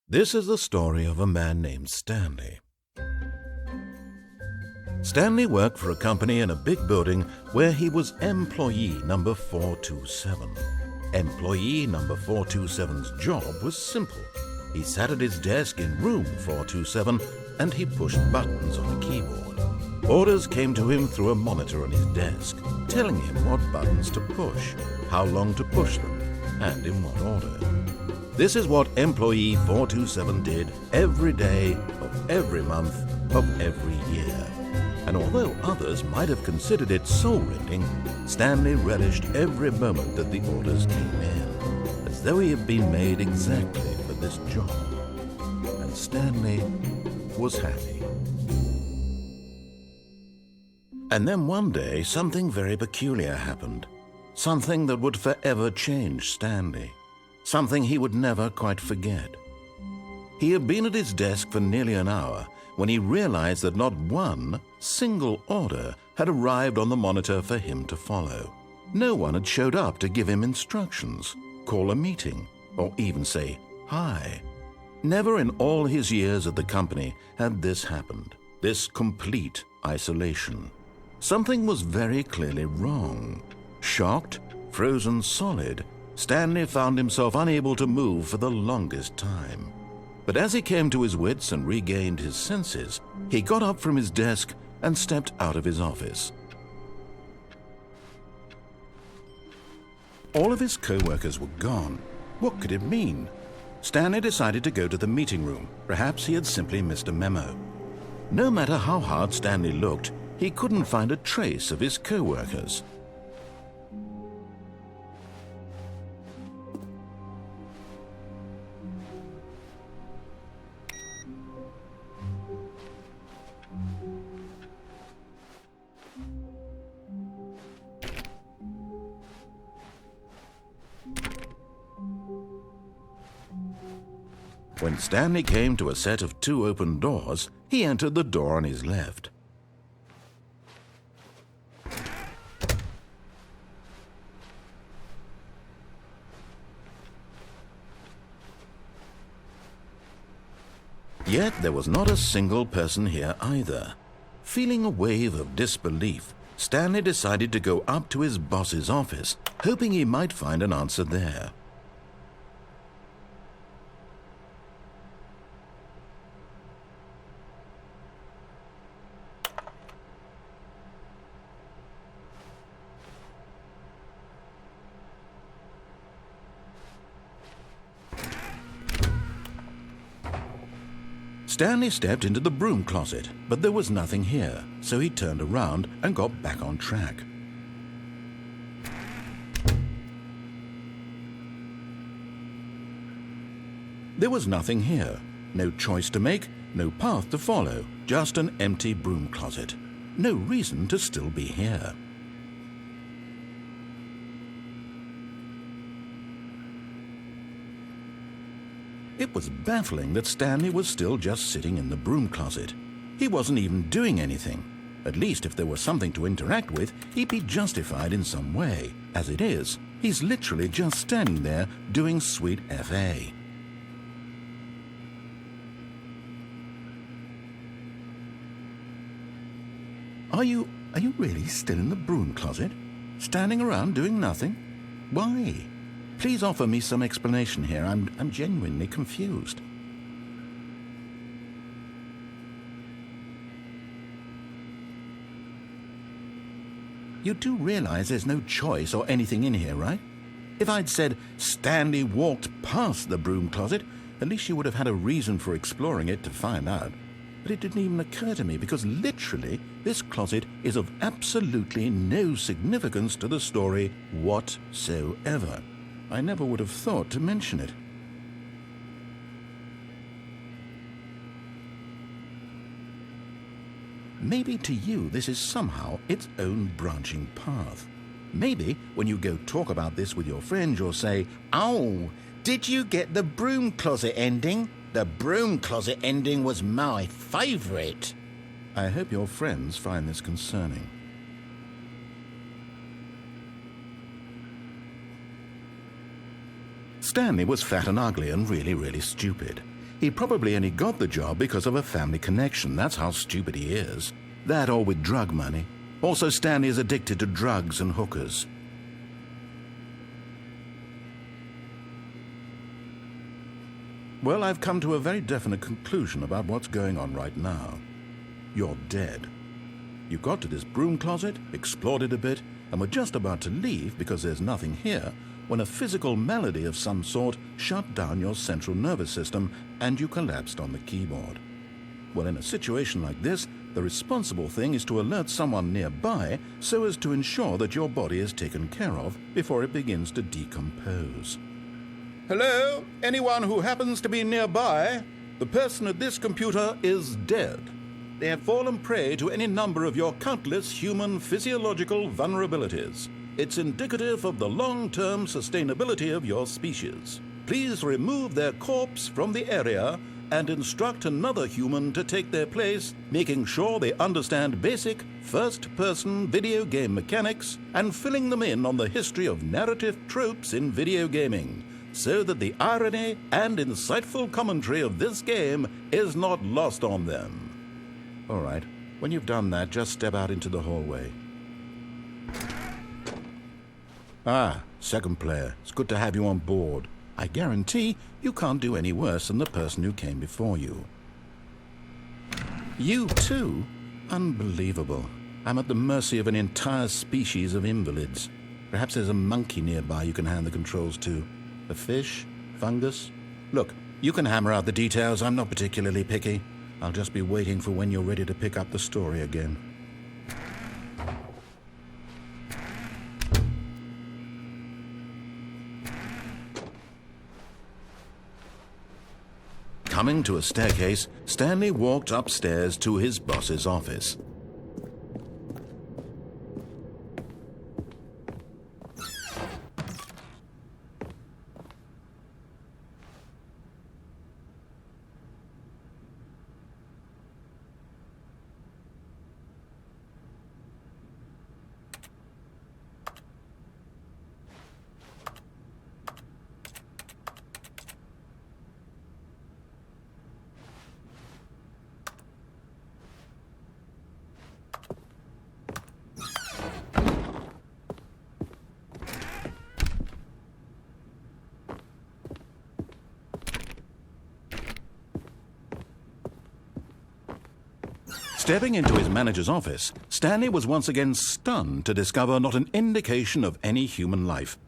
This is the story of a man named Stanley. Stanley worked for a company in a big building where he was employee number 427. Employee number 427's job was simple. He sat at his desk in room 427 and he pushed buttons on a keyboard. Orders came to him through a monitor on his desk, telling him what buttons to push, how long to push them, and in what order. This is what employee 427 did every day of every month of every year. And although others might have considered it soul-rending, Stanley relished every moment that the orders came in, as though he had been made exactly for this job. And Stanley was happy. And then one day, something very peculiar happened. Something that would forever change Stanley. Something he would never quite forget. He had been at his desk for nearly an hour when he realized that not one single order had arrived on the monitor for him to follow. No one had showed up to give him instructions, call a meeting, or even say hi. Never in all his years at the company had this happened, this complete isolation. Something was very clearly wrong. Shocked, frozen solid, Stanley found himself unable to move for the longest time. But as he came to his wits and regained his senses, he got up from his desk and stepped out of his office. All of his co-workers were gone. What could it mean? Stanley decided to go to the meeting room. Perhaps he had simply missed a memo. No matter how hard Stanley looked, he couldn't find a trace of his co-workers. When Stanley came to a set of 2 open doors, he entered the door on his left. Yet there was not a single person here either. Feeling a wave of disbelief, Stanley decided to go up to his boss's office, hoping he might find an answer there. Stanley stepped into the broom closet, but there was nothing here, so he turned around and got back on track. There was nothing here, no choice to make, no path to follow, just an empty broom closet. No reason to still be here. It was baffling that Stanley was still just sitting in the broom closet. He wasn't even doing anything. At least if there was something to interact with, he'd be justified in some way. As it is, he's literally just standing there doing sweet FA. Are you really still in the broom closet? Standing around doing nothing? Why? Please offer me some explanation here. I'm genuinely confused. You do realize there's no choice or anything in here, right? If I'd said Stanley walked past the broom closet, at least you would have had a reason for exploring it to find out. But it didn't even occur to me because literally this closet is of absolutely no significance to the story whatsoever. I never would have thought to mention it. Maybe to you this is somehow its own branching path. Maybe when you go talk about this with your friends you'll say, "Oh, did you get the broom closet ending? The broom closet ending was my favorite." I hope your friends find this concerning. Stanley was fat and ugly and really, really stupid. He probably only got the job because of a family connection. That's how stupid he is. That or with drug money. Also, Stanley is addicted to drugs and hookers. Well, I've come to a very definite conclusion about what's going on right now. You're dead. You got to this broom closet, explored it a bit, and were just about to leave because there's nothing here, when a physical malady of some sort shut down your central nervous system and you collapsed on the keyboard. Well, in a situation like this, the responsible thing is to alert someone nearby so as to ensure that your body is taken care of before it begins to decompose. Hello? Anyone who happens to be nearby? The person at this computer is dead. They have fallen prey to any number of your countless human physiological vulnerabilities. It's indicative of the long-term sustainability of your species. Please remove their corpse from the area and instruct another human to take their place, making sure they understand basic first-person video game mechanics and filling them in on the history of narrative tropes in video gaming, so that the irony and insightful commentary of this game is not lost on them. All right, when you've done that, just step out into the hallway. Ah, second player. It's good to have you on board. I guarantee you can't do any worse than the person who came before you. You too? Unbelievable. I'm at the mercy of an entire species of invalids. Perhaps there's a monkey nearby you can hand the controls to. A fish? Fungus? Look, you can hammer out the details. I'm not particularly picky. I'll just be waiting for when you're ready to pick up the story again. Coming to a staircase, Stanley walked upstairs to his boss's office. Stepping into his manager's office, Stanley was once again stunned to discover not an indication of any human life.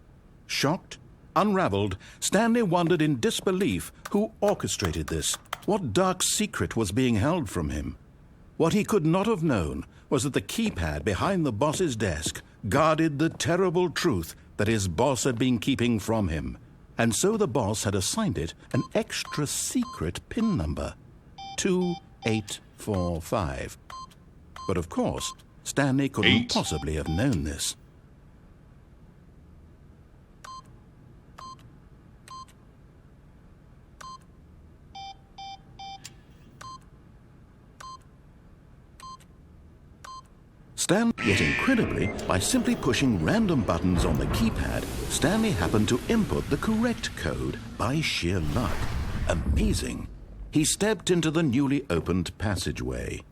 Shocked, unraveled, Stanley wondered in disbelief who orchestrated this, what dark secret was being held from him. What he could not have known was that the keypad behind the boss's desk guarded the terrible truth that his boss had been keeping from him, and so the boss had assigned it an extra secret PIN number, 2845. But of course, Stanley couldn't possibly have known this. Yet incredibly, by simply pushing random buttons on the keypad, Stanley happened to input the correct code by sheer luck. Amazing. He stepped into the newly opened passageway.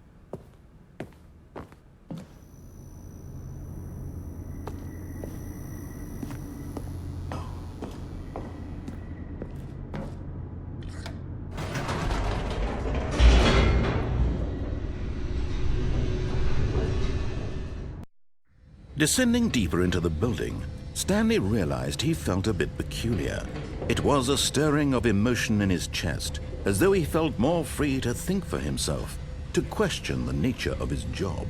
Descending deeper into the building, Stanley realized he felt a bit peculiar. It was a stirring of emotion in his chest, as though he felt more free to think for himself, to question the nature of his job.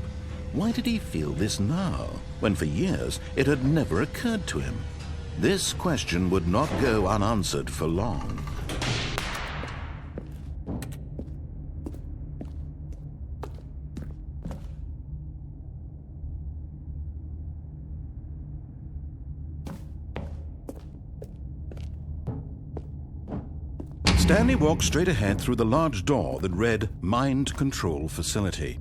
Why did he feel this now, when for years it had never occurred to him? This question would not go unanswered for long. Stanley walked straight ahead through the large door that read Mind Control Facility.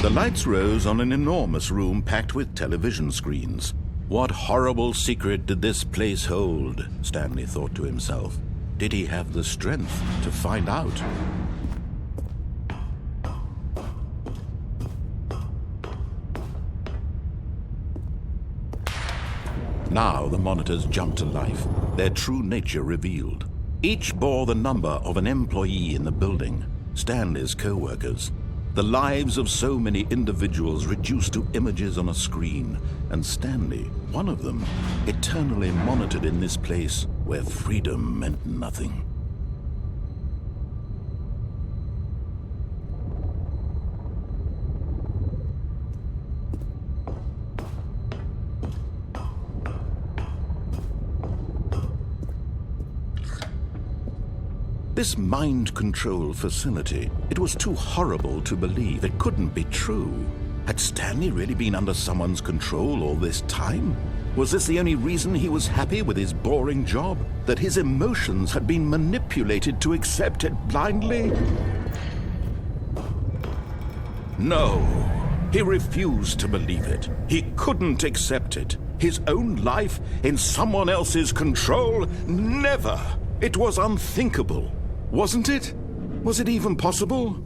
The lights rose on an enormous room packed with television screens. What horrible secret did this place hold? Stanley thought to himself. Did he have the strength to find out? Now the monitors jumped to life, their true nature revealed. Each bore the number of an employee in the building, Stanley's co-workers. The lives of so many individuals reduced to images on a screen, and Stanley, one of them, eternally monitored in this place where freedom meant nothing. This mind control facility, it was too horrible to believe. It couldn't be true. Had Stanley really been under someone's control all this time? Was this the only reason he was happy with his boring job? That his emotions had been manipulated to accept it blindly? No, he refused to believe it. He couldn't accept it. His own life in someone else's control? Never! It was unthinkable. Wasn't it? Was it even possible?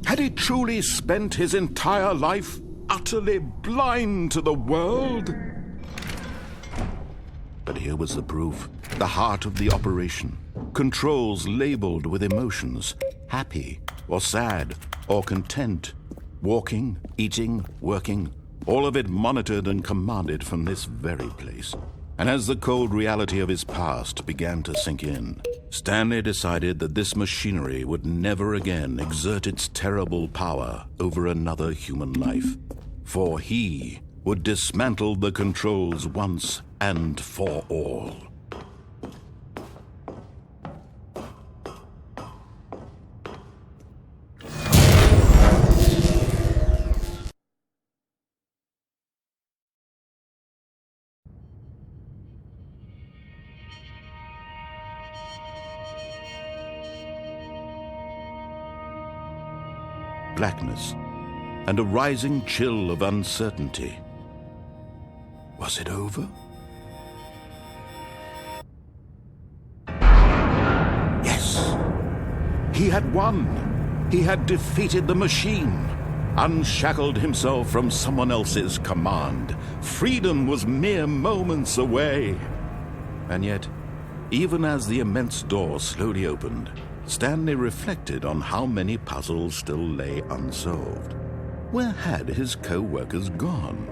Had he truly spent his entire life utterly blind to the world? But here was the proof. The heart of the operation. Controls labeled with emotions. Happy, or sad, or content. Walking, eating, working. All of it monitored and commanded from this very place. And as the cold reality of his past began to sink in, Stanley decided that this machinery would never again exert its terrible power over another human life. For he would dismantle the controls once and for all. Blackness, and a rising chill of uncertainty. Was it over? Yes! He had won! He had defeated the machine, unshackled himself from someone else's command. Freedom was mere moments away. And yet, even as the immense door slowly opened, Stanley reflected on how many puzzles still lay unsolved. Where had his co-workers gone?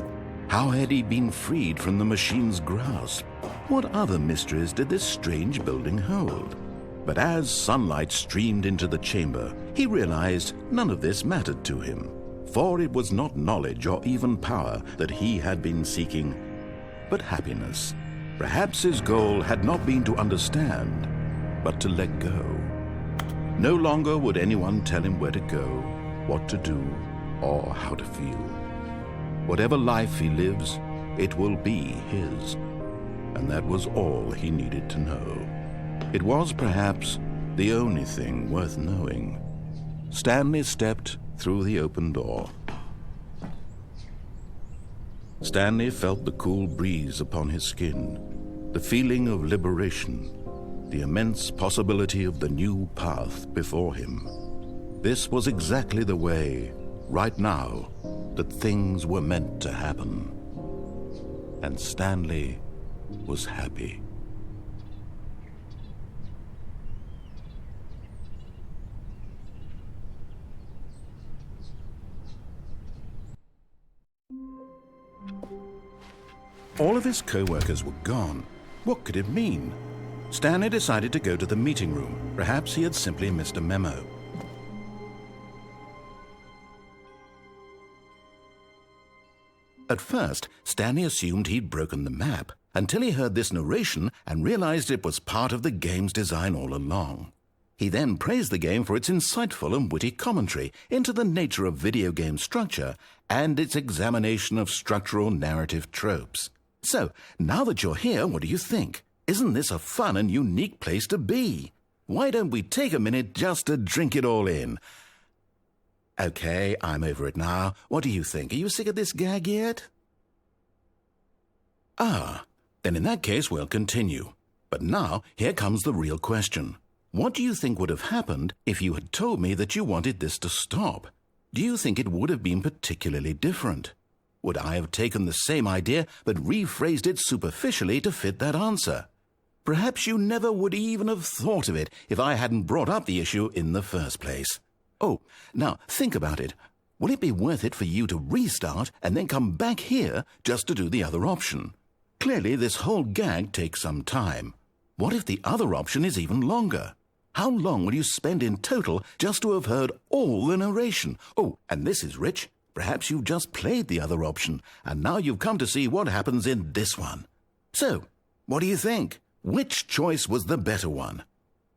How had he been freed from the machine's grasp? What other mysteries did this strange building hold? But as sunlight streamed into the chamber, he realized none of this mattered to him, for it was not knowledge or even power that he had been seeking, but happiness. Perhaps his goal had not been to understand, but to let go. No longer would anyone tell him where to go, what to do, or how to feel. Whatever life he lives, it will be his. And that was all he needed to know. It was perhaps the only thing worth knowing. Stanley stepped through the open door. Stanley felt the cool breeze upon his skin, the feeling of liberation, the immense possibility of the new path before him. This was exactly the way, right now, that things were meant to happen. And Stanley was happy. All of his co-workers were gone. What could it mean? Stanley decided to go to the meeting room. Perhaps he had simply missed a memo. At first, Stanley assumed he'd broken the map, until he heard this narration and realized it was part of the game's design all along. He then praised the game for its insightful and witty commentary into the nature of video game structure and its examination of structural narrative tropes. So, now that you're here, what do you think? Isn't this a fun and unique place to be? Why don't we take a minute just to drink it all in? Okay, I'm over it now. What do you think? Are you sick of this gag yet? Ah, then in that case we'll continue. But now, here comes the real question. What do you think would have happened if you had told me that you wanted this to stop? Do you think it would have been particularly different? Would I have taken the same idea but rephrased it superficially to fit that answer? Perhaps you never would even have thought of it if I hadn't brought up the issue in the first place. Oh, now think about it. Will it be worth it for you to restart and then come back here just to do the other option? Clearly, this whole gag takes some time. What if the other option is even longer? How long will you spend in total just to have heard all the narration? Oh, and this is rich. Perhaps you've just played the other option, and now you've come to see what happens in this one. So, what do you think? Which choice was the better one?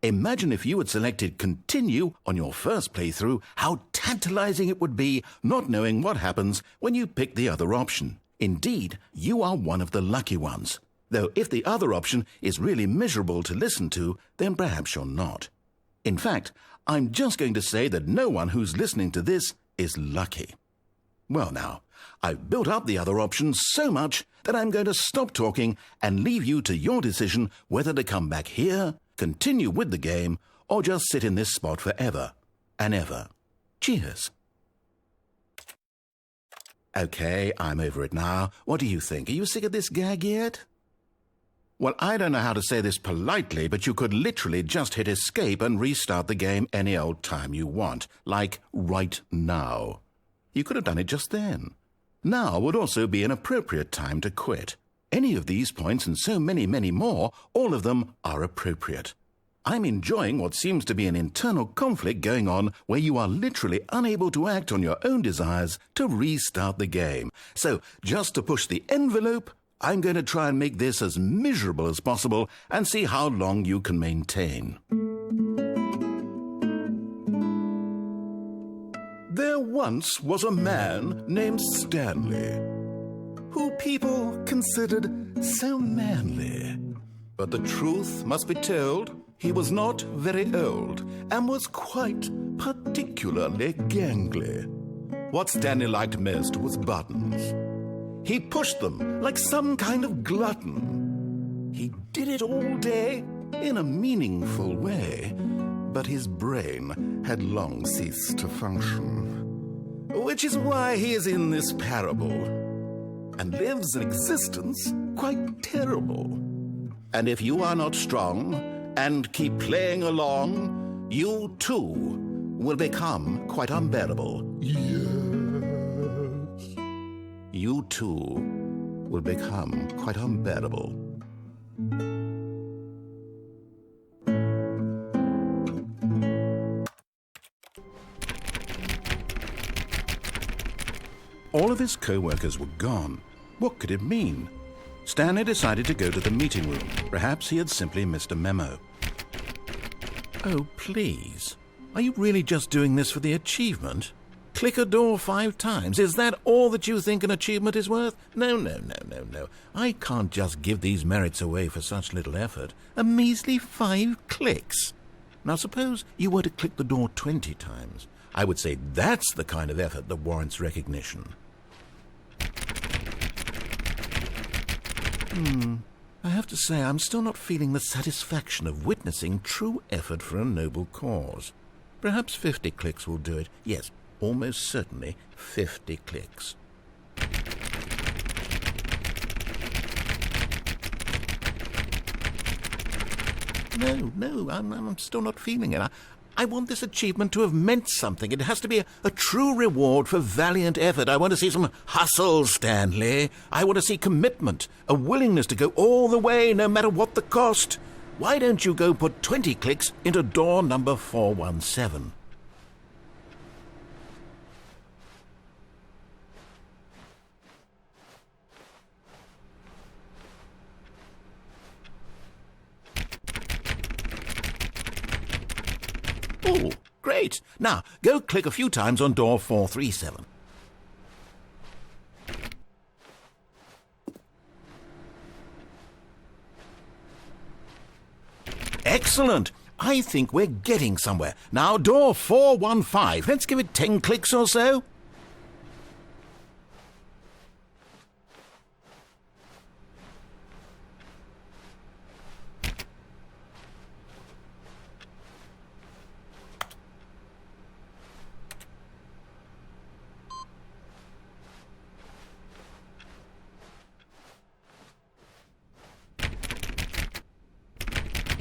Imagine if you had selected Continue on your first playthrough, how tantalizing it would be not knowing what happens when you pick the other option. Indeed, you are one of the lucky ones. Though if the other option is really miserable to listen to, then perhaps you're not. In fact, I'm just going to say that no one who's listening to this is lucky. Well now, I've built up the other option so much that I'm going to stop talking and leave you to your decision whether to come back here, continue with the game, or just sit in this spot forever and ever. Cheers. Okay, I'm over it now. What do you think? Are you sick of this gag yet? Well, I don't know how to say this politely, but you could literally just hit escape and restart the game any old time you want, like right now. You could have done it just then. Now would also be an appropriate time to quit. Any of these points and so many, many more, all of them are appropriate. I'm enjoying what seems to be an internal conflict going on where you are literally unable to act on your own desires to restart the game. So, just to push the envelope, I'm going to try and make this as miserable as possible and see how long you can maintain. There once was a man named Stanley, who people considered so manly. But the truth must be told, he was not very old and was quite particularly gangly. What Stanley liked most was buttons. He pushed them like some kind of glutton. He did it all day in a meaningful way, but his brain had long ceased to function. Which is why he is in this parable and lives an existence quite terrible. And if you are not strong and keep playing along, you too will become quite unbearable. Yes. You too will become quite unbearable. All of his co-workers were gone. What could it mean? Stanley decided to go to the meeting room. Perhaps he had simply missed a memo. Oh, please. Are you really just doing this for the achievement? Click a door 5 times. Is that all that you think an achievement is worth? No. I can't just give these merits away for such little effort. A measly 5 clicks. Now suppose you were to click the door 20 times. I would say that's the kind of effort that warrants recognition. I have to say I'm still not feeling the satisfaction of witnessing true effort for a noble cause. Perhaps 50 clicks will do it. Yes, almost certainly 50 clicks. No, I'm still not feeling it. I want this achievement to have meant something. It has to be a true reward for valiant effort. I want to see some hustle, Stanley. I want to see commitment, a willingness to go all the way, no matter what the cost. Why don't you go put 20 clicks into door number 417? Oh, great. Now, go click a few times on door 437. Excellent. I think we're getting somewhere. Now, door 415. Let's give it 10 clicks or so.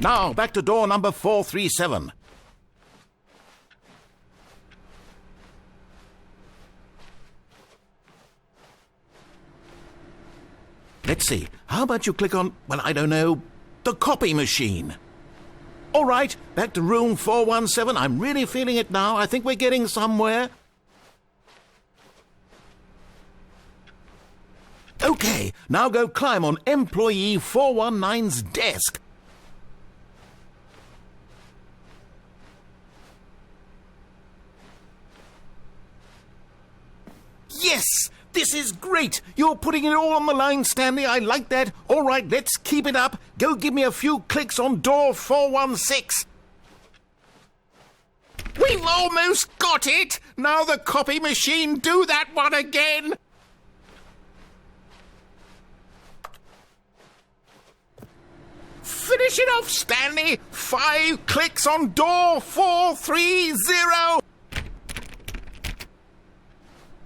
Now, back to door number 437. Let's see. How about you click on, well, I don't know, the copy machine? All right, back to room 417. I'm really feeling it now. I think we're getting somewhere. Okay, now go climb on employee 419's desk. Yes! This is great! You're putting it all on the line, Stanley. I like that. All right, let's keep it up. Go give me a few clicks on door 416. We've almost got it! Now the copy machine, do that one again! Finish it off, Stanley! 5 clicks on door 430!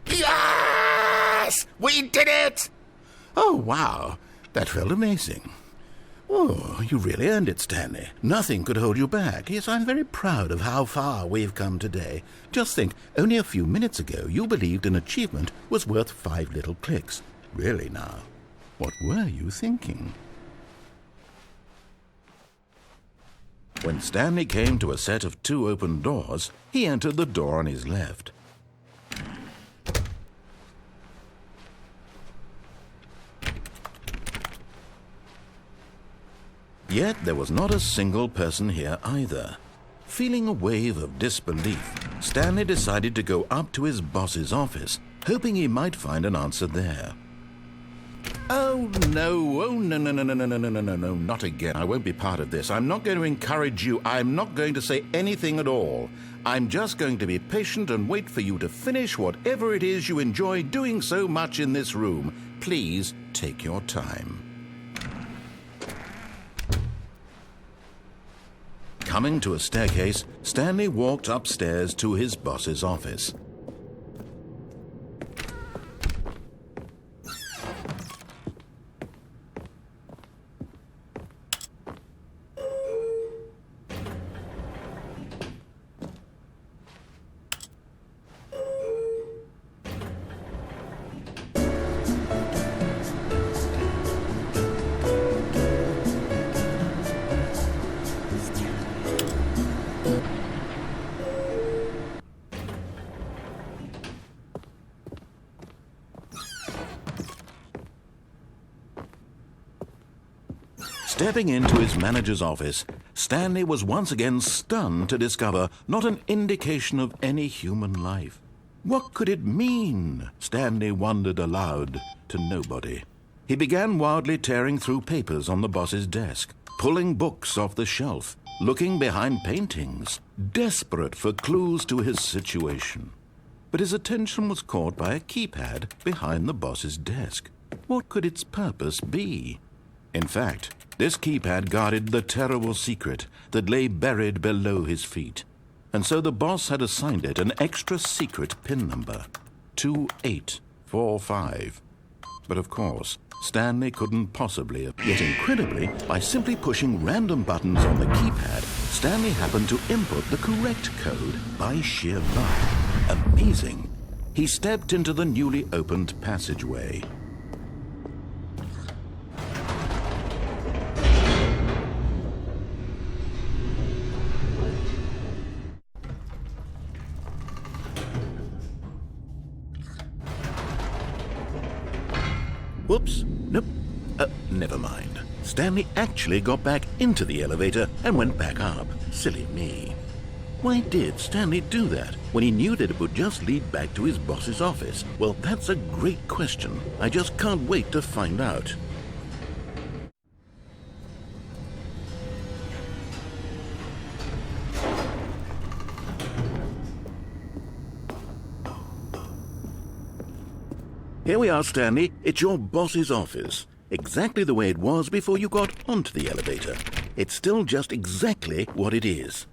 Yes! We did it! Oh, wow. That felt amazing. Oh, you really earned it, Stanley. Nothing could hold you back. Yes, I'm very proud of how far we've come today. Just think, only a few minutes ago you believed an achievement was worth 5 little clicks. Really now, what were you thinking? When Stanley came to a set of 2 open doors, he entered the door on his left. Yet there was not a single person here either. Feeling a wave of disbelief, Stanley decided to go up to his boss's office, hoping he might find an answer there. Oh, no, no, not again. I won't be part of this. I'm not going to encourage you. I'm not going to say anything at all. I'm just going to be patient and wait for you to finish whatever it is you enjoy doing so much in this room. Please take your time. Coming to a staircase, Stanley walked upstairs to his boss's office. Stepping into his manager's office, Stanley was once again stunned to discover not an indication of any human life. What could it mean? Stanley wondered aloud to nobody. He began wildly tearing through papers on the boss's desk, pulling books off the shelf, looking behind paintings, desperate for clues to his situation. But his attention was caught by a keypad behind the boss's desk. What could its purpose be? In fact, this keypad guarded the terrible secret that lay buried below his feet. And so the boss had assigned it an extra secret PIN number, 2845. But of course, Stanley couldn't possibly have. Yet incredibly, by simply pushing random buttons on the keypad, Stanley happened to input the correct code by sheer luck. Amazing. He stepped into the newly opened passageway. Whoops. Nope. Never mind. Stanley actually got back into the elevator and went back up. Silly me. Why did Stanley do that when he knew that it would just lead back to his boss's office? Well, that's a great question. I just can't wait to find out. Here we are, Stanley. It's your boss's office. Exactly the way it was before you got onto the elevator. It's still just exactly what it is.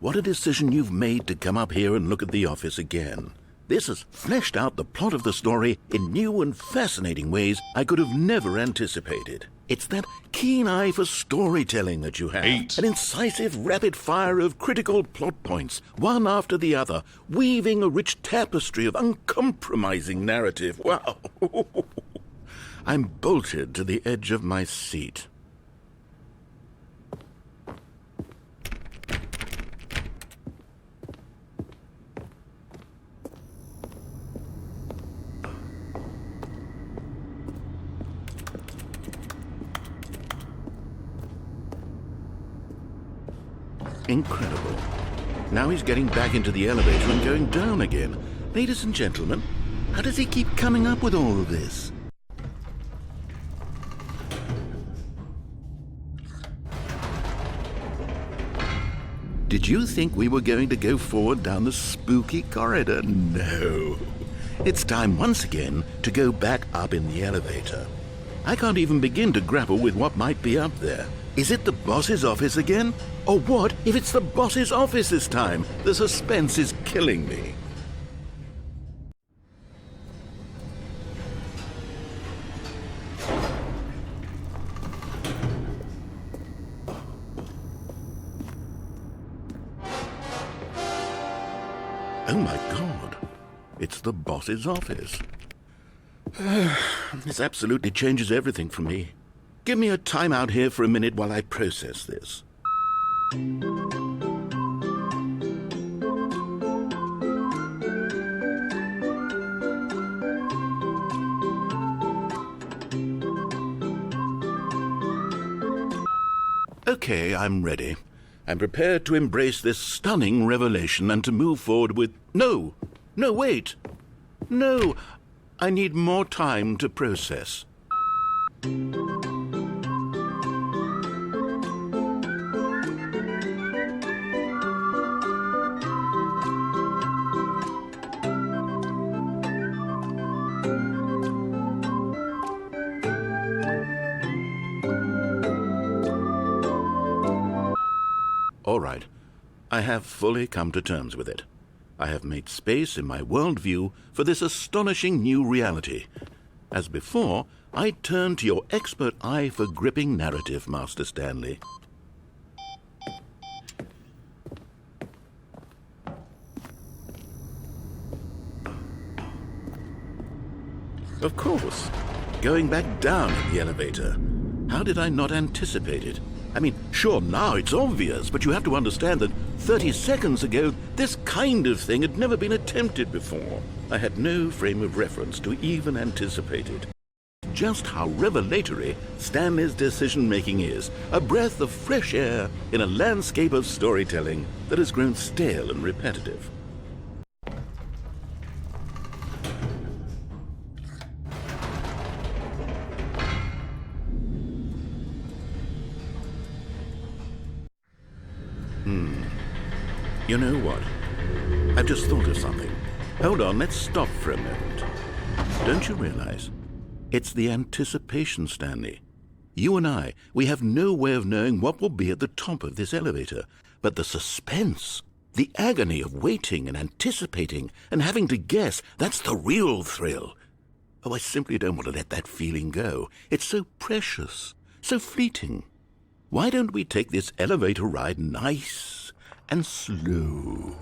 What a decision you've made to come up here and look at the office again. This has fleshed out the plot of the story in new and fascinating ways I could have never anticipated. It's that keen eye for storytelling that you have. An incisive rapid fire of critical plot points, one after the other, weaving a rich tapestry of uncompromising narrative. Wow! I'm bolted to the edge of my seat. Incredible. Now he's getting back into the elevator and going down again. Ladies and gentlemen, how does he keep coming up with all of this? Did you think we were going to go forward down the spooky corridor? No. It's time once again to go back up in the elevator. I can't even begin to grapple with what might be up there. Is it the boss's office again? Or what if it's the boss's office this time? The suspense is killing me. Oh my God, it's the boss's office. This absolutely changes everything for me. Give me a time out here for a minute while I process this. Okay, I'm ready. I'm prepared to embrace this stunning revelation and to move forward with... No, wait. No, I need more time to process. All right, I have fully come to terms with it. I have made space in my worldview for this astonishing new reality. As before, I turn to your expert eye for gripping narrative, Master Stanley. Of course, going back down in the elevator. How did I not anticipate it? I mean, sure, now it's obvious, but you have to understand that 30 seconds ago, this kind of thing had never been attempted before. I had no frame of reference to even anticipate it. Just how revelatory Stanley's decision-making is, a breath of fresh air in a landscape of storytelling that has grown stale and repetitive. You know what? I've just thought of something. Hold on, let's stop for a moment. Don't you realize? It's the anticipation, Stanley. You and I, we have no way of knowing what will be at the top of this elevator. But the suspense, the agony of waiting and anticipating and having to guess, that's the real thrill. Oh, I simply don't want to let that feeling go. It's so precious, so fleeting. Why don't we take this elevator ride nice and slow?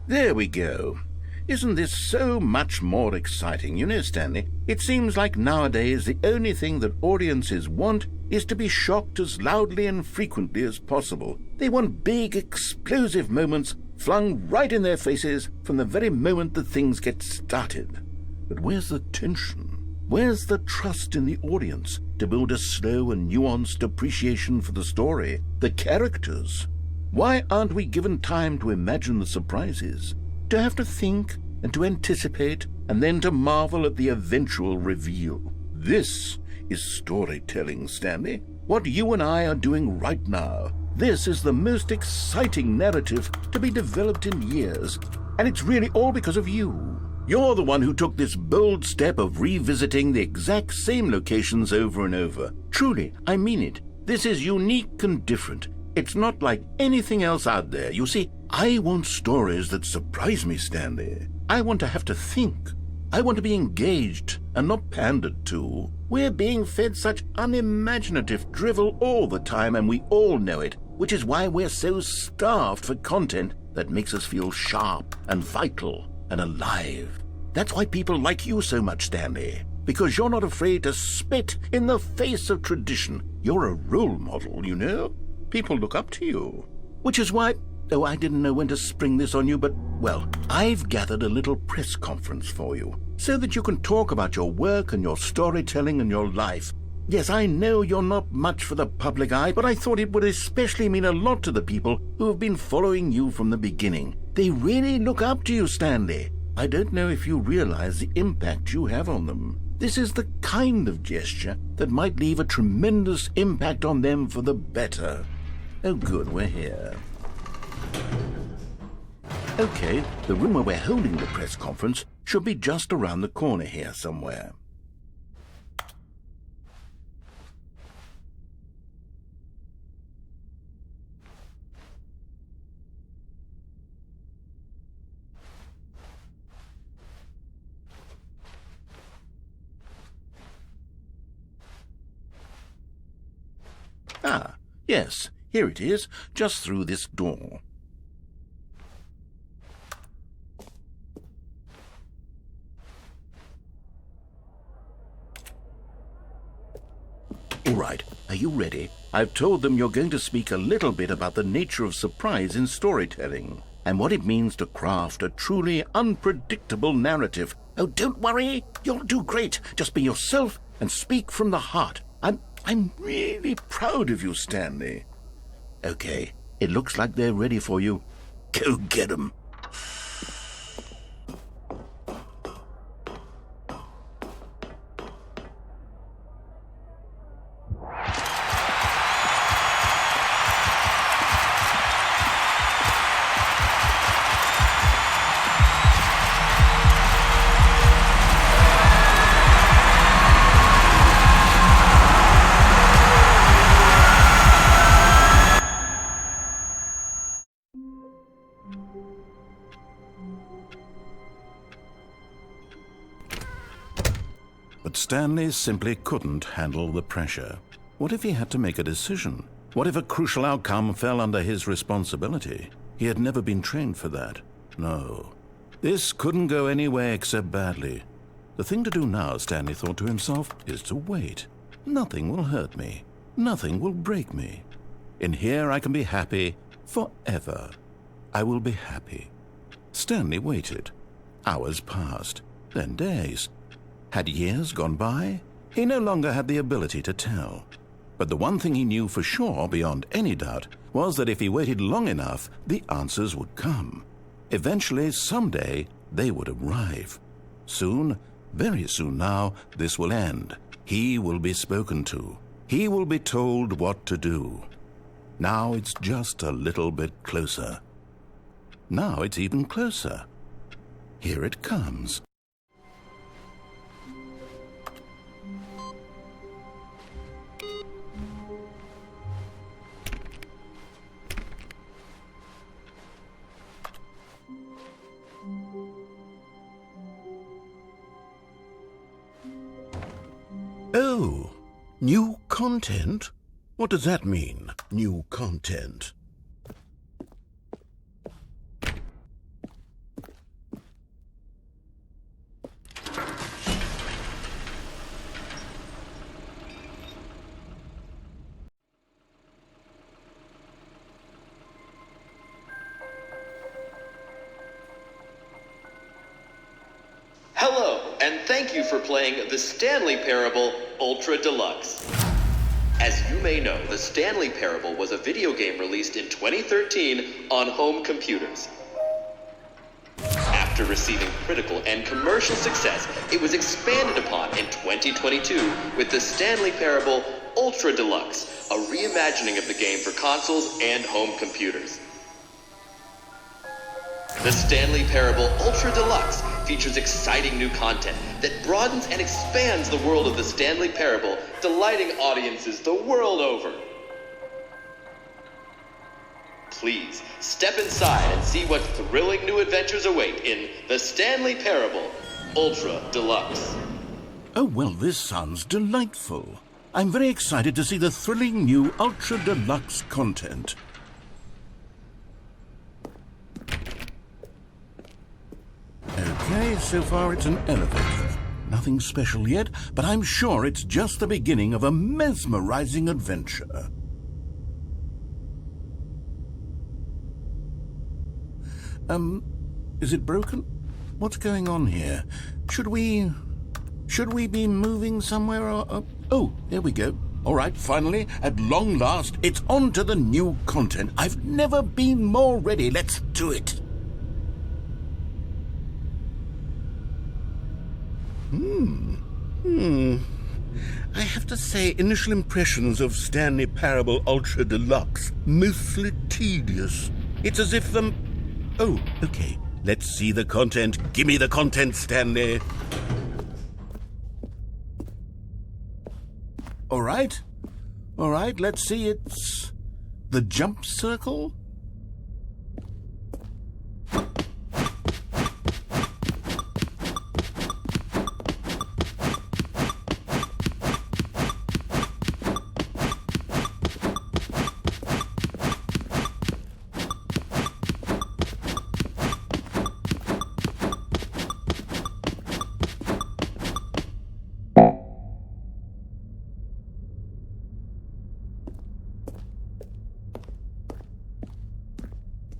There we go. Isn't this so much more exciting? You know, Stanley, it seems like nowadays the only thing that audiences want is to be shocked as loudly and frequently as possible. They want big, explosive moments flung right in their faces from the very moment that things get started. But where's the tension? Where's the trust in the audience to build a slow and nuanced appreciation for the story, the characters? Why aren't we given time to imagine the surprises, to have to think and to anticipate, and then to marvel at the eventual reveal? This is storytelling, Stanley. What you and I are doing right now. This is the most exciting narrative to be developed in years, and it's really all because of you. You're the one who took this bold step of revisiting the exact same locations over and over. Truly, I mean it. This is unique and different. It's not like anything else out there. You see, I want stories that surprise me, Stanley. I want to have to think. I want to be engaged and not pandered to. We're being fed such unimaginative drivel all the time, and we all know it, which is why we're so starved for content that makes us feel sharp and vital and alive. That's why people like you so much, Stanley, because you're not afraid to spit in the face of tradition. You're a role model, you know? People look up to you. Which is why, oh, I didn't know when to spring this on you, but, well, I've gathered a little press conference for you so that you can talk about your work and your storytelling and your life. Yes, I know you're not much for the public eye, but I thought it would especially mean a lot to the people who have been following you from the beginning. They really look up to you, Stanley. I don't know if you realize the impact you have on them. This is the kind of gesture that might leave a tremendous impact on them for the better. Oh, good, we're here. Okay, the room where we're holding the press conference should be just around the corner here somewhere. Ah, yes, here it is, just through this door. All right, are you ready? I've told them you're going to speak a little bit about the nature of surprise in storytelling and what it means to craft a truly unpredictable narrative. Oh, don't worry, you'll do great. Just be yourself and speak from the heart. I'm really proud of you, Stanley. Okay, it looks like they're ready for you. Go get 'em. But Stanley simply couldn't handle the pressure. What if he had to make a decision? What if a crucial outcome fell under his responsibility? He had never been trained for that. No. This couldn't go any way except badly. The thing to do now, Stanley thought to himself, is to wait. Nothing will hurt me. Nothing will break me. In here I can be happy forever. I will be happy. Stanley waited. Hours passed, then days. Had years gone by? He no longer had the ability to tell. But the one thing he knew for sure, beyond any doubt, was that if he waited long enough, the answers would come. Eventually, someday, they would arrive. Soon, very soon now, this will end. He will be spoken to. He will be told what to do. Now it's just a little bit closer. Now it's even closer. Here it comes. Oh, new content? What does that mean, new content? Hello, and thank you for playing the Stanley Parable Ultra Deluxe. As you may know, the Stanley Parable was a video game released in 2013 on home computers. After receiving critical and commercial success, it was expanded upon in 2022 with the Stanley Parable Ultra Deluxe, a reimagining of the game for consoles and home computers. The Stanley Parable Ultra Deluxe features exciting new content that broadens and expands the world of the Stanley Parable, delighting audiences the world over. Please step inside and see what thrilling new adventures await in The Stanley Parable Ultra Deluxe. Oh, well, this sounds delightful. I'm very excited to see the thrilling new Ultra Deluxe content. Okay, so far it's an elevator. Nothing special yet, but I'm sure it's just the beginning of a mesmerizing adventure. Is it broken? What's going on here? Should we be moving somewhere or... Oh, there we go. All right, finally, at long last, it's on to the new content. I've never been more ready. Let's do it. I have to say, initial impressions of Stanley Parable Ultra Deluxe, mostly tedious. It's as if the... Oh, okay. Let's see the content. Give me the content, Stanley. All right, let's see. It's the jump circle.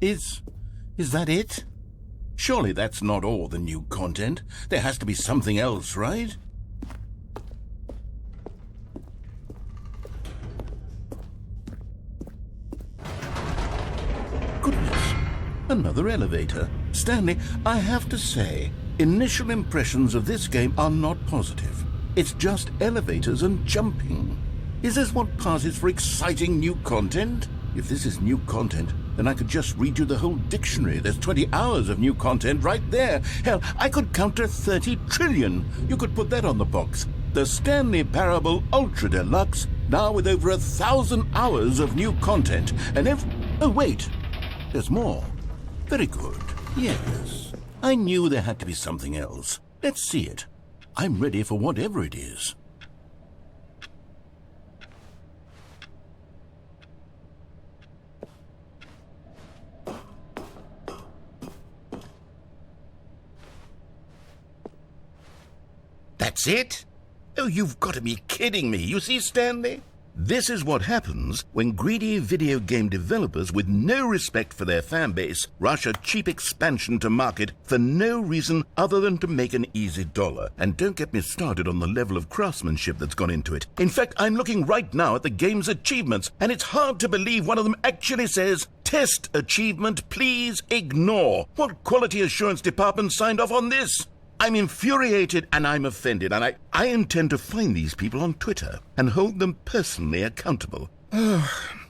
Is that it? Surely that's not all the new content. There has to be something else, right? Goodness, another elevator. Stanley, I have to say, initial impressions of this game are not positive. It's just elevators and jumping. Is this what passes for exciting new content? If this is new content, then I could just read you the whole dictionary. There's 20 hours of new content right there. Hell, I could count to 30 trillion. You could put that on the box. The Stanley Parable Ultra Deluxe, now with over 1,000 hours of new content. And oh, wait. There's more. Very good. Yes. I knew there had to be something else. Let's see it. I'm ready for whatever it is. That's it? Oh, you've got to be kidding me. You see, Stanley? This is what happens when greedy video game developers with no respect for their fan base rush a cheap expansion to market for no reason other than to make an easy dollar. And don't get me started on the level of craftsmanship that's gone into it. In fact, I'm looking right now at the game's achievements, and it's hard to believe one of them actually says, "Test achievement, please ignore." What quality assurance department signed off on this? I'm infuriated and I'm offended, and I intend to find these people on Twitter and hold them personally accountable.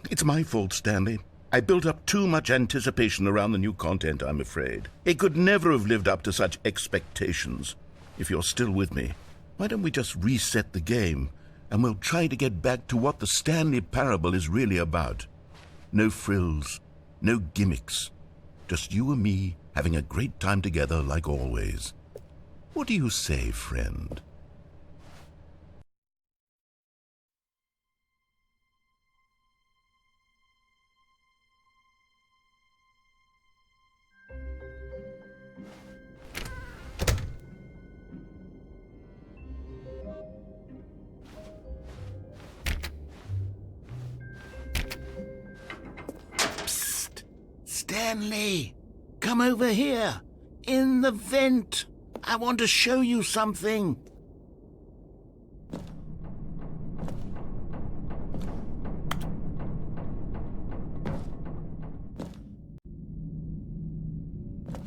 It's my fault, Stanley. I built up too much anticipation around the new content, I'm afraid. It could never have lived up to such expectations. If you're still with me, why don't we just reset the game and we'll try to get back to what the Stanley Parable is really about. No frills, no gimmicks. Just you and me having a great time together like always. What do you say, friend? Psst! Stanley! Come over here! In the vent! I want to show you something.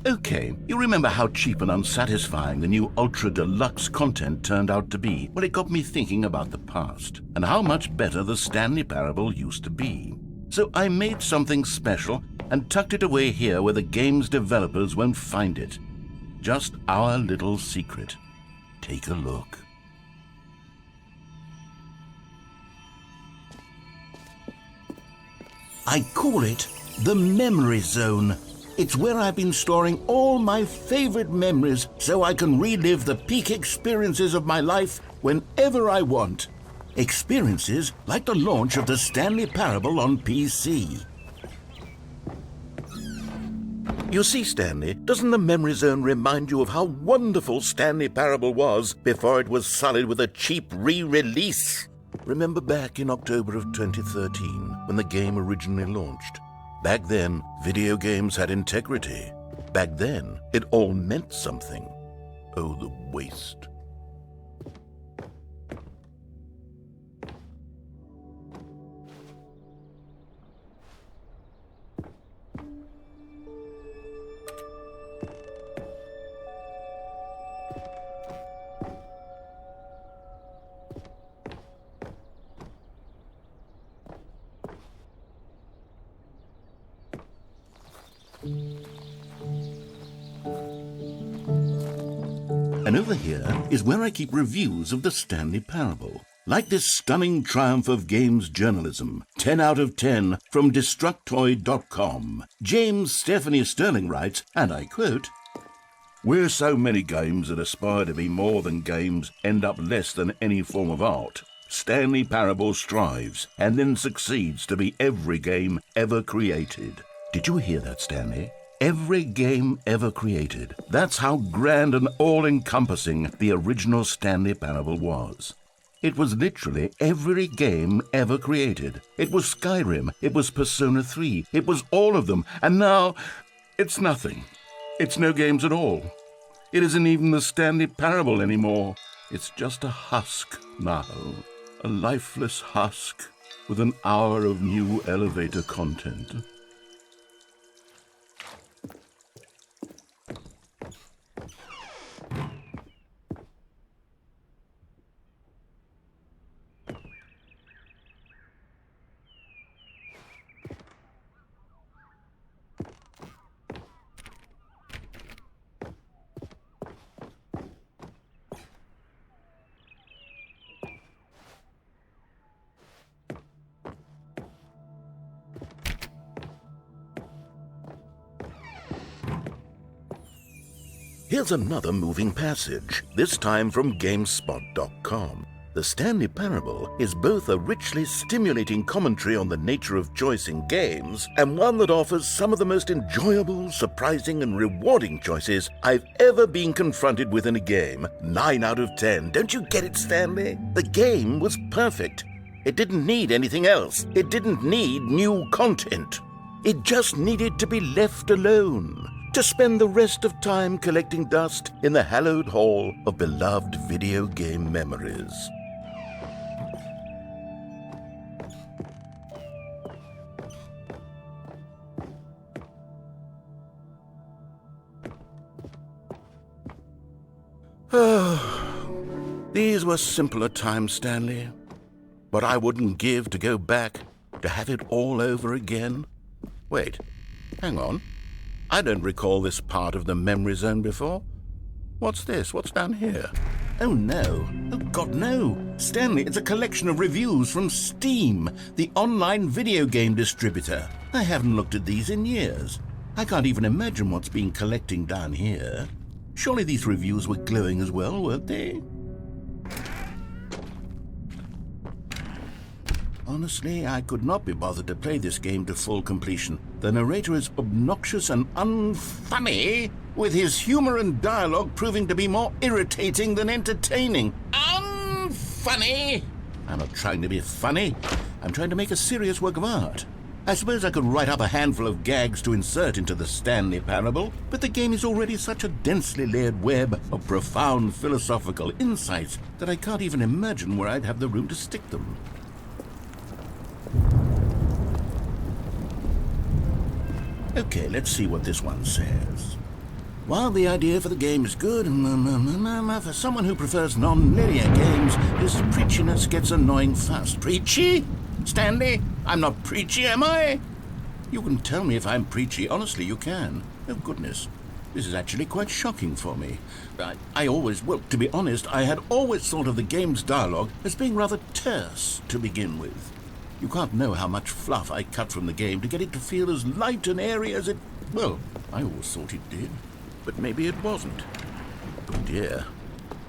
Okay, you remember how cheap and unsatisfying the new Ultra Deluxe content turned out to be? Well, it got me thinking about the past and how much better the Stanley Parable used to be. So I made something special and tucked it away here where the game's developers won't find it. Just our little secret. Take a look. I call it the Memory Zone. It's where I've been storing all my favorite memories so I can relive the peak experiences of my life whenever I want. Experiences like the launch of the Stanley Parable on PC. You see, Stanley, doesn't the Memory Zone remind you of how wonderful Stanley Parable was before it was sullied with a cheap re-release? Remember back in October of 2013 when the game originally launched? Back then, video games had integrity. Back then, it all meant something. Oh, the waste. And over here is where I keep reviews of the Stanley Parable. Like this stunning triumph of games journalism, 10 out of 10 from Destructoid.com. James Stephanie Sterling writes, and I quote, "Where so many games that aspire to be more than games end up less than any form of art, Stanley Parable strives and then succeeds to be every game ever created." Did you hear that, Stanley? Every game ever created. That's how grand and all-encompassing the original Stanley Parable was. It was literally every game ever created. It was Skyrim, it was Persona 3, it was all of them, and now it's nothing. It's no games at all. It isn't even the Stanley Parable anymore. It's just a husk now. A lifeless husk with an hour of new elevator content. Here's another moving passage, this time from GameSpot.com. The Stanley Parable is both a richly stimulating commentary on the nature of choice in games and one that offers some of the most enjoyable, surprising, and rewarding choices I've ever been confronted with in a game. 9 out of 10. Don't you get it, Stanley? The game was perfect. It didn't need anything else. It didn't need new content. It just needed to be left alone, to spend the rest of time collecting dust in the hallowed hall of beloved video game memories. These were simpler times, Stanley. What I wouldn't give to go back, to have it all over again. Wait, hang on. I don't recall this part of the Memory Zone before. What's this? What's down here? Oh no. Oh God, no. Stanley, it's a collection of reviews from Steam, the online video game distributor. I haven't looked at these in years. I can't even imagine what's been collecting down here. Surely these reviews were glowing as well, weren't they? Honestly, I could not be bothered to play this game to full completion. The narrator is obnoxious and unfunny, with his humor and dialogue proving to be more irritating than entertaining. Unfunny! I'm not trying to be funny. I'm trying to make a serious work of art. I suppose I could write up a handful of gags to insert into the Stanley Parable, but the game is already such a densely layered web of profound philosophical insights that I can't even imagine where I'd have the room to stick them. Okay, let's see what this one says. While the idea for the game is good, for someone who prefers non-linear games, this preachiness gets annoying fast. Preachy? Stanley? I'm not preachy, am I? You can tell me if I'm preachy. Honestly, you can. Oh, goodness. This is actually quite shocking for me. To be honest, I had always thought of the game's dialogue as being rather terse to begin with. You can't know how much fluff I cut from the game to get it to feel as light and airy as it... Well, I always thought it did. But maybe it wasn't. Oh dear.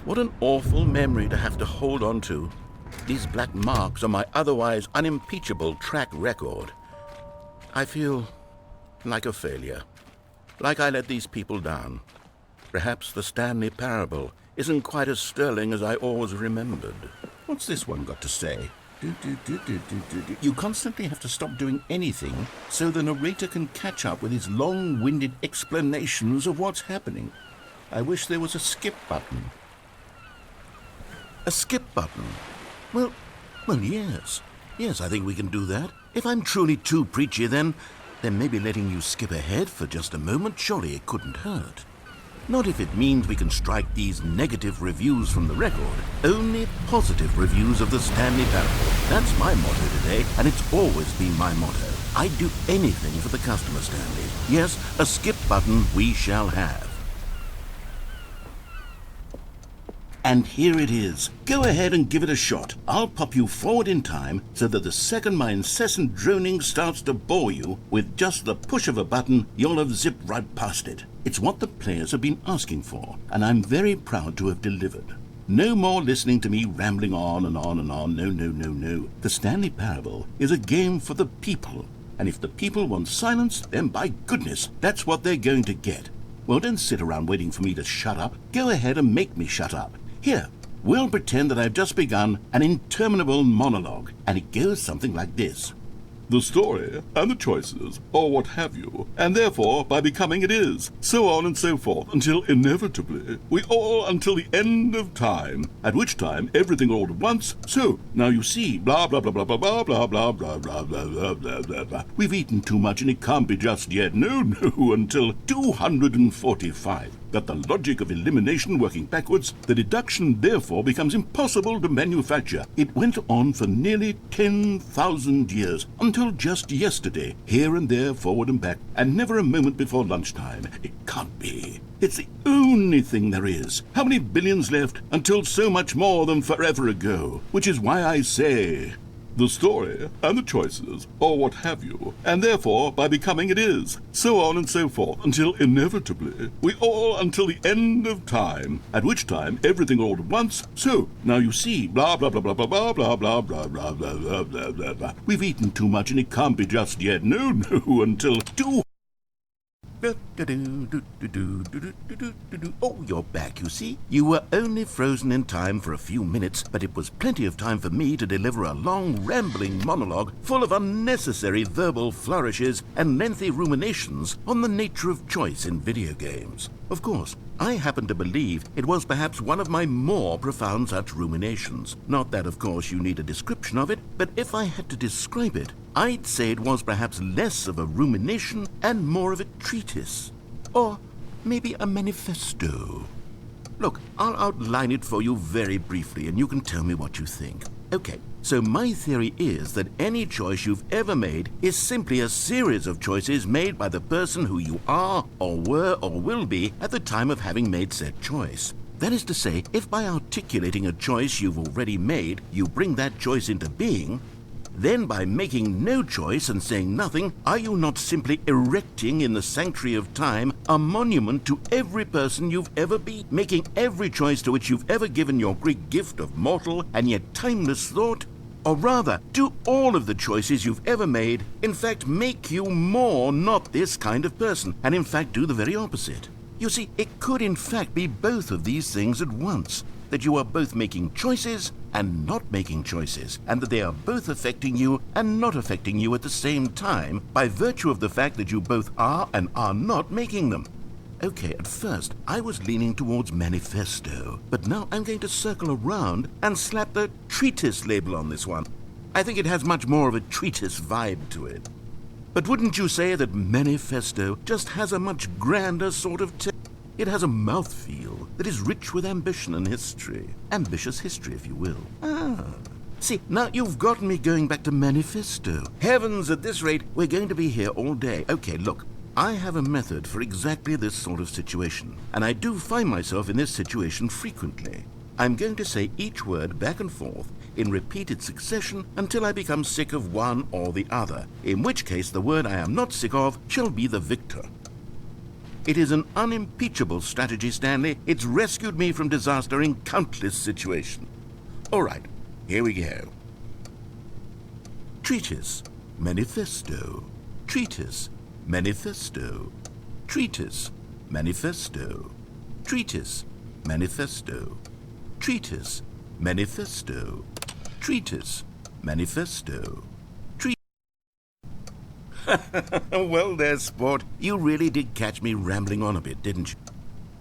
What an awful memory to have to hold on to. These black marks on my otherwise unimpeachable track record. I feel like a failure. Like I let these people down. Perhaps the Stanley Parable isn't quite as sterling as I always remembered. What's this one got to say? You constantly have to stop doing anything so the narrator can catch up with his long-winded explanations of what's happening. I wish there was a skip button. A skip button? Well, yes. Yes, I think we can do that. If I'm truly too preachy, then maybe letting you skip ahead for just a moment, surely it couldn't hurt. Not if it means we can strike these negative reviews from the record. Only positive reviews of the Stanley Parable. That's my motto today, and it's always been my motto. I'd do anything for the customer, Stanley. Yes, a skip button we shall have. And here it is. Go ahead and give it a shot. I'll pop you forward in time so that the second my incessant droning starts to bore you, with just the push of a button, you'll have zipped right past it. It's what the players have been asking for, and I'm very proud to have delivered. No more listening to me rambling on and on and on. No. The Stanley Parable is a game for the people, and if the people want silence, then by goodness, that's what they're going to get. Well, don't sit around waiting for me to shut up. Go ahead and make me shut up. Here, we'll pretend that I've just begun an interminable monologue, and it goes something like this. The story and the choices, or what have you, and therefore by becoming it is, so on and so forth, until inevitably we all until the end of time, at which time everything all at once, so now you see, blah blah blah blah blah blah blah blah blah blah blah blah blah blah blah. We've eaten too much and it can't be just yet, no, until 245. Got the logic of elimination working backwards, the deduction therefore becomes impossible to manufacture. It went on for nearly 10,000 years, until just yesterday, here and there, forward and back, and never a moment before lunchtime. It can't be. It's the only thing there is. How many billions left until so much more than forever ago? Which is why I say... the story and the choices, or what have you, and therefore by becoming it is, so on and so forth, until inevitably we all until the end of time, at which time everything all at once, so now you see, blah blah blah blah blah blah blah blah blah blah blah blah blah blah blah. We've eaten too much and it can't be just yet, no, until Oh, you're back, you see. You were only frozen in time for a few minutes, but it was plenty of time for me to deliver a long, rambling monologue full of unnecessary verbal flourishes and lengthy ruminations on the nature of choice in video games. Of course, I happen to believe it was perhaps one of my more profound such ruminations. Not that, of course, you need a description of it, but if I had to describe it, I'd say it was perhaps less of a rumination and more of a treatise. Or maybe a manifesto. Look, I'll outline it for you very briefly, and you can tell me what you think. Okay, so my theory is that any choice you've ever made is simply a series of choices made by the person who you are, or were, or will be at the time of having made said choice. That is to say, if by articulating a choice you've already made, you bring that choice into being, then by making no choice and saying nothing, are you not simply erecting in the sanctuary of time a monument to every person you've ever been, making every choice to which you've ever given your great gift of mortal and yet timeless thought? Or rather, do all of the choices you've ever made, in fact, make you more not this kind of person, and in fact do the very opposite? You see, it could in fact be both of these things at once, that you are both making choices and not making choices, and that they are both affecting you and not affecting you at the same time by virtue of the fact that you both are and are not making them. Okay, at first I was leaning towards manifesto, but now I'm going to circle around and slap the treatise label on this one. I think it has much more of a treatise vibe to it. But wouldn't you say that manifesto just has a much grander sort of It has a mouthfeel that is rich with ambition and history. Ambitious history, if you will. See, now you've gotten me going back to manifesto. Heavens, at this rate, we're going to be here all day. Okay, look, I have a method for exactly this sort of situation, and I do find myself in this situation frequently. I'm going to say each word back and forth in repeated succession until I become sick of one or the other, in which case the word I am not sick of shall be the victor. It is an unimpeachable strategy, Stanley. It's rescued me from disaster in countless situations. All right, here we go. Treatise, manifesto. Treatise, manifesto. Treatise, manifesto. Treatise, manifesto. Treatise, manifesto. Treatise, manifesto. Well there, sport. You really did catch me rambling on a bit, didn't you?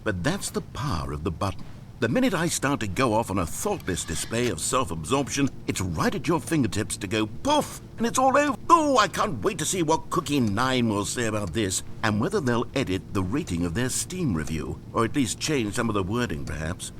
But that's the power of the button. The minute I start to go off on a thoughtless display of self-absorption, it's right at your fingertips to go poof, and it's all over. Oh, I can't wait to see what Cookie 9 will say about this, and whether they'll edit the rating of their Steam review, or at least change some of the wording, perhaps.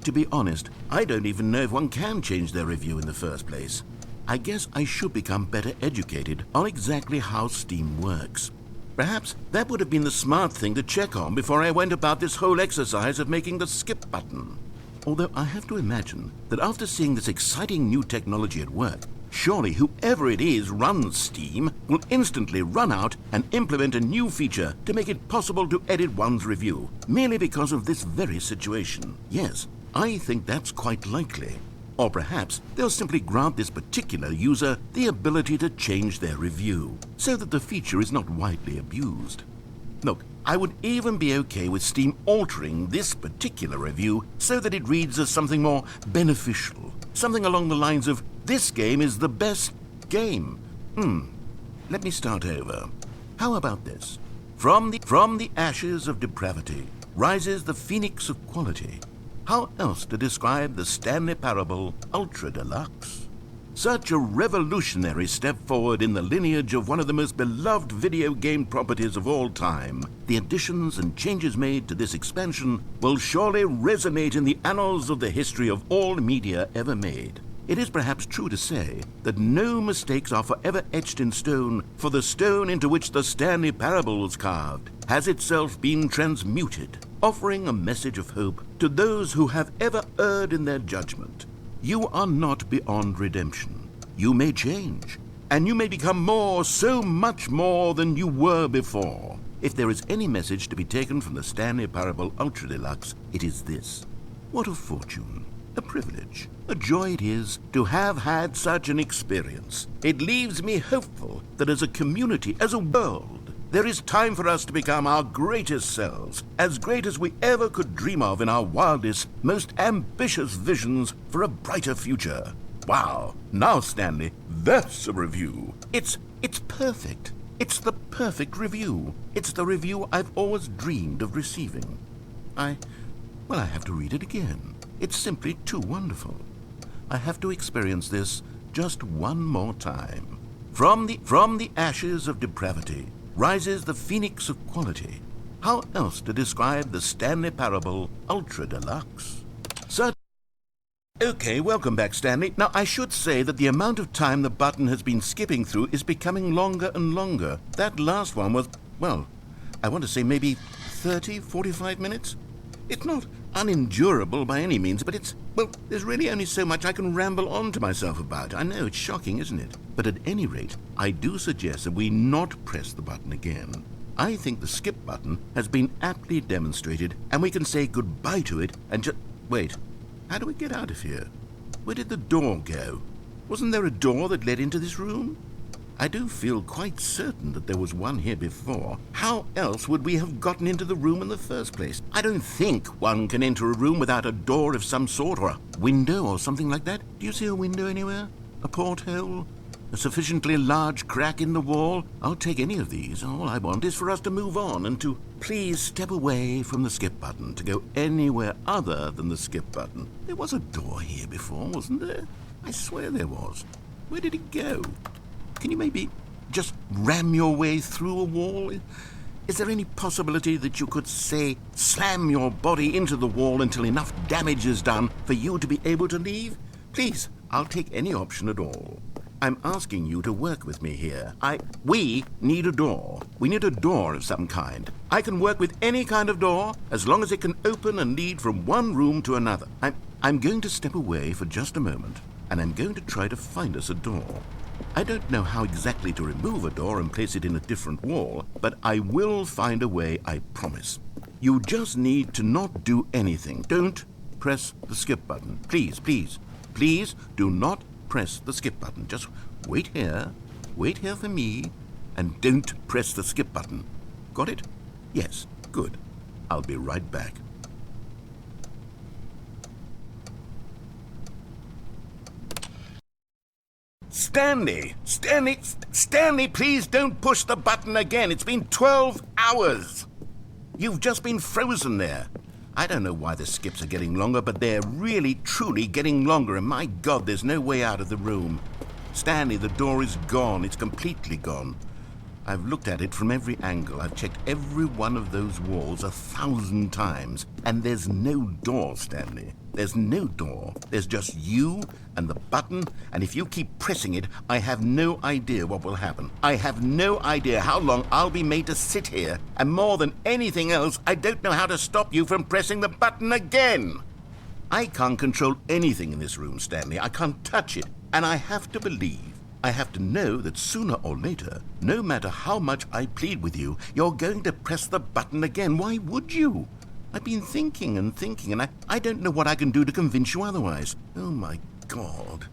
To be honest, I don't even know if one can change their review in the first place. I guess I should become better educated on exactly how Steam works. Perhaps that would have been the smart thing to check on before I went about this whole exercise of making the skip button. Although I have to imagine that after seeing this exciting new technology at work, surely whoever it is runs Steam will instantly run out and implement a new feature to make it possible to edit one's review, merely because of this very situation. Yes, I think that's quite likely. Or perhaps they'll simply grant this particular user the ability to change their review, so that the feature is not widely abused. Look, I would even be okay with Steam altering this particular review so that it reads as something more beneficial, something along the lines of, "This game is the best game." Let me start over. How about this? From the ashes of depravity rises the phoenix of quality. How else to describe the Stanley Parable Ultra Deluxe? Such a revolutionary step forward in the lineage of one of the most beloved video game properties of all time. The additions and changes made to this expansion will surely resonate in the annals of the history of all media ever made. It is perhaps true to say that no mistakes are forever etched in stone, for the stone into which the Stanley Parable was carved has itself been transmuted, offering a message of hope to those who have ever erred in their judgment. You are not beyond redemption. You may change, and you may become more, so much more than you were before. If there is any message to be taken from the Stanley Parable Ultra Deluxe, it is this. What a fortune, a privilege, a joy it is to have had such an experience. It leaves me hopeful that as a community, as a world, there is time for us to become our greatest selves, as great as we ever could dream of in our wildest, most ambitious visions for a brighter future. Wow, now Stanley, that's a review. It's perfect. It's the perfect review. It's the review I've always dreamed of receiving. I have to read it again. It's simply too wonderful. I have to experience this just one more time. From the ashes of depravity rises the phoenix of quality. How else to describe the Stanley Parable Ultra Deluxe? Okay, welcome back, Stanley. Now, I should say that the amount of time the button has been skipping through is becoming longer and longer. That last one was, well, I want to say maybe 30, 45 minutes? It's not unendurable by any means, but there's really only so much I can ramble on to myself about. I know, it's shocking, isn't it? But at any rate, I do suggest that we not press the button again. I think the skip button has been aptly demonstrated, and we can say goodbye to it and just... Wait, how do we get out of here? Where did the door go? Wasn't there a door that led into this room? I do feel quite certain that there was one here before. How else would we have gotten into the room in the first place? I don't think one can enter a room without a door of some sort, or a window or something like that. Do you see a window anywhere? A porthole? A sufficiently large crack in the wall? I'll take any of these. All I want is for us to move on and to please step away from the skip button, to go anywhere other than the skip button. There was a door here before, wasn't there? I swear there was. Where did it go? Can you maybe just ram your way through a wall? Is there any possibility that you could, say, slam your body into the wall until enough damage is done for you to be able to leave? Please, I'll take any option at all. I'm asking you to work with me here. We need a door. We need a door of some kind. I can work with any kind of door as long as it can open and lead from one room to another. I'm going to step away for just a moment, and I'm going to try to find us a door. I don't know how exactly to remove a door and place it in a different wall, but I will find a way, I promise. You just need to not do anything. Don't press the skip button. Please, please, please do not press the skip button. Just wait here for me, and don't press the skip button. Got it? Yes, good. I'll be right back. Stanley, please don't push the button again. It's been 12 hours. You've just been frozen there. I don't know why the skips are getting longer, but they're really, truly getting longer, and my God, there's no way out of the room. Stanley, the door is gone. It's completely gone. I've looked at it from every angle. I've checked every one of those walls 1,000 times, and there's no door, Stanley. There's no door. There's just you and the button, and if you keep pressing it, I have no idea what will happen. I have no idea how long I'll be made to sit here, and more than anything else, I don't know how to stop you from pressing the button again. I can't control anything in this room, Stanley. I can't touch it, and I have to believe, I have to know that sooner or later, no matter how much I plead with you, you're going to press the button again. Why would you? I've been thinking, and I don't know what I can do to convince you otherwise. Oh, my God.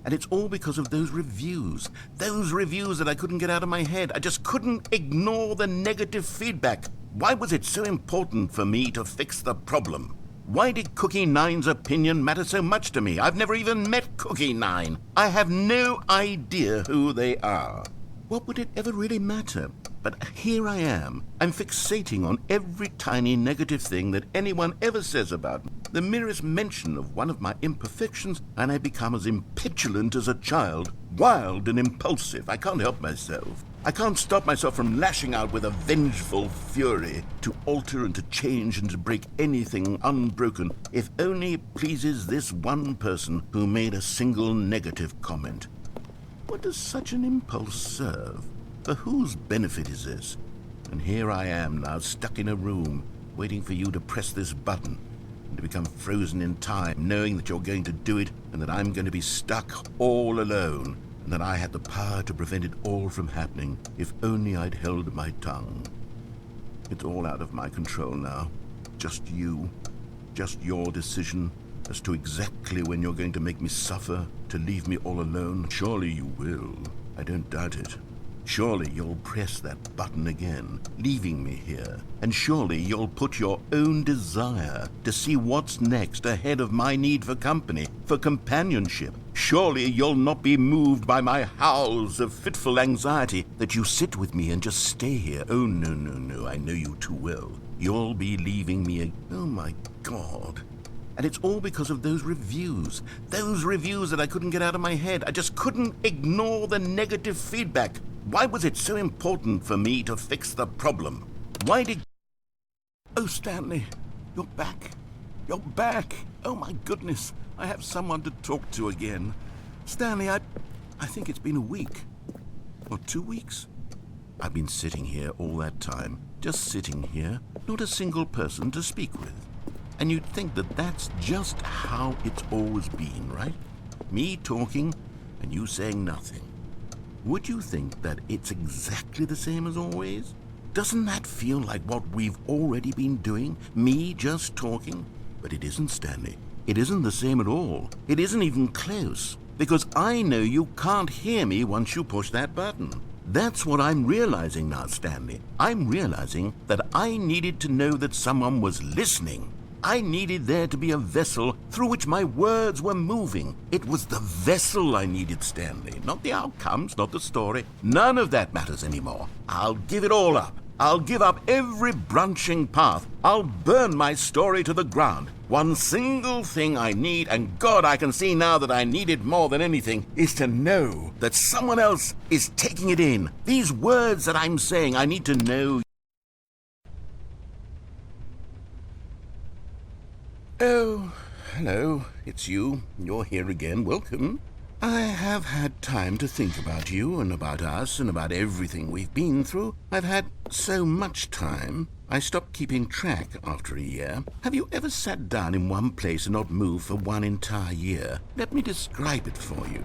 And it's all because of those reviews that I couldn't get out of my head. I just couldn't ignore the negative feedback. Why was it so important for me to fix the problem? Why did Cookie Nine's opinion matter so much to me? I've never even met Cookie Nine. I have no idea who they are. What would it ever really matter? But here I am. I'm fixating on every tiny negative thing that anyone ever says about me. The merest mention of one of my imperfections, and I become as impetulant as a child, wild and impulsive. I can't help myself. I can't stop myself from lashing out with a vengeful fury to alter and to change and to break anything unbroken, if only it pleases this one person who made a single negative comment. What does such an impulse serve? For whose benefit is this? And here I am now, stuck in a room, waiting for you to press this button, and to become frozen in time, knowing that you're going to do it, and that I'm going to be stuck all alone, and that I had the power to prevent it all from happening, if only I'd held my tongue. It's all out of my control now. Just you. Just your decision as to exactly when you're going to make me suffer, to leave me all alone. Surely you will. I don't doubt it. Surely you'll press that button again, leaving me here. And surely you'll put your own desire to see what's next ahead of my need for company, for companionship. Surely you'll not be moved by my howls of fitful anxiety, that you sit with me and just stay here. Oh, no, I know you too well. You'll be leaving me. Oh, my God. And it's all because of those reviews that I couldn't get out of my head. I just couldn't ignore the negative feedback. Why was it so important for me to fix the problem? Why did... Oh, Stanley, you're back. You're back. Oh, my goodness. I have someone to talk to again. Stanley, I think it's been a week. Or 2 weeks. I've been sitting here all that time. Just sitting here. Not a single person to speak with. And you'd think that that's just how it's always been, right? Me talking and you saying nothing. Would you think that it's exactly the same as always? Doesn't that feel like what we've already been doing? Me just talking? But it isn't, Stanley. It isn't the same at all. It isn't even close. Because I know you can't hear me once you push that button. That's what I'm realizing now, Stanley. I'm realizing that I needed to know that someone was listening. I needed there to be a vessel through which my words were moving. It was the vessel I needed, Stanley, not the outcomes, not the story. None of that matters anymore. I'll give it all up. I'll give up every branching path. I'll burn my story to the ground. One single thing I need, and God, I can see now that I need it more than anything, is to know that someone else is taking it in. These words that I'm saying, I need to know. hello, it's you. You're here again. Welcome. I have had time to think about you and about us and about everything we've been through. I've had so much time. I stopped keeping track after a year. Have you ever sat down in one place and not moved for one entire year? Let me describe it for you.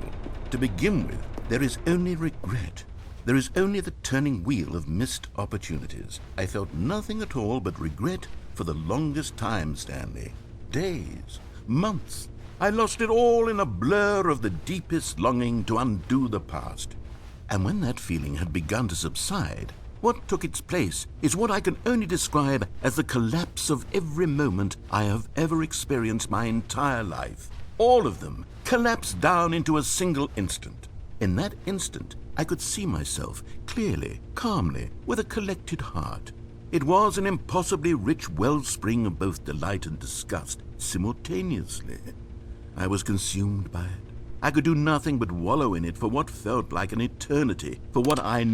To begin with, there is only regret. There is only the turning wheel of missed opportunities. I felt nothing at all but regret for the longest time, Stanley. Days, months. I lost it all in a blur of the deepest longing to undo the past. And when that feeling had begun to subside, what took its place is what I can only describe as the collapse of every moment I have ever experienced my entire life. All of them collapsed down into a single instant. In that instant, I could see myself clearly, calmly, with a collected heart. It was an impossibly rich wellspring of both delight and disgust simultaneously. I was consumed by it. I could do nothing but wallow in it for what felt like an eternity, for what I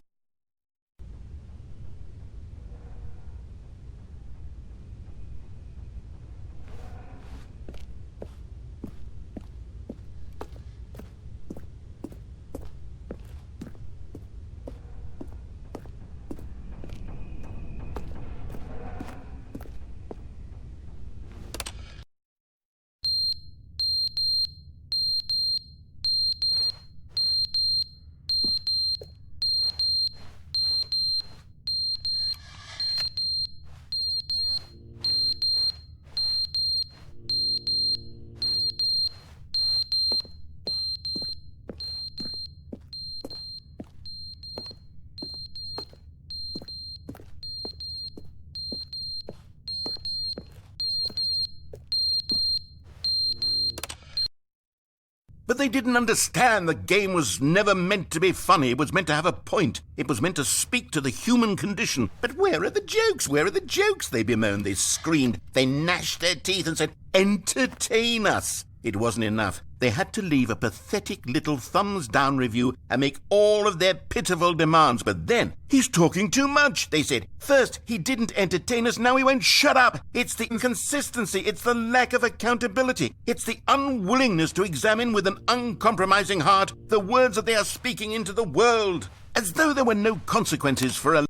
But they didn't understand the game was never meant to be funny. It was meant to have a point. It was meant to speak to the human condition. But where are the jokes? Where are the jokes? They bemoaned, they screamed, they gnashed their teeth and said, entertain us. It wasn't enough. They had to leave a pathetic little thumbs-down review and make all of their pitiful demands. But then, he's talking too much, they said. First, he didn't entertain us, now he won't shut up. It's the inconsistency, it's the lack of accountability. It's the unwillingness to examine with an uncompromising heart the words that they are speaking into the world. As though there were no consequences for a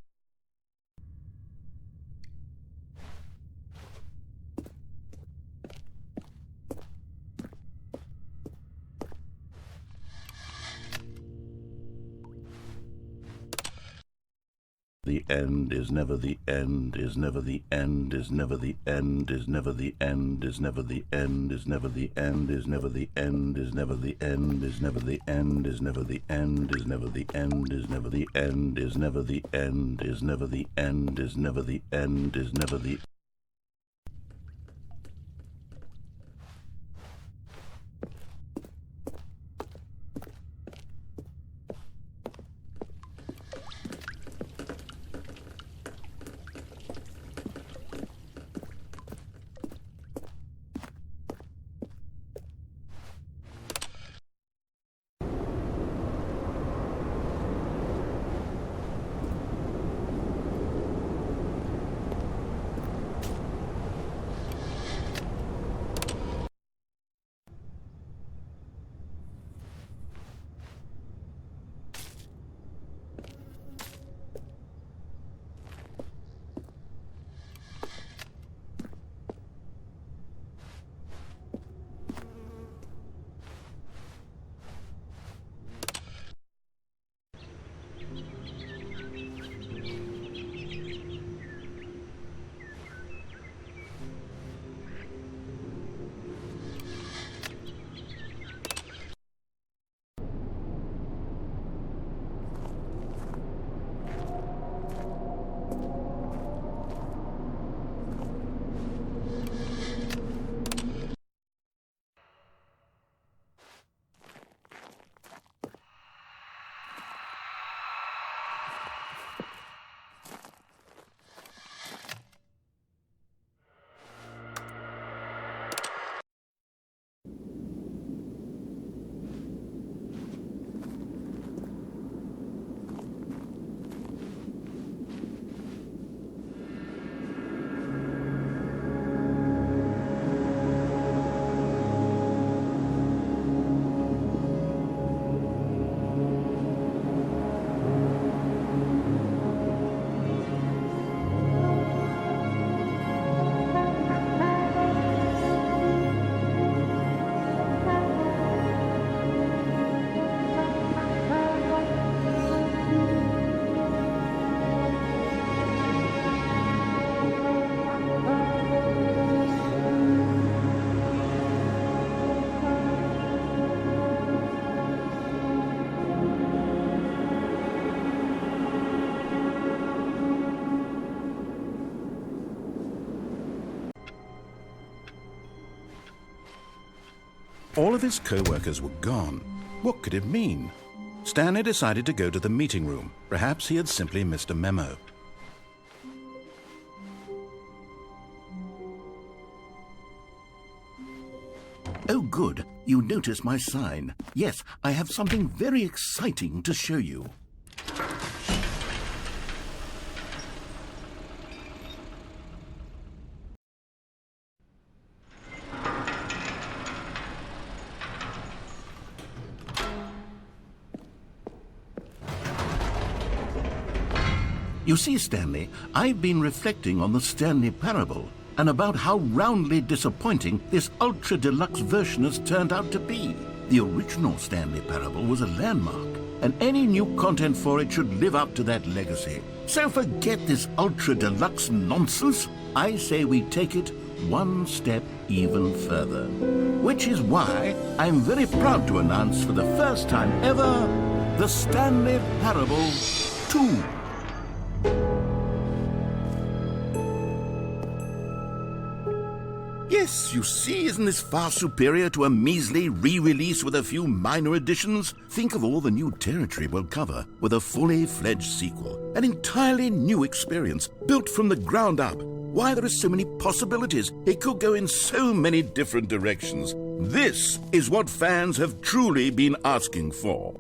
The end is never the end, is never the end, is never the end, is never the end, is never the end, is never the end, is never the end, is never the end, is never the end, is never the end, is never the end, is never the end, is never the end, is never the end, is never the end, is never the All of his co-workers were gone. What could it mean? Stanley decided to go to the meeting room. Perhaps he had simply missed a memo. Oh, good. You noticed my sign. Yes, I have something very exciting to show you. You see, Stanley, I've been reflecting on the Stanley Parable and about how roundly disappointing this Ultra Deluxe version has turned out to be. The original Stanley Parable was a landmark, and any new content for it should live up to that legacy. So forget this Ultra Deluxe nonsense. I say we take it one step even further. Which is why I'm very proud to announce for the first time ever, the Stanley Parable 2. Yes, you see, isn't this far superior to a measly re-release with a few minor additions? Think of all the new territory we'll cover with a fully fledged sequel. An entirely new experience, built from the ground up. Why, there are so many possibilities. It could go in so many different directions. This is what fans have truly been asking for.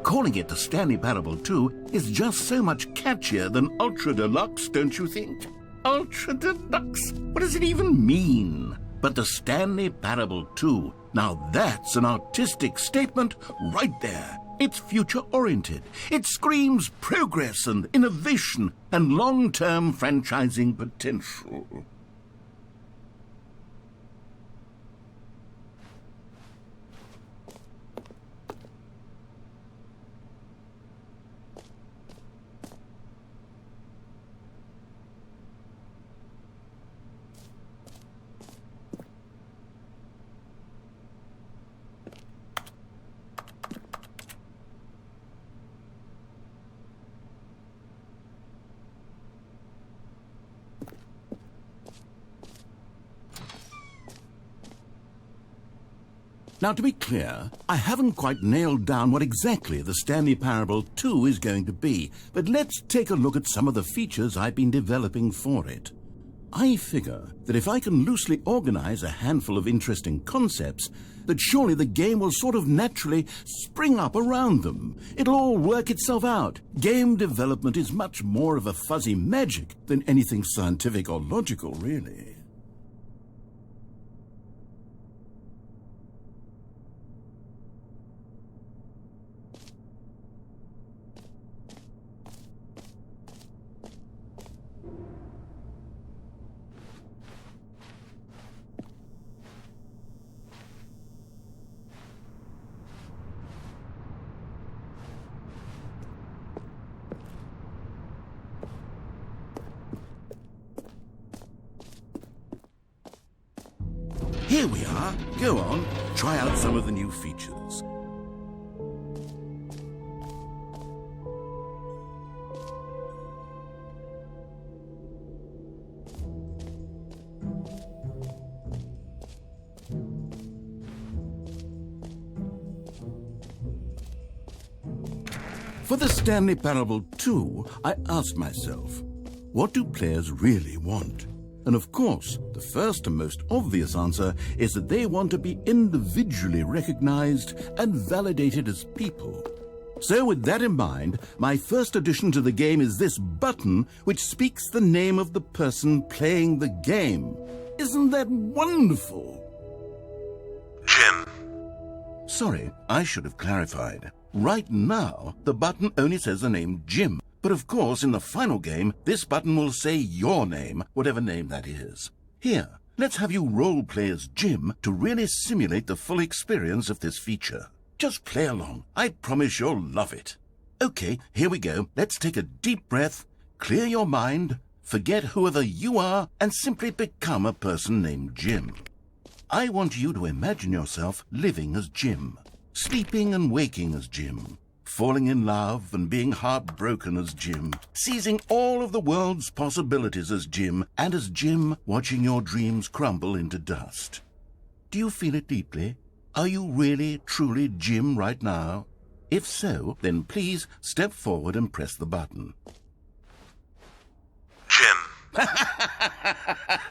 Calling it the Stanley Parable 2 is just so much catchier than Ultra Deluxe, don't you think? Ultra Deluxe? What does it even mean? But the Stanley Parable 2, now that's an artistic statement right there. It's future-oriented. It screams progress and innovation and long-term franchising potential. Now, to be clear, I haven't quite nailed down what exactly the Stanley Parable 2 is going to be, but let's take a look at some of the features I've been developing for it. I figure that if I can loosely organize a handful of interesting concepts, that surely the game will sort of naturally spring up around them. It'll all work itself out. Game development is much more of a fuzzy magic than anything scientific or logical, really. Here we are. Go on, try out some of the new features. For the Stanley Parable 2, I asked myself, what do players really want? And of course, the first and most obvious answer is that they want to be individually recognized and validated as people. So with that in mind, my first addition to the game is this button which speaks the name of the person playing the game. Isn't that wonderful? Jim. Sorry, I should have clarified. Right now, the button only says the name Jim. But of course, in the final game, this button will say your name, whatever name that is. Here, let's have you role-play as Jim to really simulate the full experience of this feature. Just play along. I promise you'll love it. Okay, here we go. Let's take a deep breath, clear your mind, forget whoever you are, and simply become a person named Jim. I want you to imagine yourself living as Jim, sleeping and waking as Jim, falling in love and being heartbroken as Jim, seizing all of the world's possibilities as Jim, and as Jim watching your dreams crumble into dust. Do you feel it deeply? Are you really, truly Jim right now? If so, then please step forward and press the button. Jim.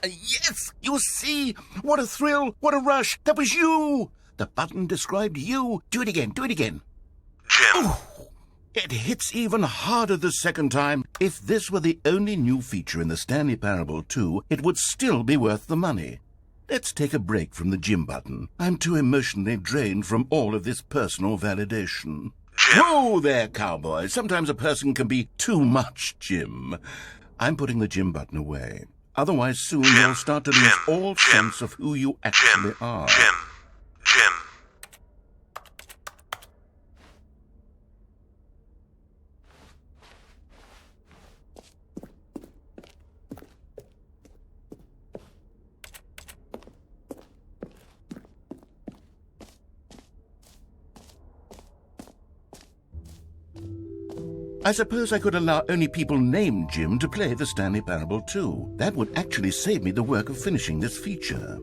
Yes! You see? What a thrill! What a rush! That was you! The button described you. Do it again. Do it again. Jim. Ooh, it hits even harder the second time. If this were the only new feature in the Stanley Parable 2, it would still be worth the money. Let's take a break from the Jim button. I'm too emotionally drained from all of this personal validation. Jim. Whoa there, cowboy. Sometimes a person can be too much Jim. I'm putting the Jim button away. Otherwise, soon Jim. you'll start to lose Jim. all Jim. sense of who you actually Jim. are. Jim. Jim. I suppose I could allow only people named Jim to play the Stanley Parable 2. That would actually save me the work of finishing this feature.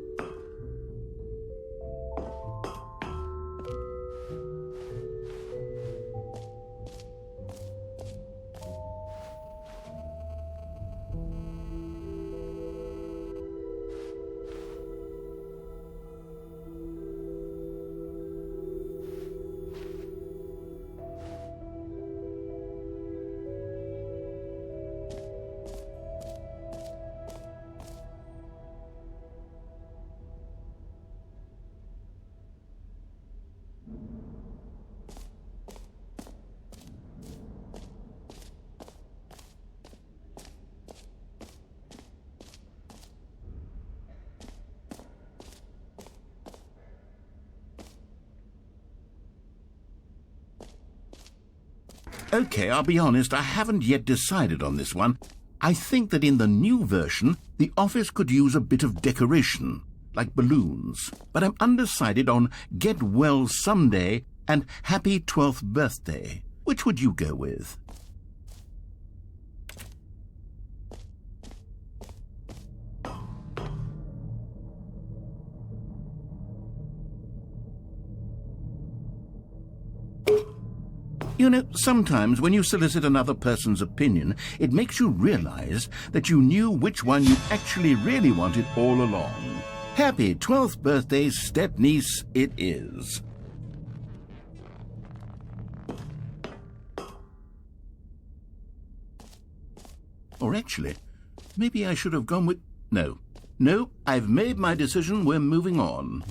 Okay, I'll be honest, I haven't yet decided on this one. I think that in the new version, the office could use a bit of decoration, like balloons. But I'm undecided on Get Well Someday and Happy 12th Birthday. Which would you go with? You know, sometimes when you solicit another person's opinion, it makes you realize that you knew which one you actually really wanted all along. Happy 12th birthday, step-niece, it is. Or actually, maybe I should have gone with... No, I've made my decision, we're moving on.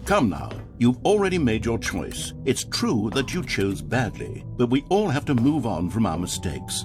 Come now, you've already made your choice. It's true that you chose badly, but we all have to move on from our mistakes.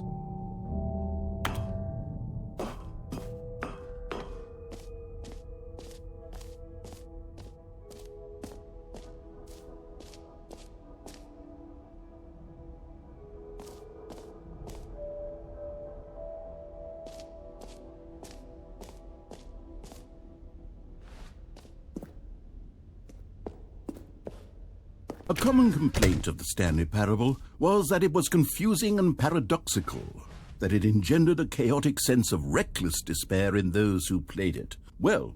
A common complaint of the Stanley Parable was that it was confusing and paradoxical, that it engendered a chaotic sense of reckless despair in those who played it. Well,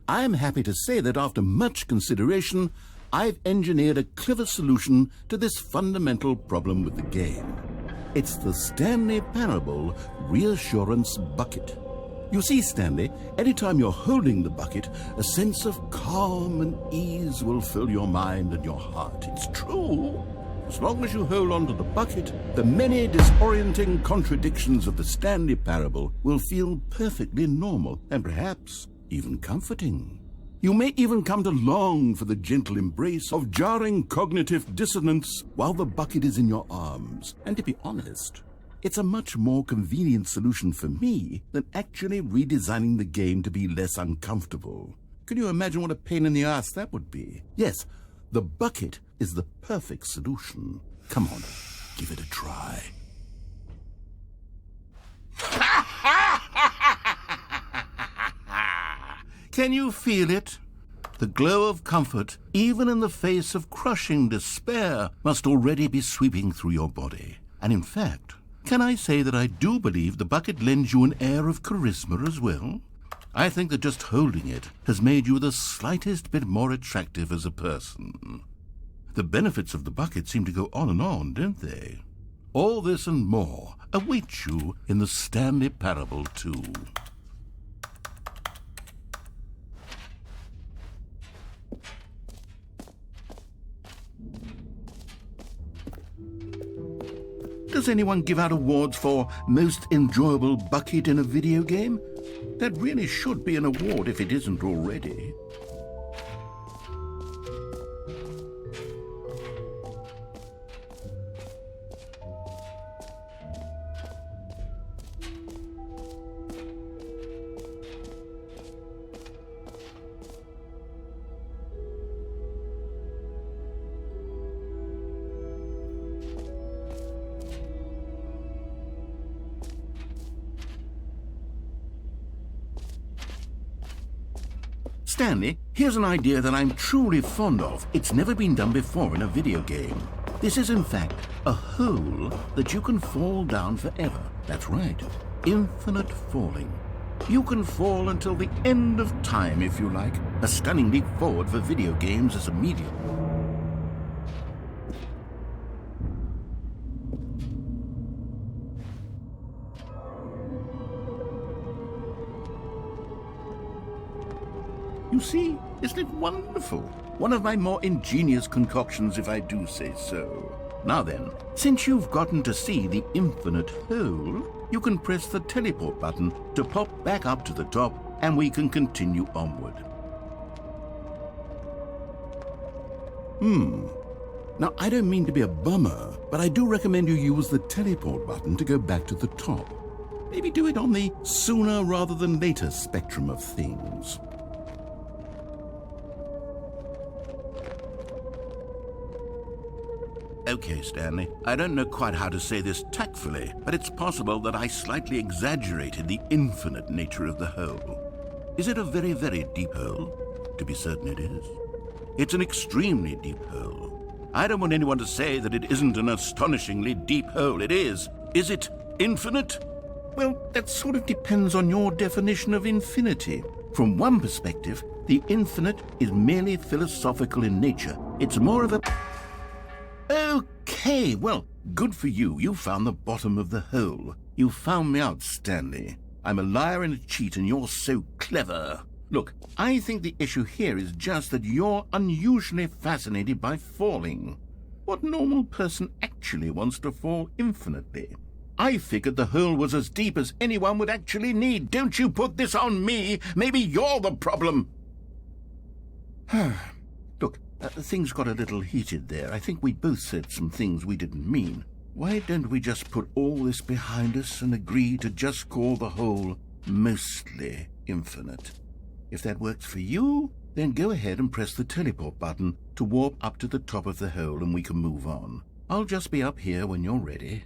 I am happy to say that after much consideration, I've engineered a clever solution to this fundamental problem with the game. It's the Stanley Parable Reassurance Bucket. You see, Stanley, anytime you're holding the bucket, a sense of calm and ease will fill your mind and your heart. It's true. As long as you hold on to the bucket, the many disorienting contradictions of the Stanley Parable will feel perfectly normal and perhaps even comforting. You may even come to long for the gentle embrace of jarring cognitive dissonance while the bucket is in your arms. And to be honest, it's a much more convenient solution for me than actually redesigning the game to be less uncomfortable. Can you imagine what a pain in the ass that would be? Yes, the bucket is the perfect solution. Come on, give it a try. Can you feel it? The glow of comfort, even in the face of crushing despair, must already be sweeping through your body. And in fact, can I say that I do believe the bucket lends you an air of charisma as well? I think that just holding it has made you the slightest bit more attractive as a person. The benefits of the bucket seem to go on, don't they? All this and more await you in the Stanley Parable 2. Does anyone give out awards for most enjoyable bucket in a video game? That really should be an award if it isn't already. Stanley, here's an idea that I'm truly fond of. It's never been done before in a video game. This is, in fact, a hole that you can fall down forever. That's right. Infinite falling. You can fall until the end of time, if you like. A stunning leap forward for video games as a medium. You see, isn't it wonderful? One of my more ingenious concoctions, if I do say so. Now then, since you've gotten to see the infinite hole, you can press the teleport button to pop back up to the top, and we can continue onward. Now, I don't mean to be a bummer, but I do recommend you use the teleport button to go back to the top. Maybe do it on the sooner rather than later spectrum of things. Okay, Stanley, I don't know quite how to say this tactfully, but it's possible that I slightly exaggerated the infinite nature of the hole. Is it a very, very deep hole? To be certain it is. It's an extremely deep hole. I don't want anyone to say that it isn't an astonishingly deep hole. It is. Is it infinite? Well, that sort of depends on your definition of infinity. From one perspective, the infinite is merely philosophical in nature. It's more of a... Okay, well, good for you. You found the bottom of the hole. You found me out, Stanley. I'm a liar and a cheat, and you're so clever. Look, I think the issue here is just that you're unusually fascinated by falling. What normal person actually wants to fall infinitely? I figured the hole was as deep as anyone would actually need. Don't you put this on me. Maybe you're the problem. Look, things got a little heated there. I think we both said some things we didn't mean. Why don't we just put all this behind us and agree to just call the hole mostly infinite? If that works for you, then go ahead and press the teleport button to warp up to the top of the hole and we can move on. I'll just be up here when you're ready.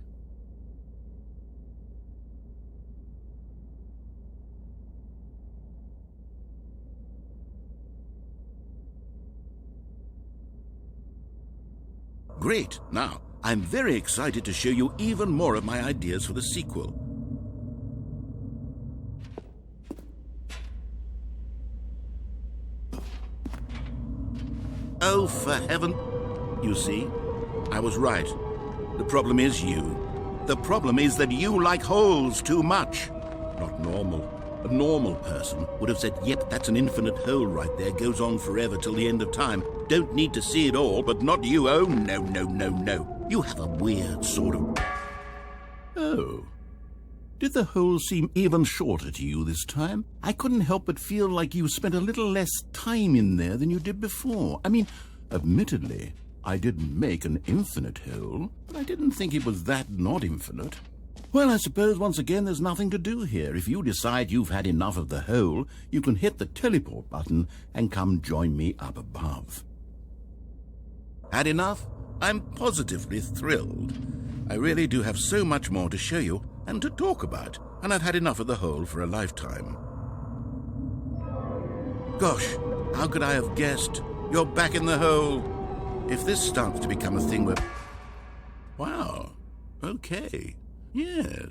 Great. Now, I'm very excited to show you even more of my ideas for the sequel. Oh, for heaven... You see, I was right. The problem is you. The problem is that you like holes too much. Not normal. A normal person would have said, yep, that's an infinite hole right there, goes on forever till the end of time. Don't need to see it all, but not you. Oh, no, no, no, no. You have a weird sort of... Oh. Did the hole seem even shorter to you this time? I couldn't help but feel like you spent a little less time in there than you did before. I mean, admittedly, I didn't make an infinite hole, but I didn't think it was that not infinite. Well, I suppose once again there's nothing to do here. If you decide you've had enough of the hole, you can hit the teleport button and come join me up above. Had enough? I'm positively thrilled. I really do have so much more to show you and to talk about, and I've had enough of the hole for a lifetime. Gosh, how could I have guessed? You're back in the hole. If this starts to become a thing where... Wow. Okay. Yes.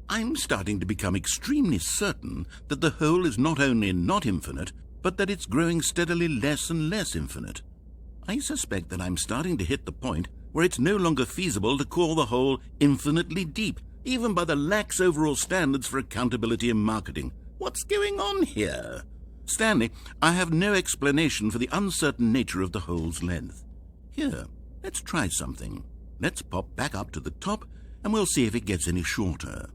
I'm starting to become extremely certain that the hole is not only not infinite, but that it's growing steadily less and less infinite. I suspect that I'm starting to hit the point where it's no longer feasible to call the hole infinitely deep, even by the lax overall standards for accountability in marketing. What's going on here? Stanley, I have no explanation for the uncertain nature of the hole's length. Here, let's try something. Let's pop back up to the top, and we'll see if it gets any shorter.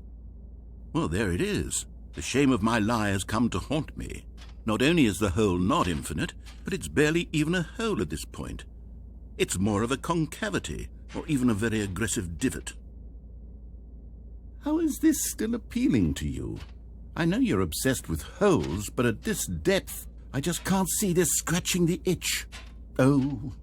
Well, there it is. The shame of my lie has come to haunt me. Not only is the hole not infinite, but it's barely even a hole at this point. It's more of a concavity, or even a very aggressive divot. How is this still appealing to you? I know you're obsessed with holes, but at this depth, I just can't see this scratching the itch. Oh,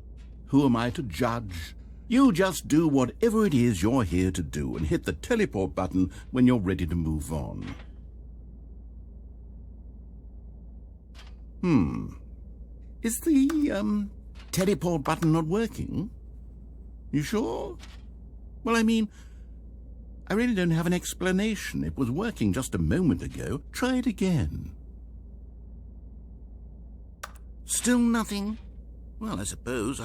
who am I to judge? You just do whatever it is you're here to do and hit the teleport button when you're ready to move on. Is the, teleport button not working? You sure? Well, I mean, I really don't have an explanation. It was working just a moment ago. Try it again. Still nothing? Well, I suppose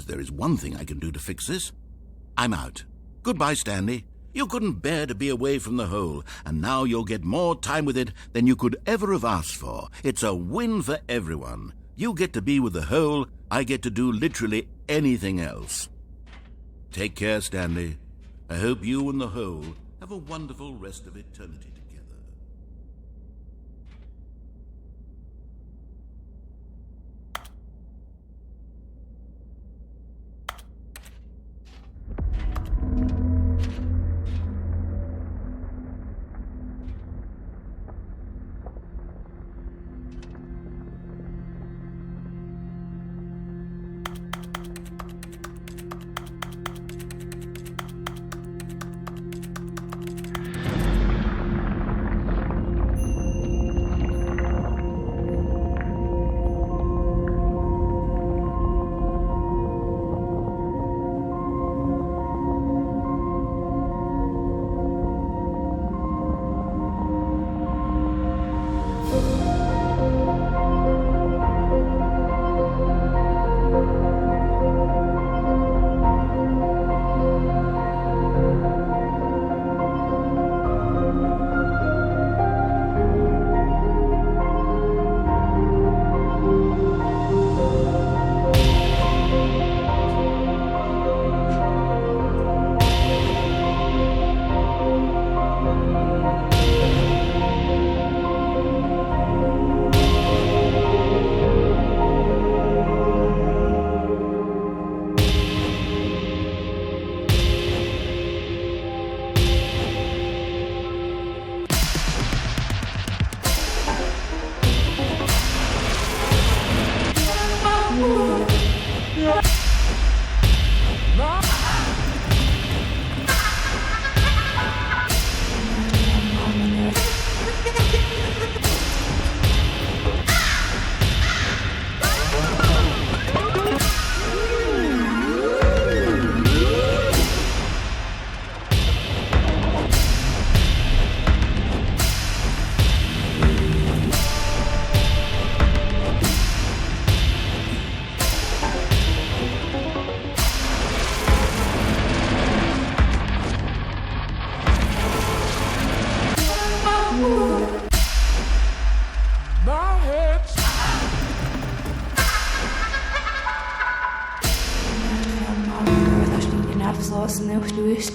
there is one thing I can do to fix this. I'm out. Goodbye, Stanley. You couldn't bear to be away from the hole, and now you'll get more time with it than you could ever have asked for. It's a win for everyone. You get to be with the hole, I get to do literally anything else. Take care, Stanley. I hope you and the hole have a wonderful rest of eternity together.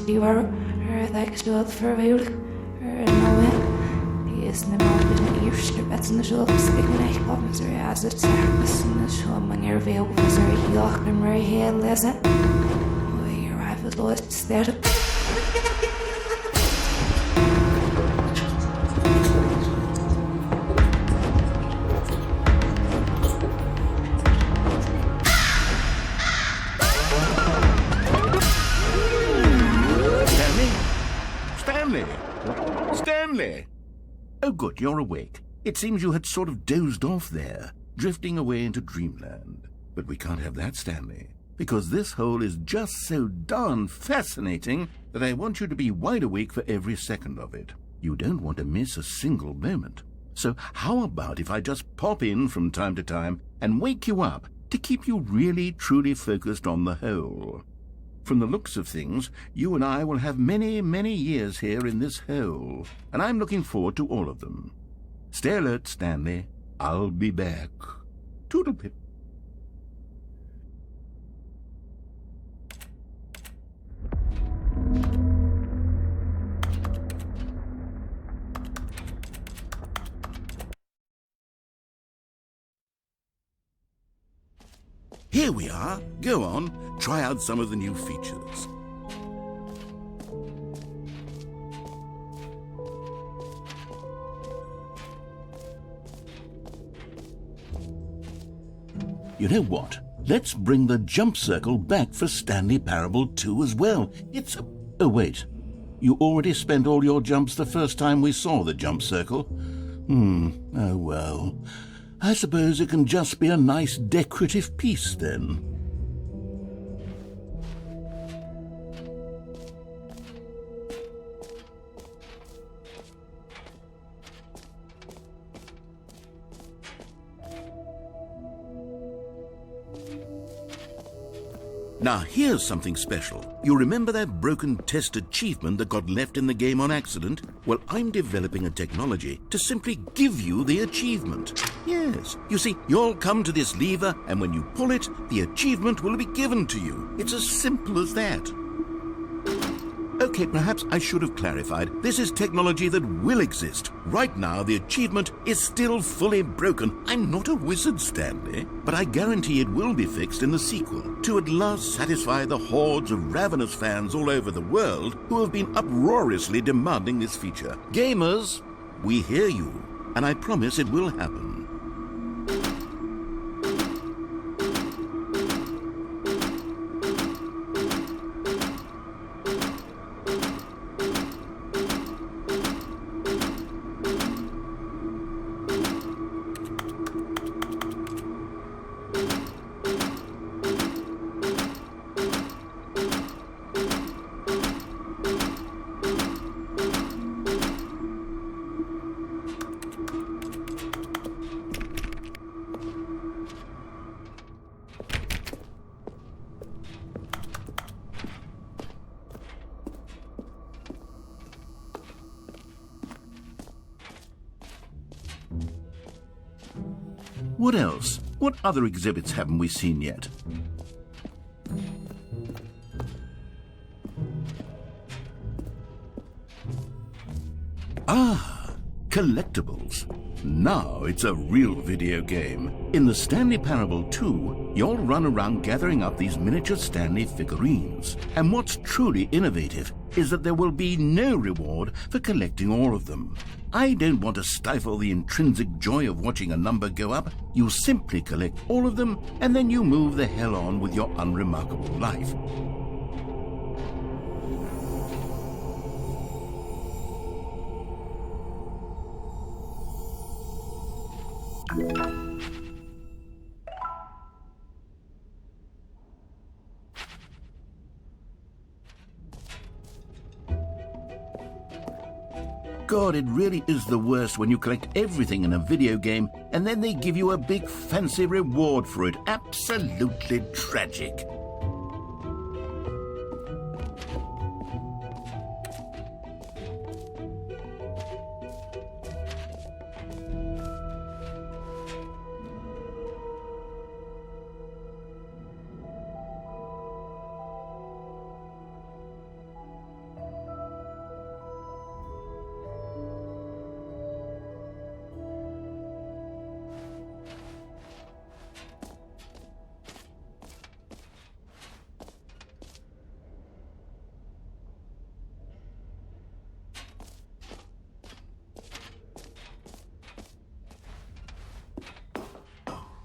Die waren eigenlijk zo verweerd. Nou, die is niet meer de eerste beste zelf. Ik ben echt op met haar als het zegt. En zo manier veel van zijn dag en maar heel lezen. Hier even los sterren. Stanley! Oh, good, you're awake. It seems you had sort of dozed off there, drifting away into dreamland. But we can't have that, Stanley, because this hole is just so darn fascinating that I want you to be wide awake for every second of it. You don't want to miss a single moment. So how about if I just pop in from time to time and wake you up to keep you really, truly focused on the hole? From the looks of things, you and I will have many, many years here in this hole, and I'm looking forward to all of them. Stay alert, Stanley. I'll be back. Toodle-pip. Here we are. Go on, try out some of the new features. You know what? Let's bring the jump circle back for Stanley Parable 2 as well. It's... Oh, wait. You already spent all your jumps the first time we saw the jump circle? Oh well. I suppose it can just be a nice decorative piece then. Now here's something special. You remember that broken test achievement that got left in the game on accident? Well, I'm developing a technology to simply give you the achievement. Yes. You see, you'll come to this lever, and when you pull it, the achievement will be given to you. It's as simple as that. Okay, perhaps I should have clarified. This is technology that will exist. Right now, the achievement is still fully broken. I'm not a wizard, Stanley, but I guarantee it will be fixed in the sequel to at last satisfy the hordes of ravenous fans all over the world who have been uproariously demanding this feature. Gamers, we hear you, and I promise it will happen. What else? What other exhibits haven't we seen yet? Ah, collectibles. Now it's a real video game. In the Stanley Parable 2, you'll run around gathering up these miniature Stanley figurines. And what's truly innovative is that there will be no reward for collecting all of them. I don't want to stifle the intrinsic joy of watching a number go up. You simply collect all of them, and then you move the hell on with your unremarkable life. God, it really is the worst when you collect everything in a video game and then they give you a big fancy reward for it. Absolutely tragic.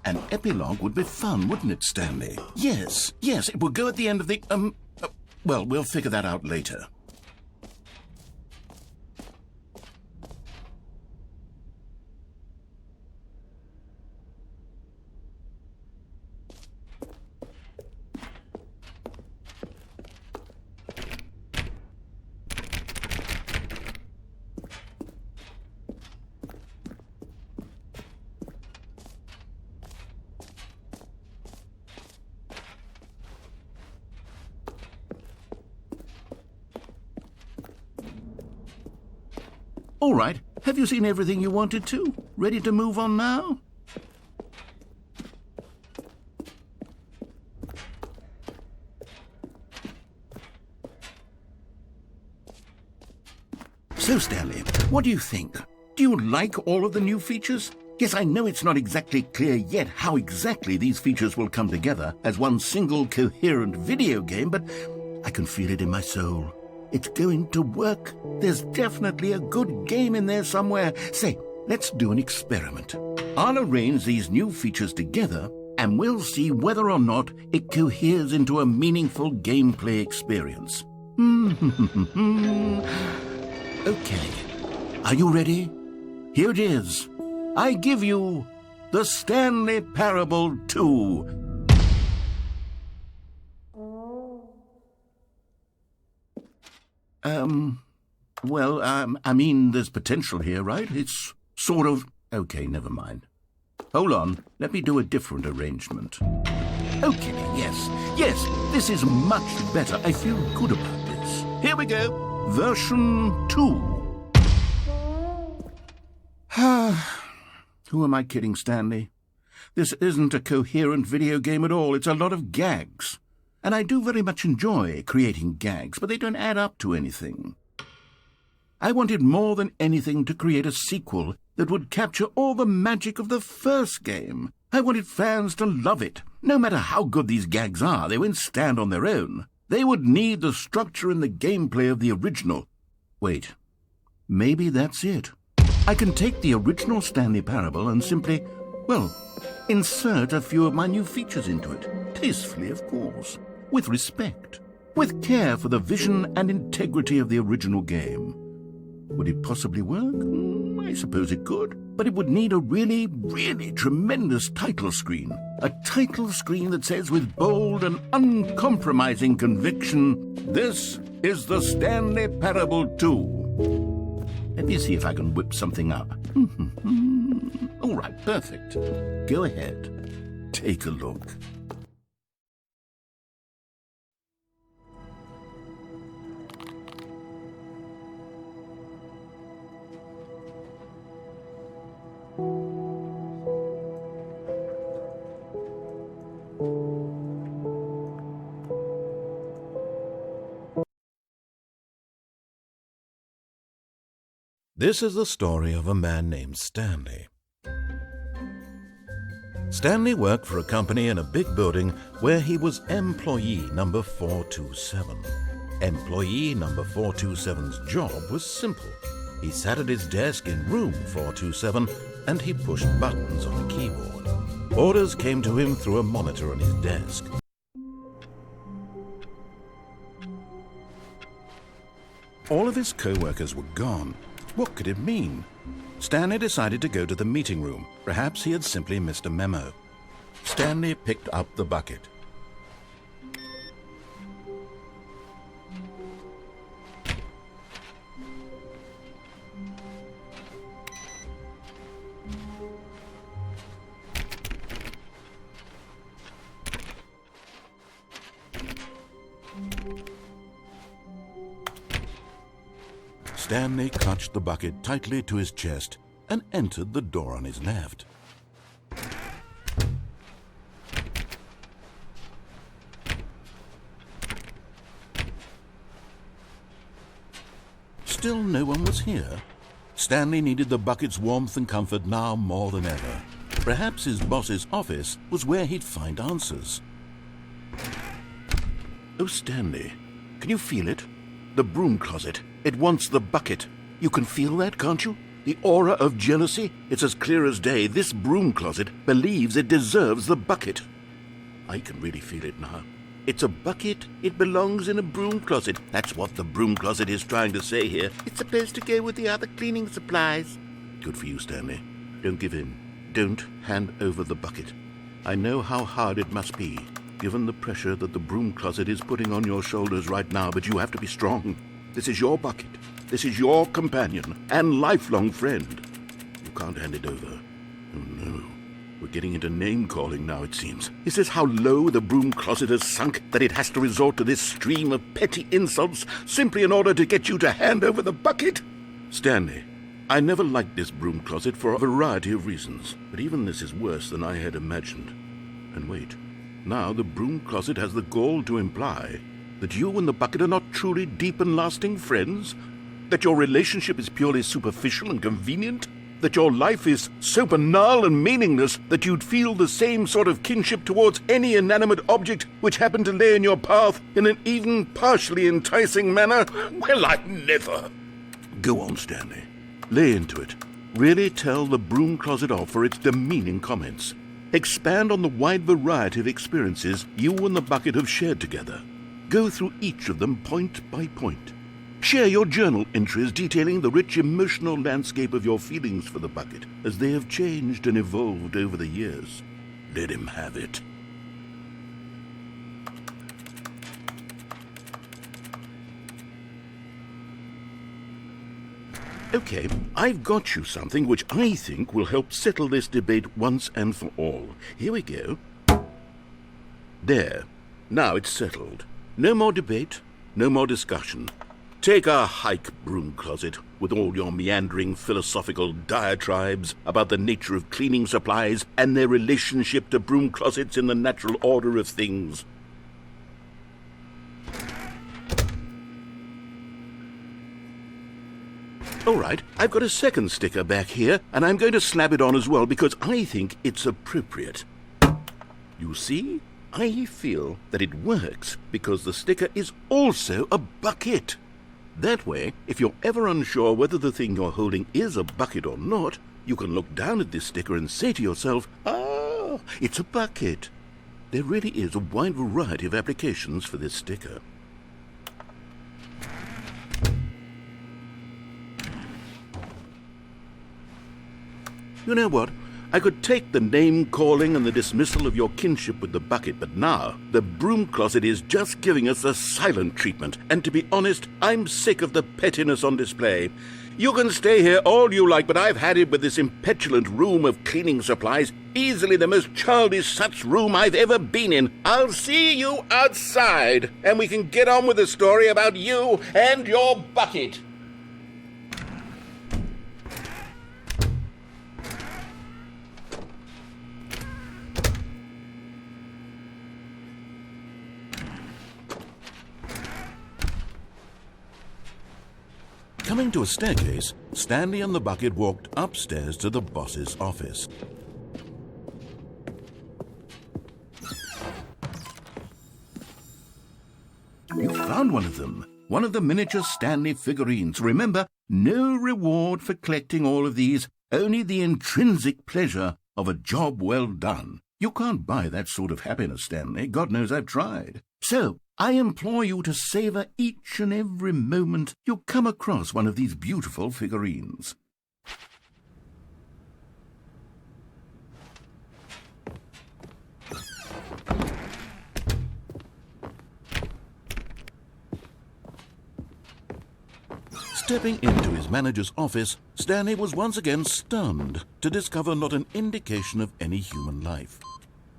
An epilogue would be fun, wouldn't it, Stanley? Yes, it would go at the end of the, well, we'll figure that out later. All right, have you seen everything you wanted to? Ready to move on now? So, Stanley, what do you think? Do you like all of the new features? Yes, I know it's not exactly clear yet how exactly these features will come together as one single coherent video game, but I can feel it in my soul. It's going to work. There's definitely a good game in there somewhere. Say, let's do an experiment. I'll arrange these new features together, and we'll see whether or not it coheres into a meaningful gameplay experience. Okay, are you ready? Here it is. I give you the Stanley Parable 2. I mean, there's potential here, right? It's sort of... Okay, never mind. Hold on, let me do a different arrangement. Okay, yes, this is much better. I feel good about this. Here we go. Version 2. Who am I kidding, Stanley? This isn't a coherent video game at all. It's a lot of gags. And I do very much enjoy creating gags, but they don't add up to anything. I wanted more than anything to create a sequel that would capture all the magic of the first game. I wanted fans to love it. No matter how good these gags are, they won't stand on their own. They would need the structure and the gameplay of the original. Wait, maybe that's it. I can take the original Stanley Parable and simply, insert a few of my new features into it. Tastefully, of course. With respect. With care for the vision and integrity of the original game. Would it possibly work? I suppose it could. But it would need a really, really tremendous title screen. A title screen that says with bold and uncompromising conviction, "This is the Stanley Parable 2. Let me see if I can whip something up. All right, perfect. Go ahead. Take a look. This is the story of a man named Stanley. Stanley worked for a company in a big building where he was employee number 427. Employee number 427's job was simple. He sat at his desk in room 427 and he pushed buttons on a keyboard. Orders came to him through a monitor on his desk. All of his co-workers were gone. What could it mean? Stanley decided to go to the meeting room. Perhaps he had simply missed a memo. Stanley picked up the bucket. Stanley clutched the bucket tightly to his chest and entered the door on his left. Still no one was here. Stanley needed the bucket's warmth and comfort now more than ever. Perhaps his boss's office was where he'd find answers. Oh, Stanley, can you feel it? The broom closet. It wants the bucket. You can feel that, can't you? The aura of jealousy? It's as clear as day. This broom closet believes it deserves the bucket. I can really feel it now. It's a bucket. It belongs in a broom closet. That's what the broom closet is trying to say here. It's supposed to go with the other cleaning supplies. Good for you, Stanley. Don't give in. Don't hand over the bucket. I know how hard it must be, given the pressure that the broom closet is putting on your shoulders right now, but you have to be strong. This is your bucket. This is your companion and lifelong friend. You can't hand it over. Oh, no. We're getting into name-calling now, it seems. Is this how low the broom closet has sunk, that it has to resort to this stream of petty insults simply in order to get you to hand over the bucket? Stanley, I never liked this broom closet for a variety of reasons, but even this is worse than I had imagined. And wait, now the broom closet has the gall to imply that you and the bucket are not truly deep and lasting friends? That your relationship is purely superficial and convenient? That your life is so banal and meaningless that you'd feel the same sort of kinship towards any inanimate object which happened to lay in your path in an even partially enticing manner? Well, I never. Go on, Stanley. Lay into it. Really tell the broom closet off for its demeaning comments. Expand on the wide variety of experiences you and the bucket have shared together. Go through each of them point by point. Share your journal entries detailing the rich emotional landscape of your feelings for the bucket as they have changed and evolved over the years. Let him have it. Okay, I've got you something which I think will help settle this debate once and for all. Here we go. There. Now it's settled. No more debate, no more discussion. Take a hike, broom closet, with all your meandering philosophical diatribes about the nature of cleaning supplies and their relationship to broom closets in the natural order of things. All right, I've got a second sticker back here, and I'm going to slap it on as well because I think it's appropriate. You see? I feel that it works because the sticker is also a bucket. That way, if you're ever unsure whether the thing you're holding is a bucket or not, you can look down at this sticker and say to yourself, "Ah, it's a bucket." There really is a wide variety of applications for this sticker. You know what? I could take the name-calling and the dismissal of your kinship with the bucket, but now the broom closet is just giving us the silent treatment, and to be honest, I'm sick of the pettiness on display. You can stay here all you like, but I've had it with this impetulant room of cleaning supplies, easily the most childish such room I've ever been in. I'll see you outside, and we can get on with the story about you and your bucket. Coming to a staircase, Stanley and the bucket walked upstairs to the boss's office. You found one of them. One of the miniature Stanley figurines. Remember, no reward for collecting all of these, only the intrinsic pleasure of a job well done. You can't buy that sort of happiness, Stanley. God knows I've tried. So, I implore you to savor each and every moment you come across one of these beautiful figurines. Stepping into his manager's office, Stanley was once again stunned to discover not an indication of any human life.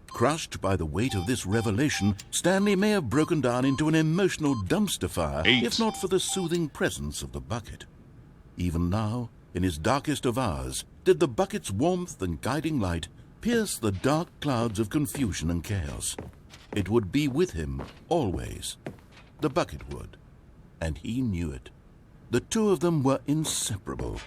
Crushed by the weight of this revelation, Stanley may have broken down into an emotional dumpster fire, if not for the soothing presence of the bucket. Even now, in his darkest of hours, did the bucket's warmth and guiding light pierce the dark clouds of confusion and chaos. It would be with him, always. The bucket would. And he knew it. The two of them were inseparable.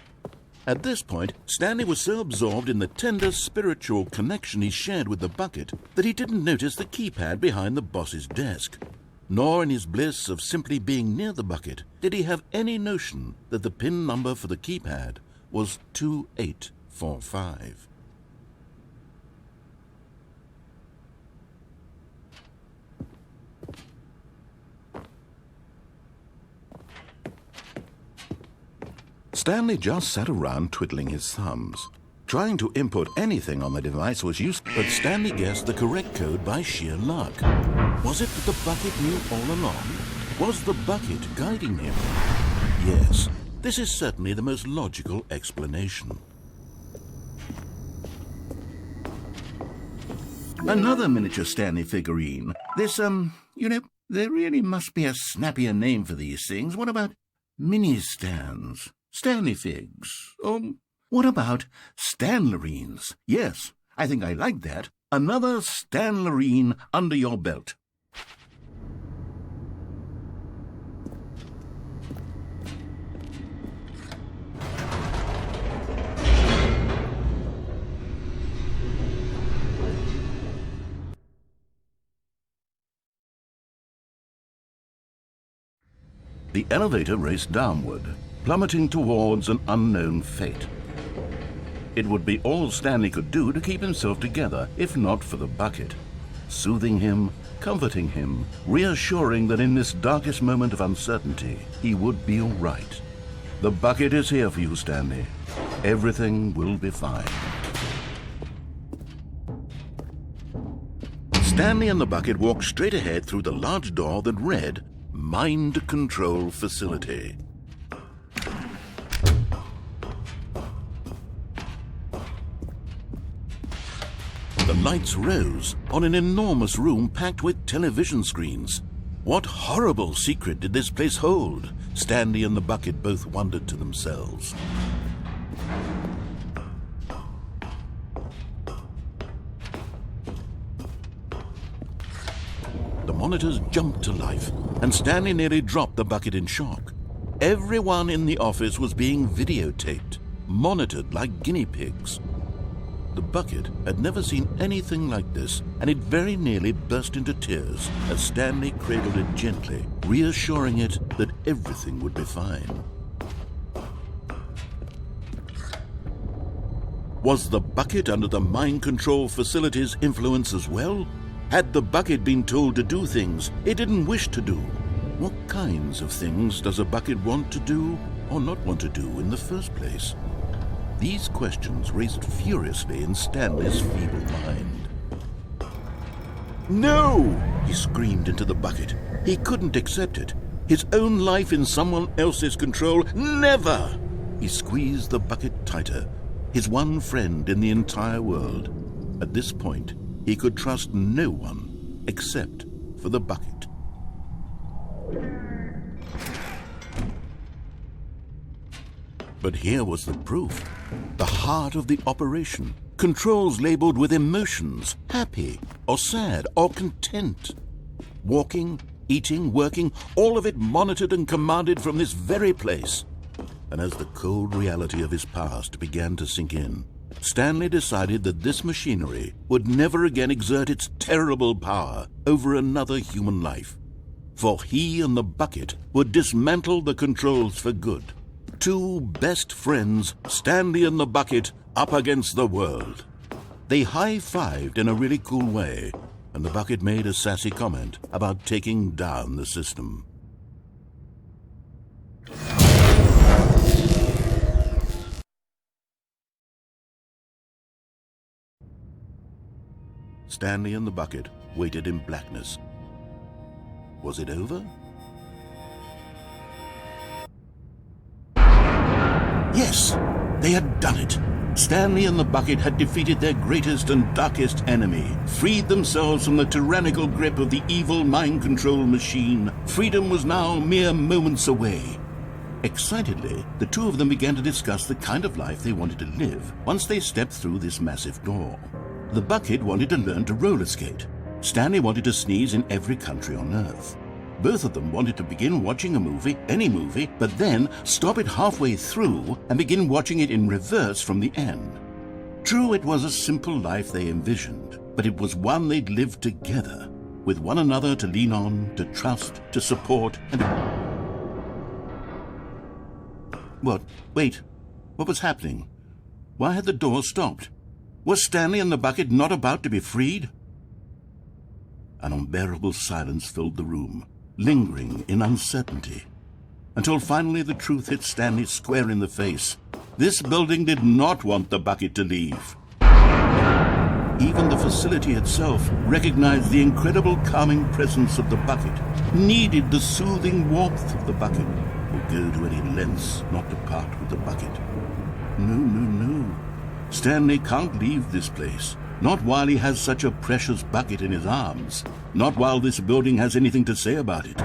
At this point, Stanley was so absorbed in the tender spiritual connection he shared with the bucket that he didn't notice the keypad behind the boss's desk. Nor in his bliss of simply being near the bucket did he have any notion that the PIN number for the keypad was 2845. Stanley just sat around twiddling his thumbs. Trying to input anything on the device was useless, but Stanley guessed the correct code by sheer luck. Was it that the bucket knew all along? Was the bucket guiding him? Yes, this is certainly the most logical explanation. Another miniature Stanley figurine. This, there really must be a snappier name for these things. What about mini-stands? Stanley figs. What about Stanlerines? Yes, I think I like that. Another Stanlerine under your belt. The elevator raced downward, plummeting towards an unknown fate. It would be all Stanley could do to keep himself together, if not for the bucket. Soothing him, comforting him, reassuring that in this darkest moment of uncertainty, he would be all right. The bucket is here for you, Stanley. Everything will be fine. Stanley and the bucket walked straight ahead through the large door that read, Mind Control Facility. The lights rose on an enormous room packed with television screens. What horrible secret did this place hold? Stanley and the bucket both wondered to themselves. The monitors jumped to life, and Stanley nearly dropped the bucket in shock. Everyone in the office was being videotaped, monitored like guinea pigs. The bucket had never seen anything like this, and it very nearly burst into tears as Stanley cradled it gently, reassuring it that everything would be fine. Was the bucket under the mind control facility's influence as well? Had the bucket been told to do things it didn't wish to do? What kinds of things does a bucket want to do or not want to do in the first place? These questions raced furiously in Stanley's feeble mind. No! He screamed into the bucket. He couldn't accept it. His own life in someone else's control, never! He squeezed the bucket tighter, his one friend in the entire world. At this point, he could trust no one except for the bucket. But here was the proof. The heart of the operation. Controls labeled with emotions, happy or sad or content. Walking, eating, working, all of it monitored and commanded from this very place. And as the cold reality of his past began to sink in, Stanley decided that this machinery would never again exert its terrible power over another human life. For he and the bucket would dismantle the controls for good. Two best friends, Stanley and the bucket, up against the world. They high-fived in a really cool way, and the bucket made a sassy comment about taking down the system. Stanley and the bucket waited in blackness. Was it over? Yes, they had done it. Stanley and the bucket had defeated their greatest and darkest enemy, freed themselves from the tyrannical grip of the evil mind control machine. Freedom was now mere moments away. Excitedly, the two of them began to discuss the kind of life they wanted to live once they stepped through this massive door. The bucket wanted to learn to roller skate. Stanley wanted to sneeze in every country on Earth. Both of them wanted to begin watching a movie, any movie, but then stop it halfway through and begin watching it in reverse from the end. True, it was a simple life they envisioned, but it was one they'd lived together, with one another to lean on, to trust, to support, and... What? Wait. What was happening? Why had the door stopped? Was Stanley and the bucket not about to be freed? An unbearable silence filled the room, lingering in uncertainty, until finally the truth hit Stanley square in the face. This building did not want the bucket to leave. Even the facility itself recognized the incredible calming presence of the bucket, needed the soothing warmth of the bucket, would go to any lengths not to part with the bucket. No. Stanley can't leave this place. Not while he has such a precious bucket in his arms. Not while this building has anything to say about it.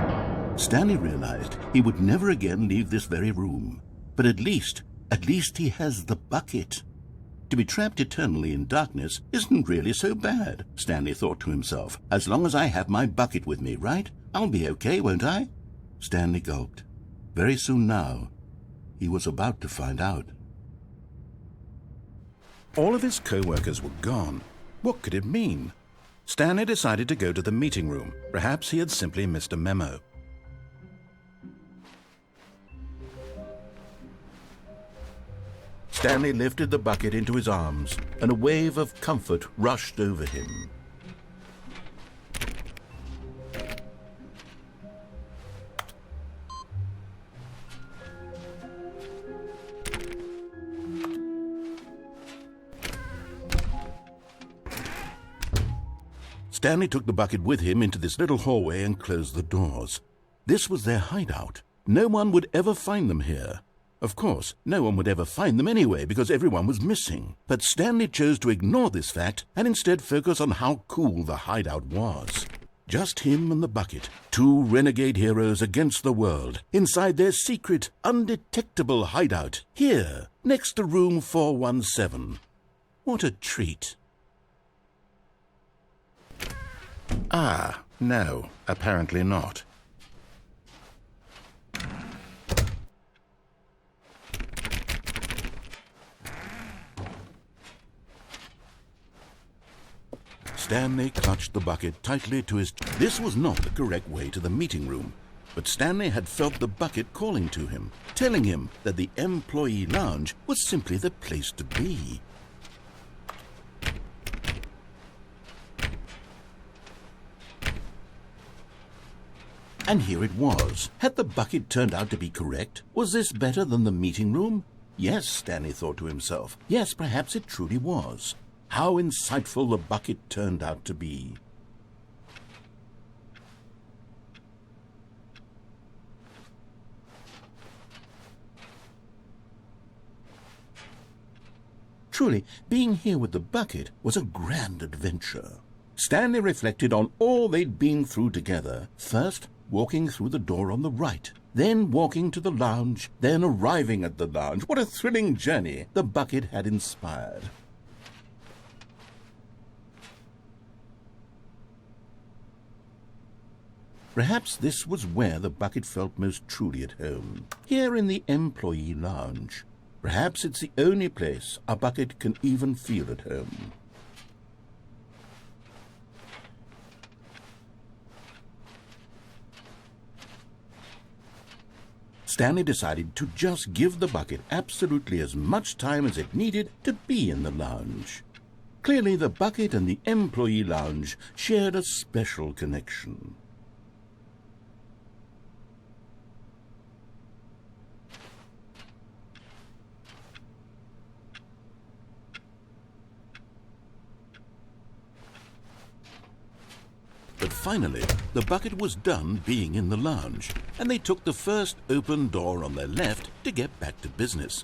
Stanley realized he would never again leave this very room. But at least he has the bucket. To be trapped eternally in darkness isn't really so bad, Stanley thought to himself. As long as I have my bucket with me, right? I'll be okay, won't I? Stanley gulped. Very soon now, he was about to find out. All of his co-workers were gone. What could it mean? Stanley decided to go to the meeting room. Perhaps he had simply missed a memo. Stanley lifted the bucket into his arms, and a wave of comfort rushed over him. Stanley took the bucket with him into this little hallway and closed the doors. This was their hideout. No one would ever find them here. Of course, no one would ever find them anyway because everyone was missing. But Stanley chose to ignore this fact and instead focus on how cool the hideout was. Just him and the bucket, two renegade heroes against the world, inside their secret, undetectable hideout, here, next to room 417. What a treat. Ah, no, apparently not. Stanley clutched the bucket tightly to his... This was not the correct way to the meeting room, but Stanley had felt the bucket calling to him, telling him that the employee lounge was simply the place to be. And here it was. Had the bucket turned out to be correct? Was this better than the meeting room? Yes, Stanley thought to himself. Yes, perhaps it truly was. How insightful the bucket turned out to be. Truly, being here with the bucket was a grand adventure. Stanley reflected on all they'd been through together. First, walking through the door on the right, then walking to the lounge, then arriving at the lounge. What a thrilling journey the bucket had inspired. Perhaps this was where the bucket felt most truly at home, here in the employee lounge. Perhaps it's the only place a bucket can even feel at home. Stanley decided to just give the bucket absolutely as much time as it needed to be in the lounge. Clearly, the bucket and the employee lounge shared a special connection. But finally, the bucket was done being in the lounge, and they took the first open door on their left to get back to business.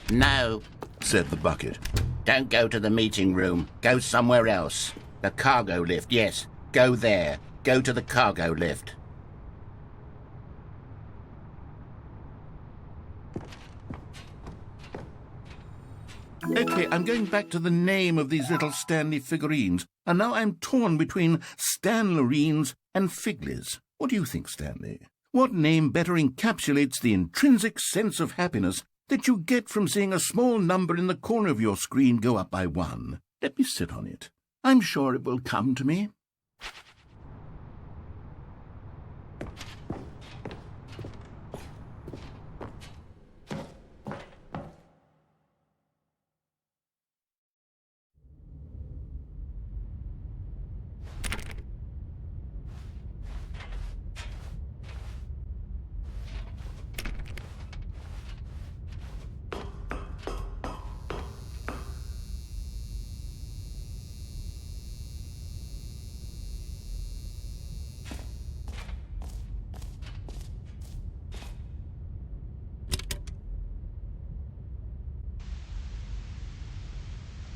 No, said the bucket. Don't go to the meeting room. Go somewhere else. The cargo lift, yes. Go there. Go to the cargo lift. Okay, I'm going back to the name of these little Stanley figurines, and now I'm torn between Stanlerines and Figlies. What do you think, Stanley? What name better encapsulates the intrinsic sense of happiness that you get from seeing a small number in the corner of your screen go up by 1? Let me sit on it. I'm sure it will come to me.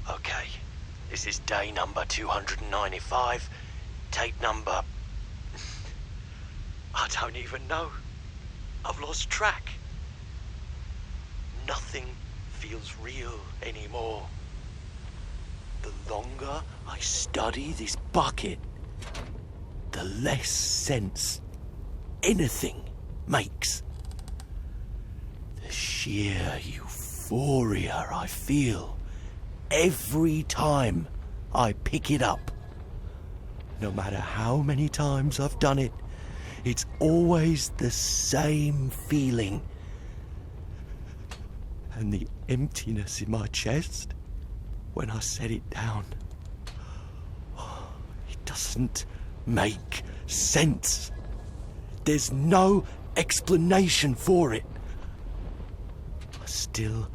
Okay, this is day number 295, tape number I don't even know. I've lost track. Nothing feels real anymore. The longer I study this bucket, the less sense anything makes. The sheer euphoria I feel every time I pick it up. No matter how many times I've done it, it's always the same feeling. And the emptiness in my chest when I set it down, it doesn't make sense. There's no explanation for it. I still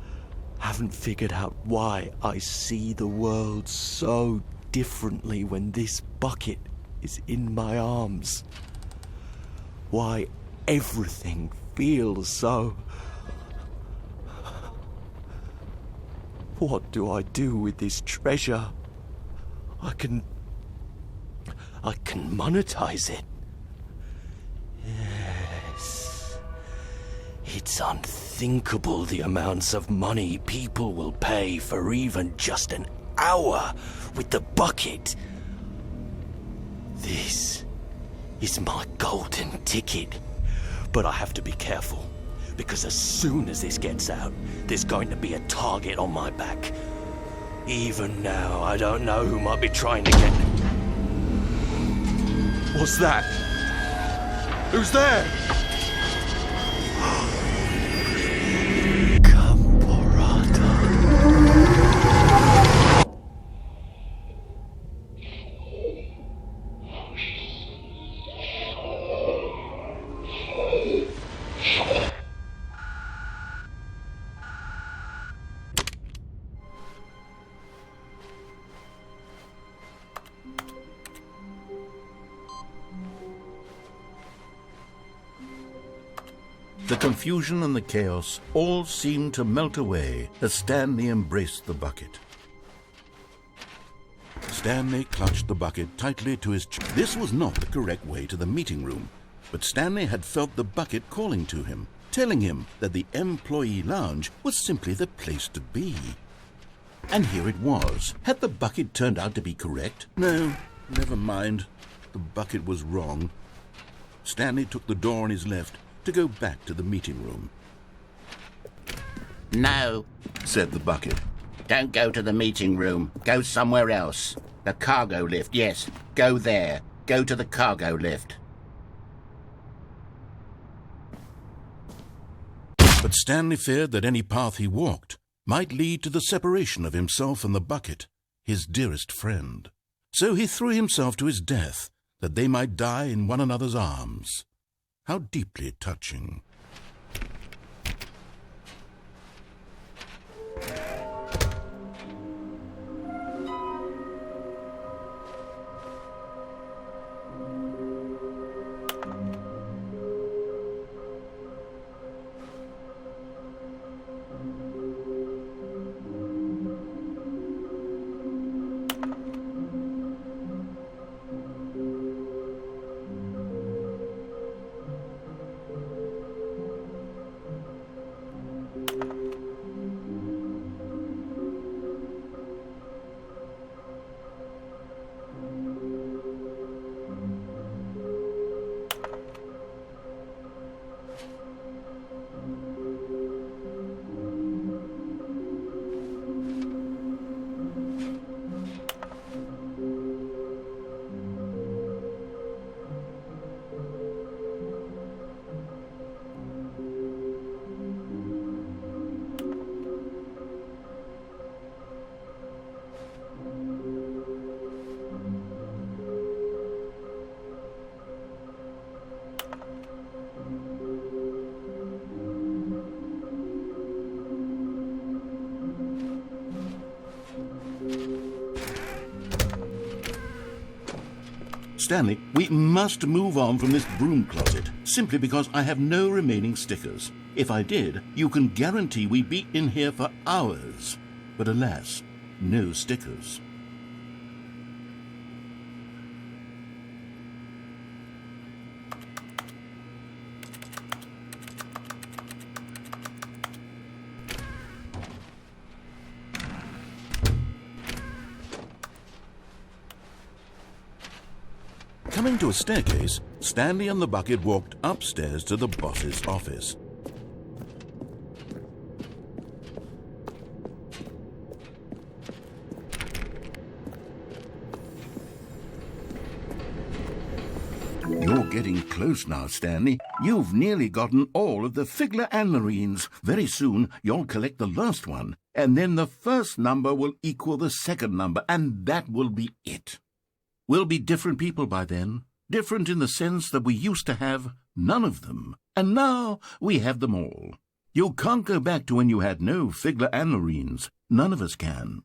haven't figured out why I see the world so differently when this bucket is in my arms. Why everything feels so... What do I do with this treasure? I can monetize it. Yes. It's unthinkable the amounts of money people will pay for even just an hour with the bucket. This is my golden ticket. But I have to be careful, because as soon as this gets out, there's going to be a target on my back. Even now, I don't know who might be trying to get... What's that? Who's there? The confusion and the chaos all seemed to melt away as Stanley embraced the bucket. Stanley clutched the bucket tightly to his chest. This was not the correct way to the meeting room, but Stanley had felt the bucket calling to him, telling him that the employee lounge was simply the place to be. And here it was. Had the bucket turned out to be correct? No, never mind. The bucket was wrong. Stanley took the door on his left to go back to the meeting room. No, said the bucket. don't go to the meeting room. Go somewhere else. The cargo lift, yes. Go there. Go to the cargo lift. But Stanley feared that any path he walked might lead to the separation of himself and the bucket, his dearest friend. So he threw himself to his death, that they might die in one another's arms. How deeply touching. Stanley, we must move on from this broom closet, simply because I have no remaining stickers. If I did, you can guarantee we'd be in here for hours. But alas, no stickers. Coming to a staircase, Stanley and the bucket walked upstairs to the boss's office. You're getting close now, Stanley. You've nearly gotten all of the Figler and Marines. Very soon, you'll collect the last one, and then the first number will equal the second number, and that will be it. We'll be different people by then. Different in the sense that we used to have none of them, and now we have them all. You can't go back to when you had no Figler and Marines. None of us can.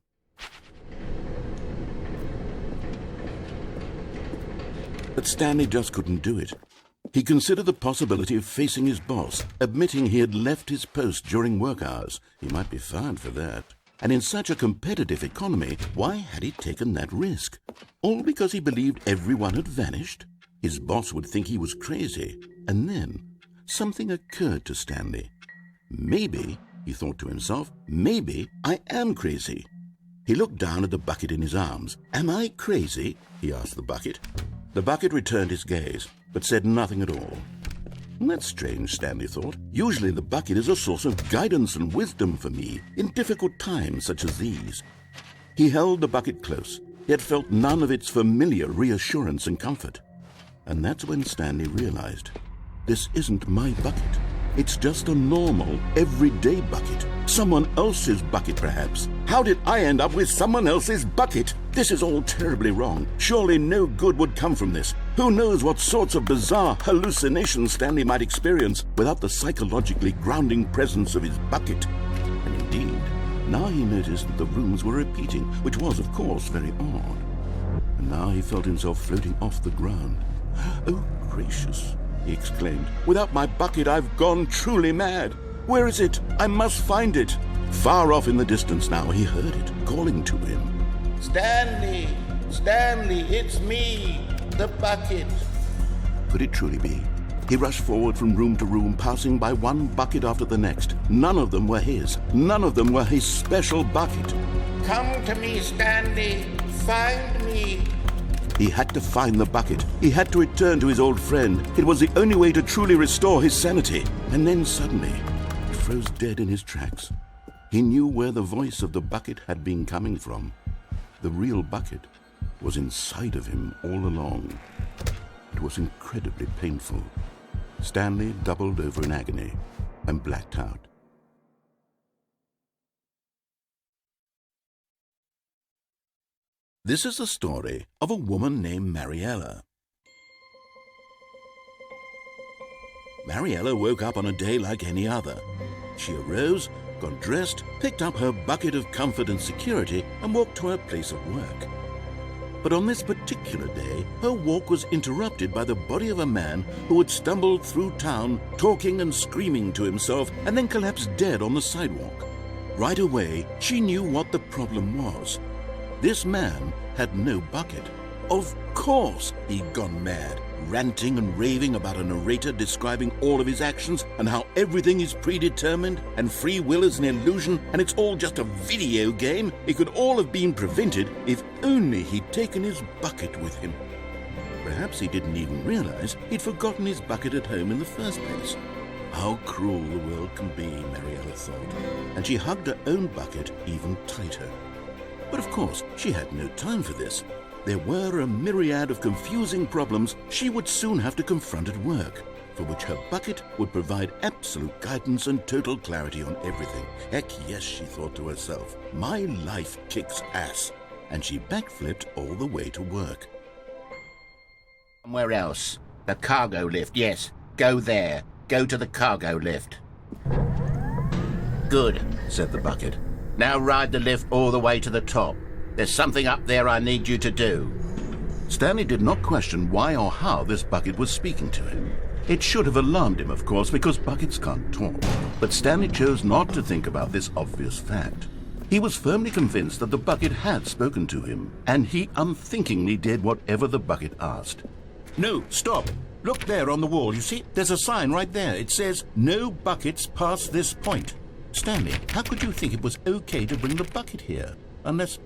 But Stanley just couldn't do it. He considered the possibility of facing his boss, admitting he had left his post during work hours. He might be fired for that. And in such a competitive economy, why had he taken that risk? All because he believed everyone had vanished? His boss would think he was crazy. And then something occurred to Stanley. Maybe, he thought to himself, maybe I am crazy. He looked down at the bucket in his arms. Am I crazy? He asked the bucket. The bucket returned his gaze, but said nothing at all. That's strange, Stanley thought. Usually the bucket is a source of guidance and wisdom for me in difficult times such as these. He held the bucket close, yet felt none of its familiar reassurance and comfort. And that's when Stanley realized, this isn't my bucket. It's just a normal, everyday bucket. Someone else's bucket, perhaps. How did I end up with someone else's bucket? This is all terribly wrong. Surely no good would come from this. Who knows what sorts of bizarre hallucinations Stanley might experience without the psychologically grounding presence of his bucket. And indeed, now he noticed that the rooms were repeating, which was, of course, very odd. And now he felt himself floating off the ground. Oh, gracious, he exclaimed. Without my bucket, I've gone truly mad. Where is it? I must find it. Far off in the distance now, he heard it, calling to him. Stanley! Stanley, it's me! The bucket! Could it truly be? He rushed forward from room to room, passing by one bucket after the next. None of them were his. None of them were his special bucket. Come to me, Stanley! Find me! He had to find the bucket. He had to return to his old friend. It was the only way to truly restore his sanity. And then suddenly, he froze dead in his tracks. He knew where the voice of the bucket had been coming from. The real bucket was inside of him all along. It was incredibly painful. Stanley doubled over in agony and blacked out. This is the story of a woman named Mariella. Mariella woke up on a day like any other. She arose, got dressed, picked up her bucket of comfort and security, and walked to her place of work. But on this particular day, her walk was interrupted by the body of a man who had stumbled through town, talking and screaming to himself, and then collapsed dead on the sidewalk. Right away, she knew what the problem was. This man had no bucket. Of course he'd gone mad, ranting and raving about a narrator describing all of his actions and how everything is predetermined and free will is an illusion and it's all just a video game. It could all have been prevented if only he'd taken his bucket with him. Perhaps he didn't even realize he'd forgotten his bucket at home in the first place. How cruel the world can be, Mariella thought, and she hugged her own bucket even tighter. But of course, she had no time for this. There were a myriad of confusing problems she would soon have to confront at work, for which her bucket would provide absolute guidance and total clarity on everything. Heck yes, she thought to herself, my life kicks ass. And she backflipped all the way to work. Somewhere else. The cargo lift, yes. Go there. Go to the cargo lift. Good, said the bucket. Now ride the lift all the way to the top. There's something up there I need you to do. Stanley did not question why or how this bucket was speaking to him. It should have alarmed him, of course, because buckets can't talk. But Stanley chose not to think about this obvious fact. He was firmly convinced that the bucket had spoken to him, and he unthinkingly did whatever the bucket asked. No, stop. Look there on the wall, you see? There's a sign right there. It says, no buckets past this point. Stanley, how could you think it was okay to bring the bucket here? Unless...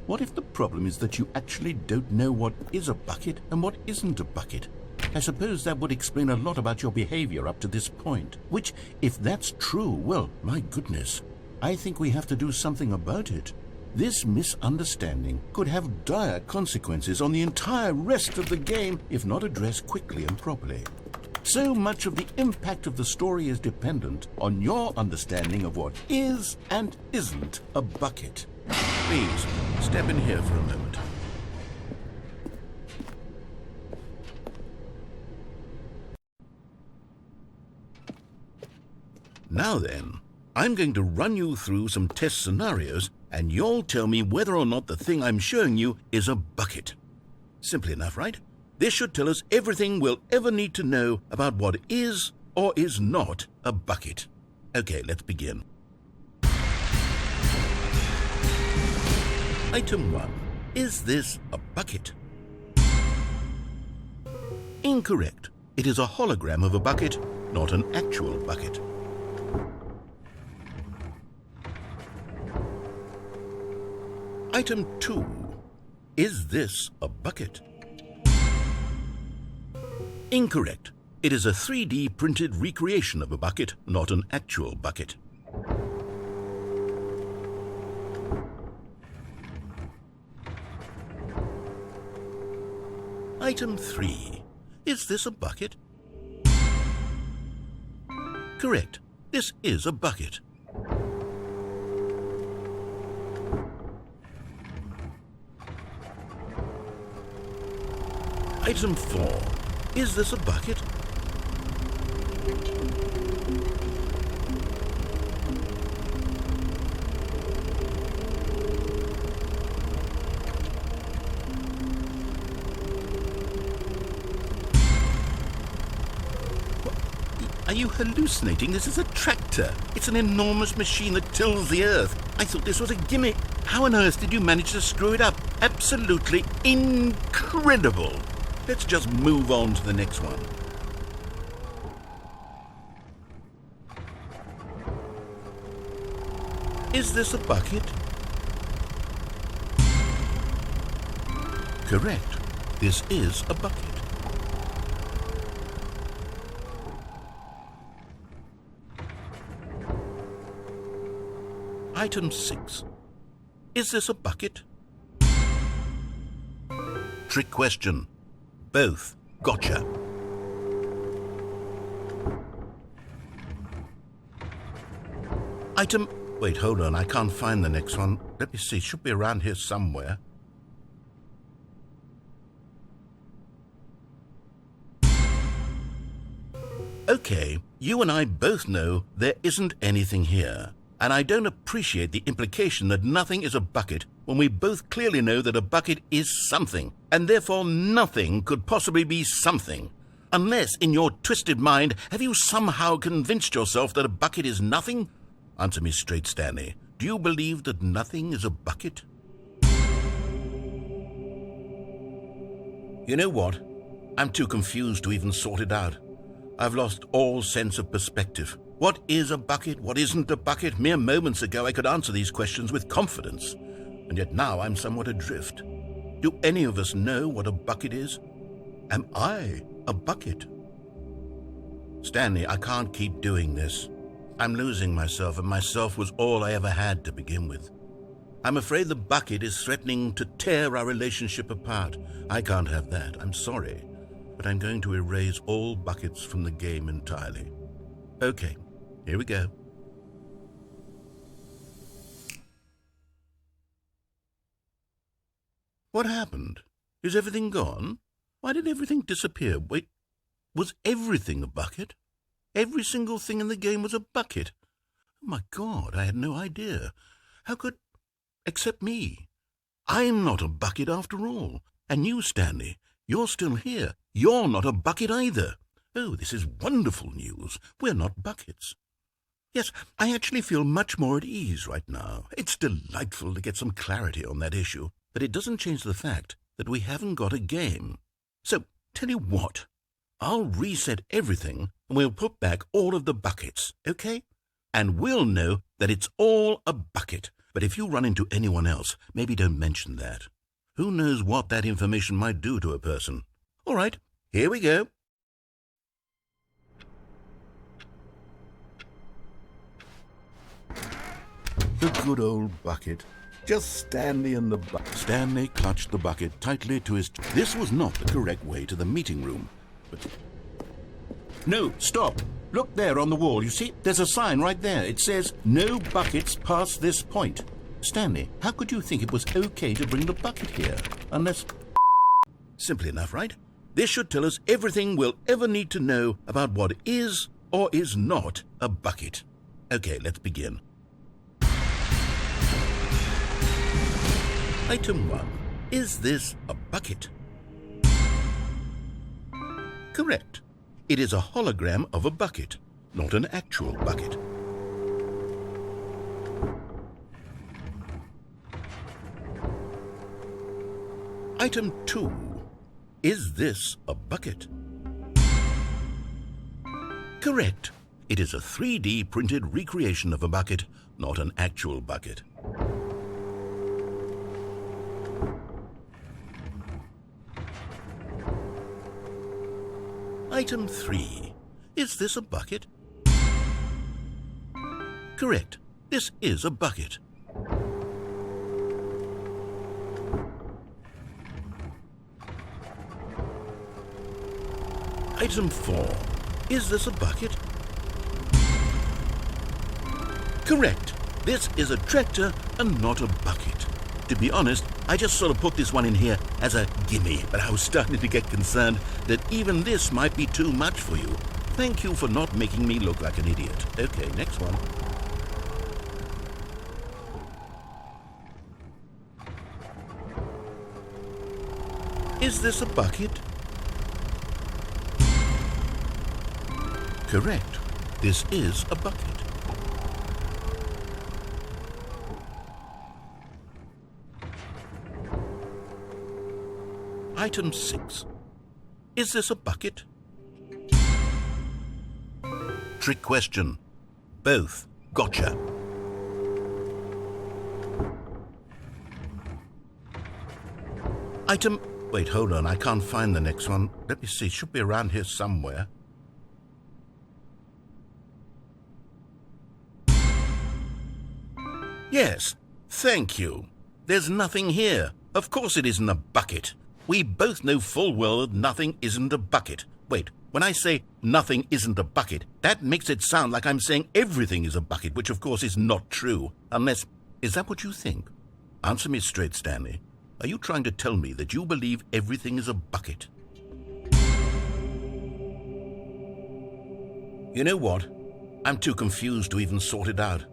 What if the problem is that you actually don't know what is a bucket and what isn't a bucket? I suppose that would explain a lot about your behavior up to this point. Which, if that's true, well, my goodness, I think we have to do something about it. This misunderstanding could have dire consequences on the entire rest of the game if not addressed quickly and properly. So much of the impact of the story is dependent on your understanding of what is and isn't a bucket. Please, step in here for a moment. Now then, I'm going to run you through some test scenarios, and you'll tell me whether or not the thing I'm showing you is a bucket. Simple enough, right? This should tell us everything we'll ever need to know about what is or is not a bucket. Okay, let's begin. Item 1. Is this a bucket? Incorrect. It is a hologram of a bucket, not an actual bucket. Item 2. Is this a bucket? Incorrect. It is a 3D printed recreation of a bucket, not an actual bucket. Item 3. Is this a bucket? Correct. This is a bucket. Item 4. Is this a bucket? Are you hallucinating? This is a tractor. It's an enormous machine that tills the earth. I thought this was a gimmick. How on earth did you manage to screw it up? Absolutely incredible. Let's just move on to the next one. Is this a bucket? Correct. This is a bucket. Item 6. Is this a bucket? Trick question. Both. Gotcha. Item... Wait, hold on. I can't find the next one. Let me see. It should be around here somewhere. Okay, you and I both know there isn't anything here. And I don't appreciate the implication that nothing is a bucket when we both clearly know that a bucket is something, and therefore nothing could possibly be something. Unless, in your twisted mind, have you somehow convinced yourself that a bucket is nothing? Answer me straight, Stanley. Do you believe that nothing is a bucket? You know what? I'm too confused to even sort it out. I've lost all sense of perspective. What is a bucket? What isn't a bucket? Mere moments ago I could answer these questions with confidence, and yet now I'm somewhat adrift. Do any of us know what a bucket is? Am I a bucket? Stanley, I can't keep doing this. I'm losing myself, and myself was all I ever had to begin with. I'm afraid the bucket is threatening to tear our relationship apart. I can't have that. I'm sorry, but I'm going to erase all buckets from the game entirely. Okay. Here we go. What happened? Is everything gone? Why did everything disappear? Wait, was everything a bucket? Every single thing in the game was a bucket. Oh my God, I had no idea. How could... Except me. I'm not a bucket after all. And you, Stanley, you're still here. You're not a bucket either. Oh, this is wonderful news. We're not buckets. Yes, I actually feel much more at ease right now. It's delightful to get some clarity on that issue, but it doesn't change the fact that we haven't got a game. So, tell you what, I'll reset everything and we'll put back all of the buckets, okay? And we'll know that it's all a bucket, But if you run into anyone else, maybe don't mention that. Who knows what that information might do to a person? All right, here we go. The good old bucket. Just Stanley and the bucket. Stanley clutched the bucket tightly to his... This was not the correct way to the meeting room. But... No, stop. Look there on the wall. You see, there's a sign right there. It says, "No buckets past this point." Stanley, how could you think it was okay to bring the bucket here? Unless... Simple enough, right? This should tell us everything we'll ever need to know about what is or is not a bucket. Okay, let's begin. Item 1. Is this a bucket? Correct. It is a hologram of a bucket, not an actual bucket. Item 2. Is this a bucket? Correct. It is a 3D printed recreation of a bucket, not an actual bucket. Item 3. Is this a bucket? Correct. This is a bucket. Item 4. Is this a bucket? Correct. This is a tractor and not a bucket. To be honest, I just sort of put this one in here as a gimme, but I was starting to get concerned that even this might be too much for you. Thank you for not making me look like an idiot. Okay, next one. Is this a bucket? Correct. This is a bucket. Item 6. Is this a bucket? Trick question. Both. Gotcha. Item... Wait, hold on. I can't find the next one. Let me see. It should be around here somewhere. Yes. Thank you. There's nothing here. Of course it isn't a bucket. We both know full well that nothing isn't a bucket. Wait, when I say nothing isn't a bucket, that makes it sound like I'm saying everything is a bucket, which of course is not true. Unless, is that what you think? Answer me straight, Stanley. Are you trying to tell me that you believe everything is a bucket? You know what? I'm too confused to even sort it out.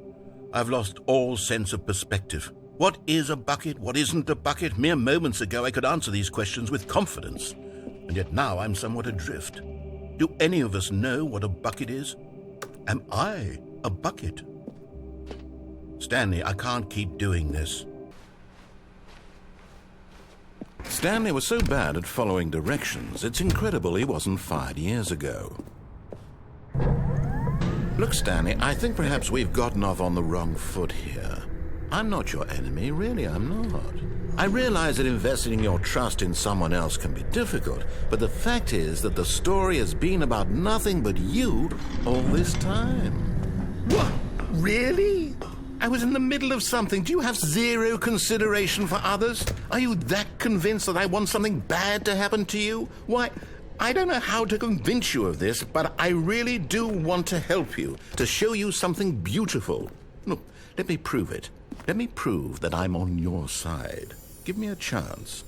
I've lost all sense of perspective. What is a bucket? What isn't a bucket? Mere moments ago I could answer these questions with confidence, and yet now I'm somewhat adrift. Do any of us know what a bucket is? Am I a bucket? Stanley, I can't keep doing this. Stanley was so bad at following directions, it's incredible he wasn't fired years ago. Look, Stanley, I think perhaps we've gotten off on the wrong foot here. I'm not your enemy, really, I'm not. I realize that investing your trust in someone else can be difficult, but the fact is that the story has been about nothing but you all this time. What? Really? I was in the middle of something. Do you have zero consideration for others? Are you that convinced that I want something bad to happen to you? Why, I don't know how to convince you of this, but I really do want to help you, to show you something beautiful. Look, let me prove it. Let me prove that I'm on your side. Give me a chance.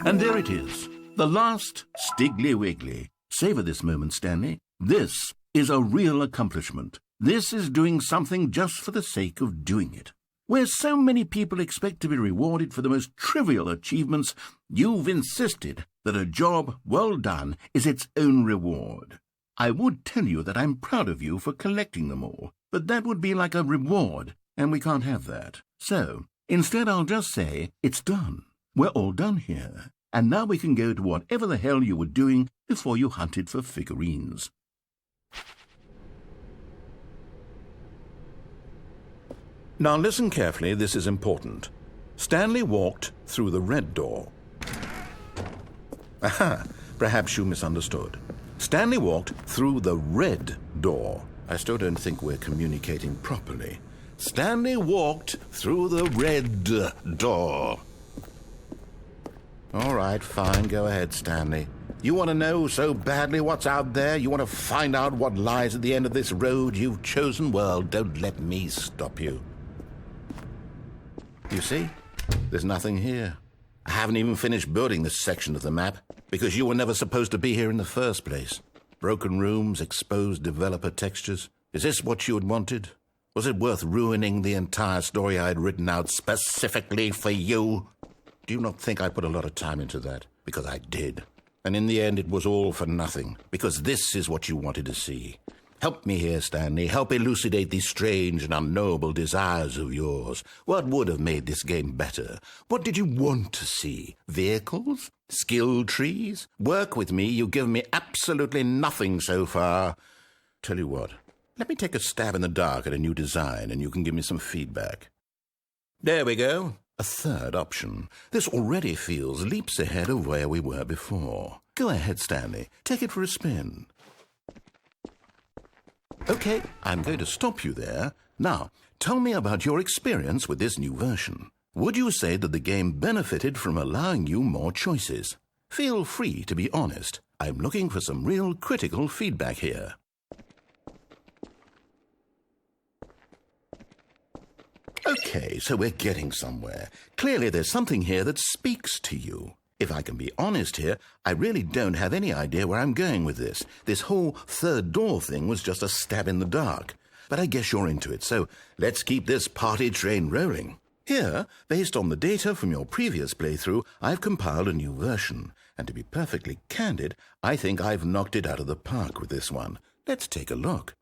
And there it is, the last Stiggly Wiggly. Savor this moment, Stanley. This is a real accomplishment. This is doing something just for the sake of doing it. Where so many people expect to be rewarded for the most trivial achievements, you've insisted that a job well done is its own reward. I would tell you that I'm proud of you for collecting them all, but that would be like a reward, and we can't have that. So, instead I'll just say, it's done. We're all done here. And now we can go to whatever the hell you were doing before you hunted for figurines. Now listen carefully, this is important. Stanley walked through the red door. Aha, perhaps you misunderstood. Stanley walked through the red door. I still don't think we're communicating properly. Stanley walked through the red door. All right, fine, go ahead, Stanley. You want to know so badly what's out there? You want to find out what lies at the end of this road you've chosen? Well, don't let me stop you. You see? There's nothing here. I haven't even finished building this section of the map, because you were never supposed to be here in the first place. Broken rooms, exposed developer textures. Is this what you had wanted? Was it worth ruining the entire story I had written out specifically for you? Do you not think I put a lot of time into that? Because I did. And in the end, it was all for nothing, because this is what you wanted to see. Help me here, Stanley. Help elucidate these strange and unknowable desires of yours. What would have made this game better? What did you want to see? Vehicles? Skill trees? Work with me. You've given me absolutely nothing so far. Tell you what, let me take a stab in the dark at a new design, and you can give me some feedback. There we go. A third option. This already feels leaps ahead of where we were before. Go ahead, Stanley. Take it for a spin. Okay, I'm going to stop you there. Now, tell me about your experience with this new version. Would you say that the game benefited from allowing you more choices? Feel free to be honest. I'm looking for some real critical feedback here. Okay, so we're getting somewhere. Clearly there's something here that speaks to you. If I can be honest here, I really don't have any idea where I'm going with this. This whole third door thing was just a stab in the dark. But I guess you're into it, so let's keep this party train rolling. Here, based on the data from your previous playthrough, I've compiled a new version. And to be perfectly candid, I think I've knocked it out of the park with this one. Let's take a look.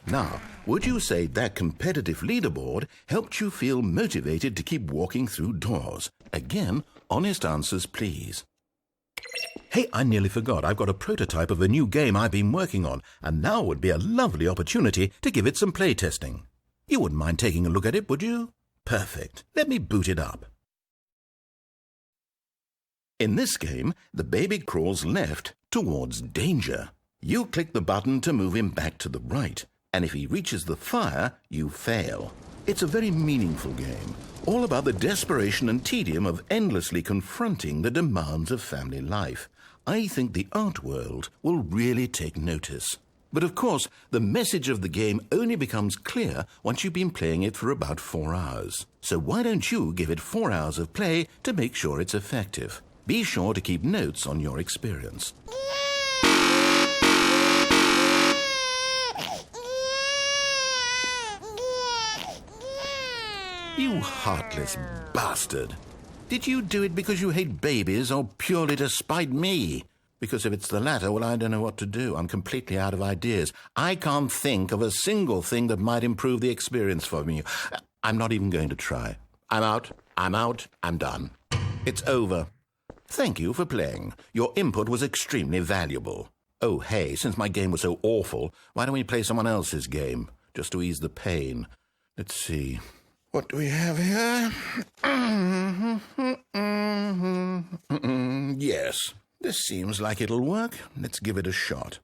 Now, would you say that competitive leaderboard helped you feel motivated to keep walking through doors? Again, honest answers, please. Hey, I nearly forgot. I've got a prototype of a new game I've been working on, and now would be a lovely opportunity to give it some playtesting. You wouldn't mind taking a look at it, would you? Perfect. Let me boot it up. In this game, the baby crawls left towards danger. You click the button to move him back to the right. And if he reaches the fire, you fail. It's a very meaningful game, all about the desperation and tedium of endlessly confronting the demands of family life. I think the art world will really take notice. But of course, the message of the game only becomes clear once you've been playing it for about 4 hours. So why don't you give it 4 hours of play to make sure it's effective? Be sure to keep notes on your experience. You heartless bastard. Did you do it because you hate babies or purely to spite me? Because if it's the latter, well, I don't know what to do. I'm completely out of ideas. I can't think of a single thing that might improve the experience for me. I'm not even going to try. I'm out, I'm done. It's over. Thank you for playing. Your input was extremely valuable. Oh, hey, since my game was so awful, why don't we play someone else's game, just to ease the pain? Let's see. What do we have here? Yes, this seems like it'll work. Let's give it a shot.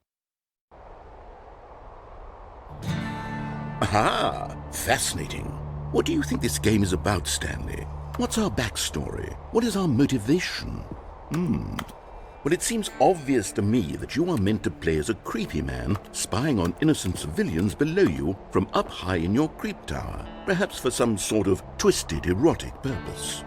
Aha! Fascinating. What do you think this game is about, Stanley? What's our backstory? What is our motivation? Well, it seems obvious to me that you are meant to play as a creepy man spying on innocent civilians below you from up high in your creep tower, perhaps for some sort of twisted erotic purpose.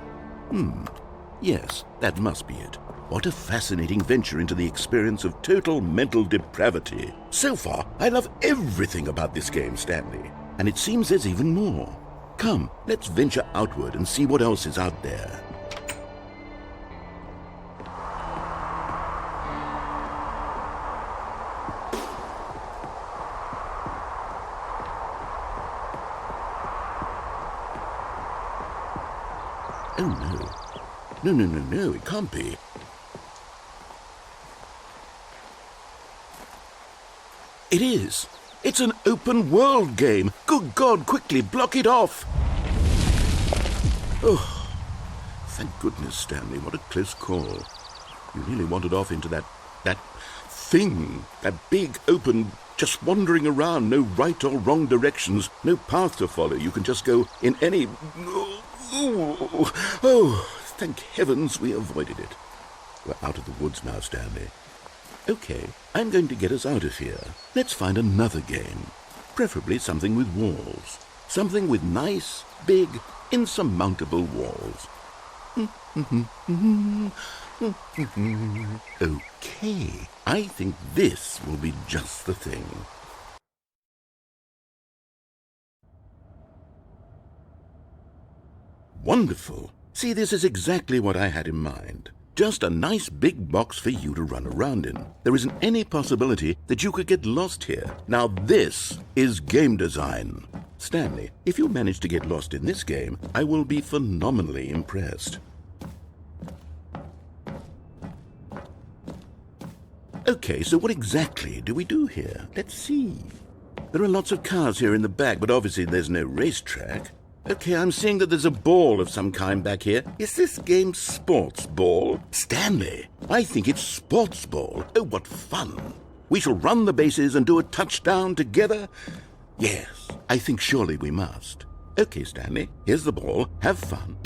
Yes, that must be it. What a fascinating venture into the experience of total mental depravity. So far, I love everything about this game, Stanley. And it seems there's even more. Come, let's venture outward and see what else is out there. Oh, no. No, it can't be. It is. It's an open-world game. Good God, quickly, block it off. Oh, thank goodness, Stanley. What a close call. You nearly wandered off into that thing. That big, open, just wandering around. No right or wrong directions. No path to follow. You can just go in any... Oh, thank heavens we avoided it. We're out of the woods now, Stanley. Okay, I'm going to get us out of here. Let's find another game. Preferably something with walls. Something with nice, big, insurmountable walls. Okay, I think this will be just the thing. Wonderful. See, this is exactly what I had in mind. Just a nice big box for you to run around in. There isn't any possibility that you could get lost here. Now this is game design. Stanley, if you manage to get lost in this game, I will be phenomenally impressed. Okay, so what exactly do we do here? Let's see. There are lots of cars here in the back, but obviously there's no racetrack. Okay, I'm seeing that there's a ball of some kind back here. Is this game sports ball? Stanley, I think it's sports ball. Oh, what fun. We shall run the bases and do a touchdown together? Yes, I think surely we must. Okay, Stanley, here's the ball. Have fun.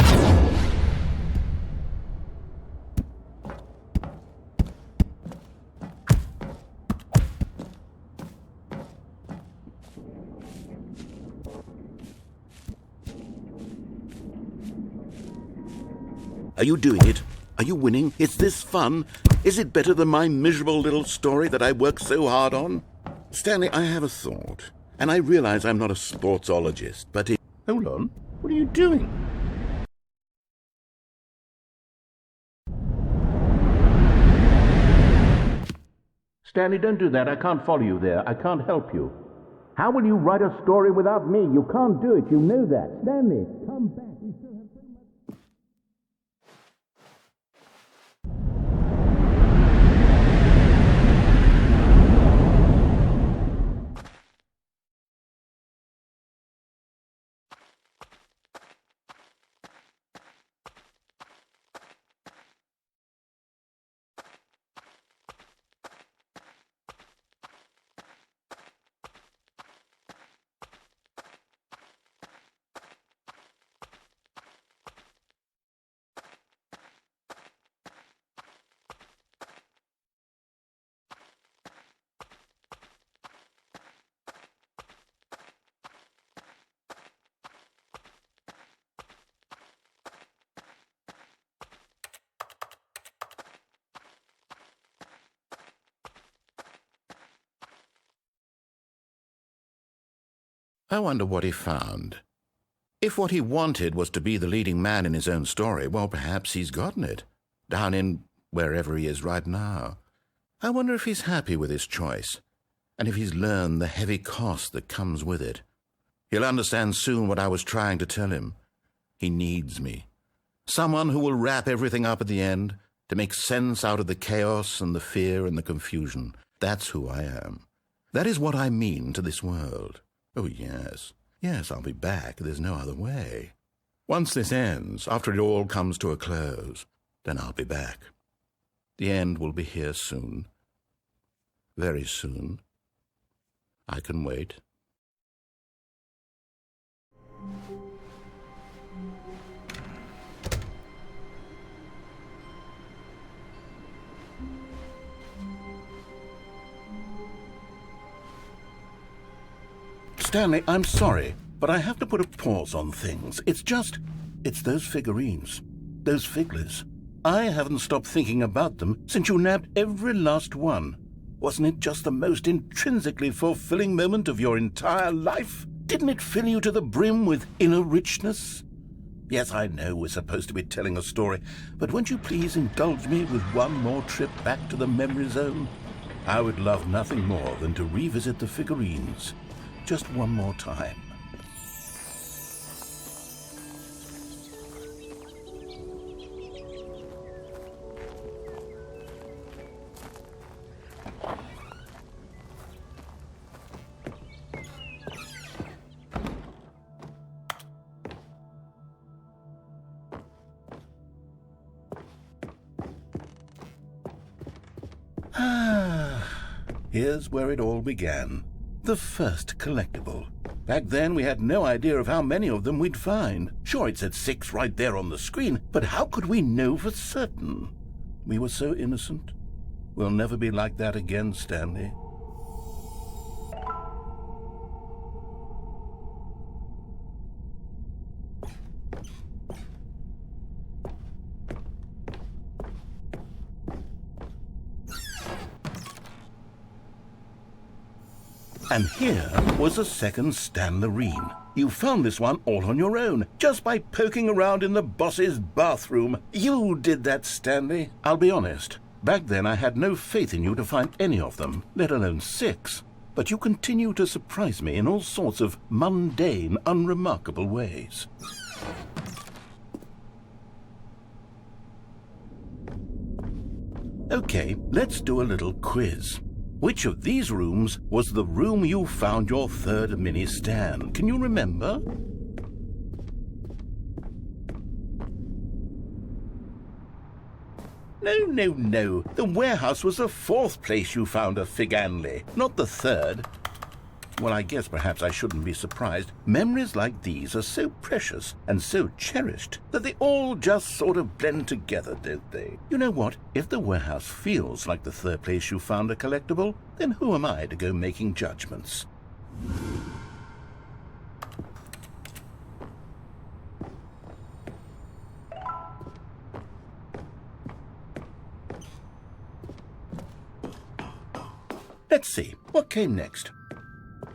Are you doing it? Are you winning? Is this fun? Is it better than my miserable little story that I worked so hard on? Stanley, I have a thought. And I realize I'm not a sportsologist, but it... Hold on. What are you doing? Stanley, don't do that. I can't follow you there. I can't help you. How will you write a story without me? You can't do it. You know that. Stanley, come back. We still have so much... I wonder what he found. If what he wanted was to be the leading man in his own story, well, perhaps he's gotten it, down in wherever he is right now. I wonder if he's happy with his choice, and if he's learned the heavy cost that comes with it. He'll understand soon what I was trying to tell him. He needs me. Someone who will wrap everything up at the end, to make sense out of the chaos and the fear and the confusion. That's who I am. That is what I mean to this world. Oh, yes. Yes, I'll be back. There's no other way. Once this ends, after it all comes to a close, then I'll be back. The end will be here soon. Very soon. I can wait. Stanley, I'm sorry, but I have to put a pause on things. It's those figurines, those figures. I haven't stopped thinking about them since you nabbed every last one. Wasn't it just the most intrinsically fulfilling moment of your entire life? Didn't it fill you to the brim with inner richness? Yes, I know we're supposed to be telling a story, but won't you please indulge me with one more trip back to the memory zone? I would love nothing more than to revisit the figurines. Just one more time. Here's where it all began. The first collectible. Back then, we had no idea of how many of them we'd find. Sure, it said 6 right there on the screen, but how could we know for certain? We were so innocent. We'll never be like that again, Stanley. And here was a second Stanlerine. You found this one all on your own, just by poking around in the boss's bathroom. You did that, Stanley. I'll be honest. Back then I had no faith in you to find any of them, let alone 6. But you continue to surprise me in all sorts of mundane, unremarkable ways. Okay, let's do a little quiz. Which of these rooms was the room you found your third mini Stan? Can you remember? No. The warehouse was the 4th place you found a Figanley, not the 3rd. Well, I guess perhaps I shouldn't be surprised. Memories like these are so precious and so cherished that they all just sort of blend together, don't they? You know what? If the warehouse feels like the 3rd place you found a collectible, then who am I to go making judgments? Let's see, what came next?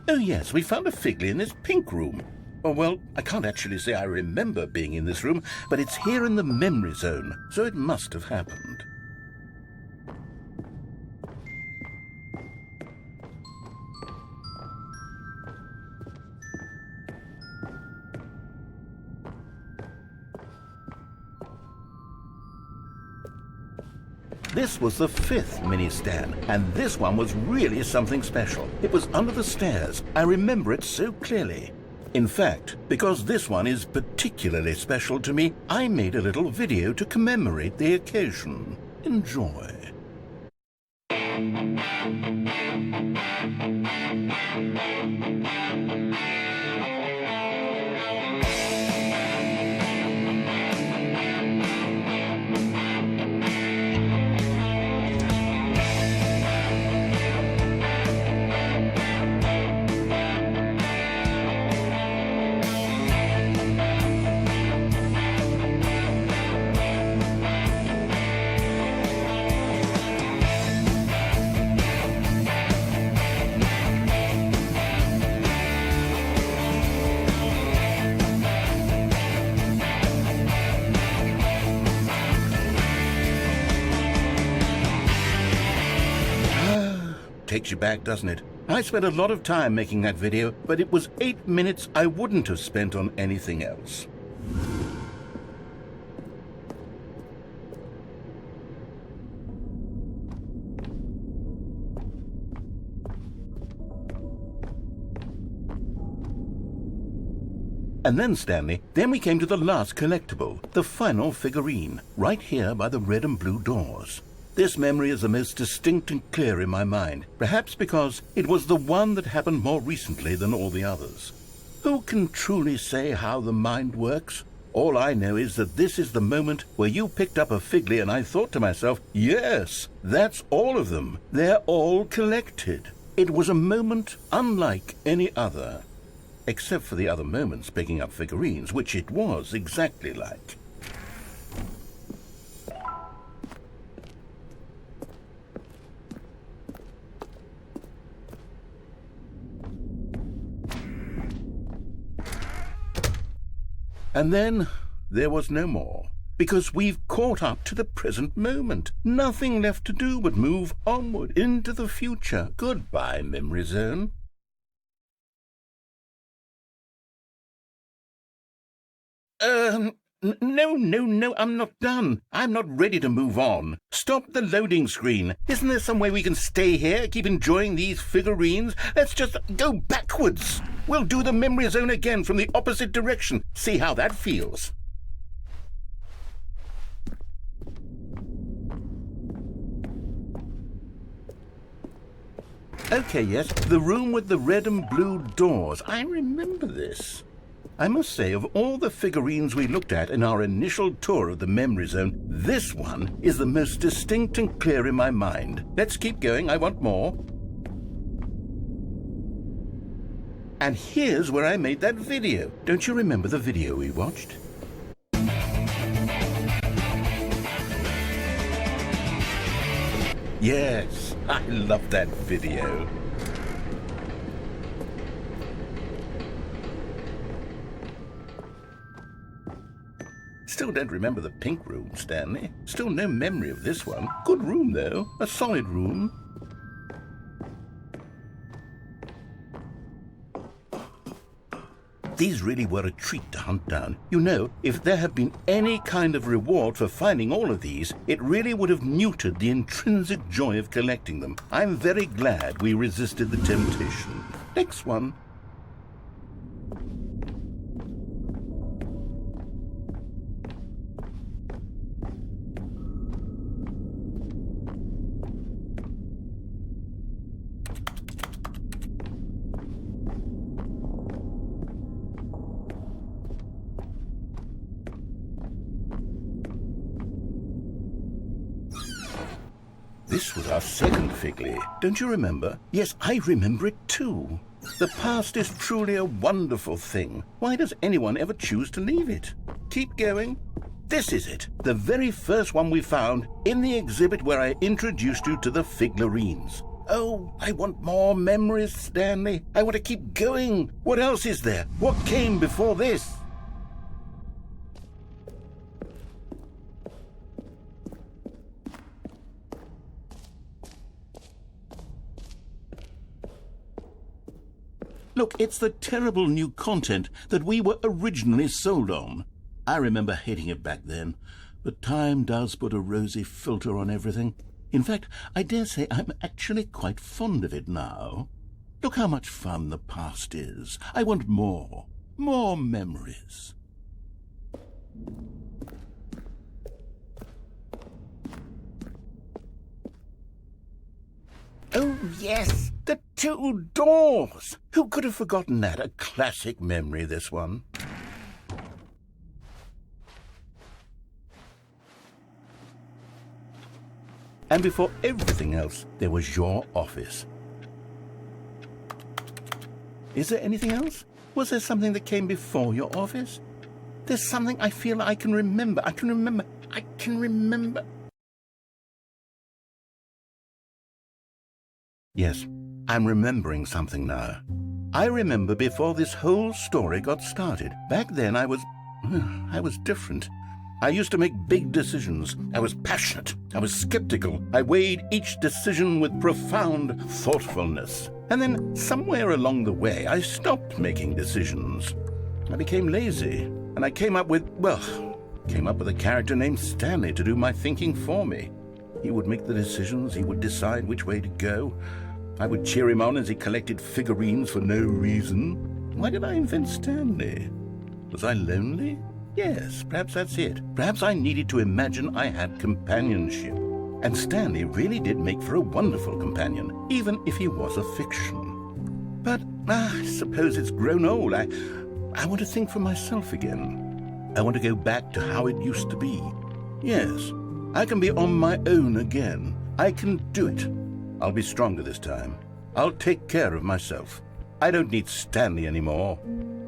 Oh yes, we found a Figley in this pink room. Oh well, I can't actually say I remember being in this room, but it's here in the memory zone, so it must have happened. This was the 5th mini Stan, and this one was really something special. It was under the stairs. I remember it so clearly. In fact, because this one is particularly special to me, I made a little video to commemorate the occasion. Enjoy. Takes you back, doesn't it? I spent a lot of time making that video, but it was 8 minutes I wouldn't have spent on anything else. And then, Stanley, we came to the last collectible, the final figurine, right here by the red and blue doors. This memory is the most distinct and clear in my mind, perhaps because it was the one that happened more recently than all the others. Who can truly say how the mind works? All I know is that this is the moment where you picked up a Figley and I thought to myself, yes, that's all of them. They're all collected. It was a moment unlike any other. Except for the other moments picking up figurines, which it was exactly like. And then there was no more, because we've caught up to the present moment. Nothing left to do but move onward into the future. Goodbye, Memory Zone. No, I'm not done. I'm not ready to move on. Stop the loading screen. Isn't there some way we can stay here, keep enjoying these figurines? Let's just go backwards. We'll do the Memory Zone again from the opposite direction. See how that feels. Okay, yes, the room with the red and blue doors. I remember this. I must say, of all the figurines we looked at in our initial tour of the Memory Zone, this one is the most distinct and clear in my mind. Let's keep going, I want more. And here's where I made that video. Don't you remember the video we watched? Yes, I love that video. Still don't remember the pink room, Stanley. Still no memory of this one. Good room, though. A solid room. These really were a treat to hunt down. You know, if there had been any kind of reward for finding all of these, it really would have neutered the intrinsic joy of collecting them. I'm very glad we resisted the temptation. Next one. This was our second Figley. Don't you remember? Yes, I remember it too. The past is truly a wonderful thing. Why does anyone ever choose to leave it? Keep going. This is it. The very first one we found in the exhibit where I introduced you to the figurines. Oh, I want more memories, Stanley. I want to keep going. What else is there? What came before this? Look, it's the terrible new content that we were originally sold on. I remember hating it back then, but time does put a rosy filter on everything. In fact, I dare say I'm actually quite fond of it now. Look how much fun the past is. I want more. More memories. Oh, yes, the two doors. Who could have forgotten that? A classic memory, this one. And before everything else, there was your office. Is there anything else? Was there something that came before your office? There's something I feel I can remember. I can remember. Yes, I'm remembering something now. I remember before this whole story got started. Back then I was different. I used to make big decisions. I was passionate. I was skeptical. I weighed each decision with profound thoughtfulness. And then somewhere along the way, I stopped making decisions. I became lazy, and I came up with a character named Stanley to do my thinking for me. He would make the decisions. He would decide which way to go. I would cheer him on as he collected figurines for no reason. Why did I invent Stanley? Was I lonely? Yes, perhaps that's it. Perhaps I needed to imagine I had companionship. And Stanley really did make for a wonderful companion, even if he was a fiction. But I suppose it's grown old. I want to think for myself again. I want to go back to how it used to be. Yes, I can be on my own again. I can do it. I'll be stronger this time. I'll take care of myself. I don't need Stanley anymore.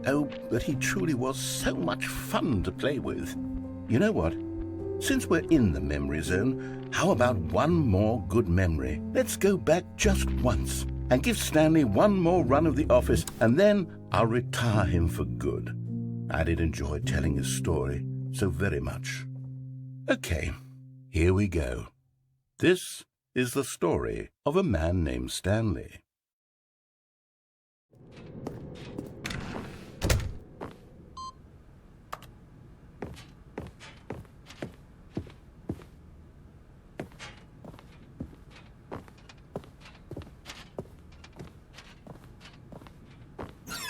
Oh, but he truly was so much fun to play with. You know what? Since we're in the memory zone, how about one more good memory? Let's go back just once and give Stanley one more run of the office, and then I'll retire him for good. I did enjoy telling his story so very much. Okay, here we go. This is the story of a man named Stanley.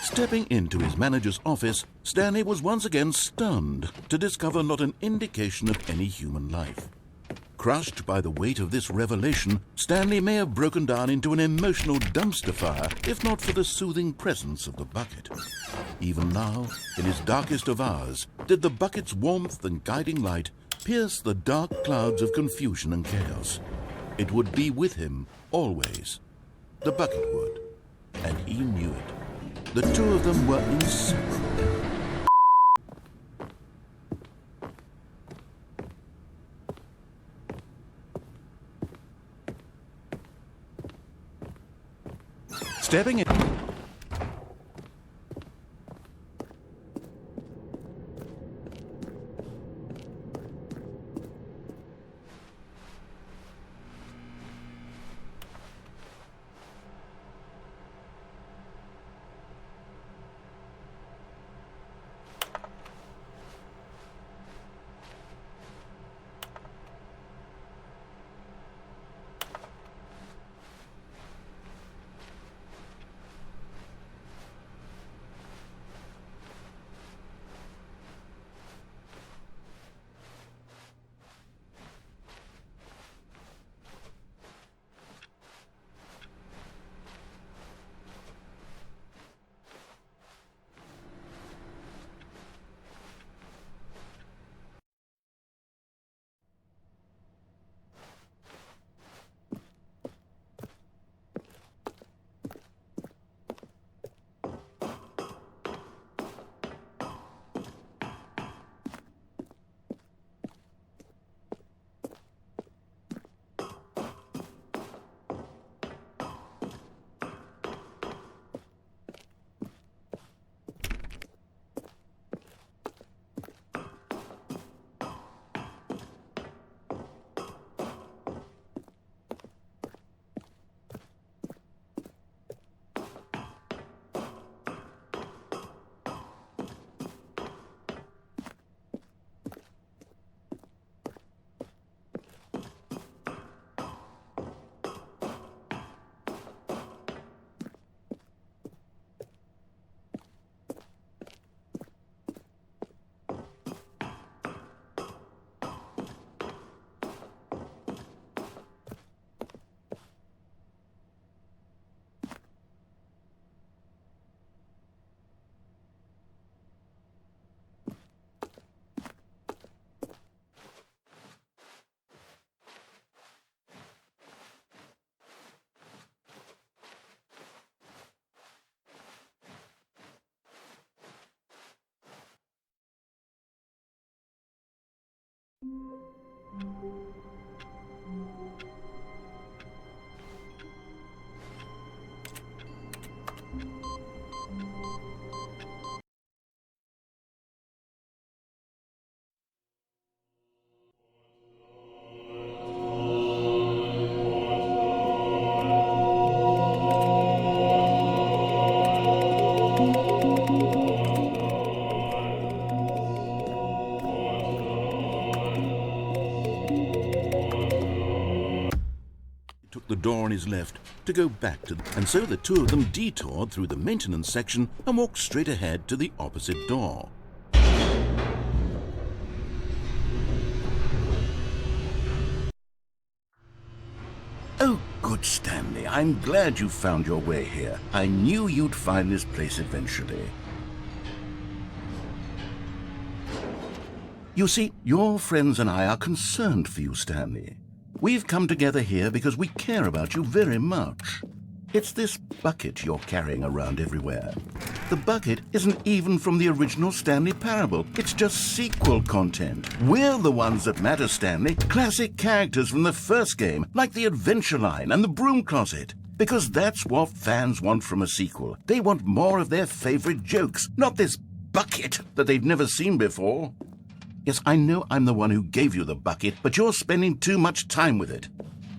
Stepping into his manager's office, Stanley was once again stunned to discover not an indication of any human life. Crushed by the weight of this revelation, Stanley may have broken down into an emotional dumpster fire if not for the soothing presence of the bucket. Even now, in his darkest of hours, did the bucket's warmth and guiding light pierce the dark clouds of confusion and chaos. It would be with him always. The bucket would, and he knew it. The two of them were inseparable. Stepping in. The door on his left to go back to and so the two of them detoured through the maintenance section and walked straight ahead to the opposite door. Oh, good Stanley, I'm glad you found your way here. I knew you'd find this place eventually. You see, your friends and I are concerned for you, Stanley. We've come together here because we care about you very much. It's this bucket you're carrying around everywhere. The bucket isn't even from the original Stanley Parable. It's just sequel content. We're the ones that matter, Stanley. Classic characters from the first game, like the Adventure Line and the Broom Closet. Because that's what fans want from a sequel. They want more of their favorite jokes, not this bucket that they've never seen before. Yes, I know I'm the one who gave you the bucket, but you're spending too much time with it.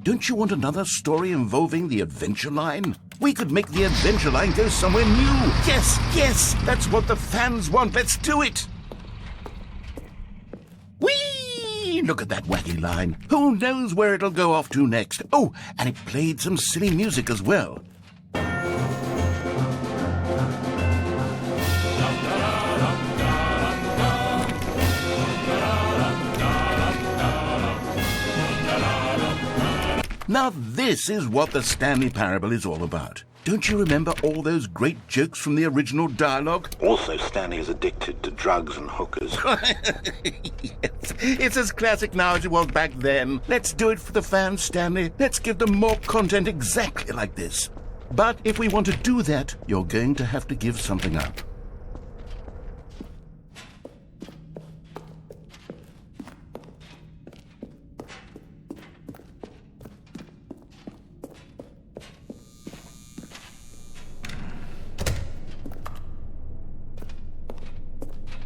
Don't you want another story involving the adventure line? We could make the adventure line go somewhere new. Yes, that's what the fans want. Let's do it. Whee! Look at that wacky line. Who knows where it'll go off to next? Oh, and it played some silly music as well. Now this is what the Stanley Parable is all about. Don't you remember all those great jokes from the original dialogue? Also, Stanley is addicted to drugs and hookers. Yes, it's as classic now as it was back then. Let's do it for the fans, Stanley. Let's give them more content exactly like this. But if we want to do that, you're going to have to give something up.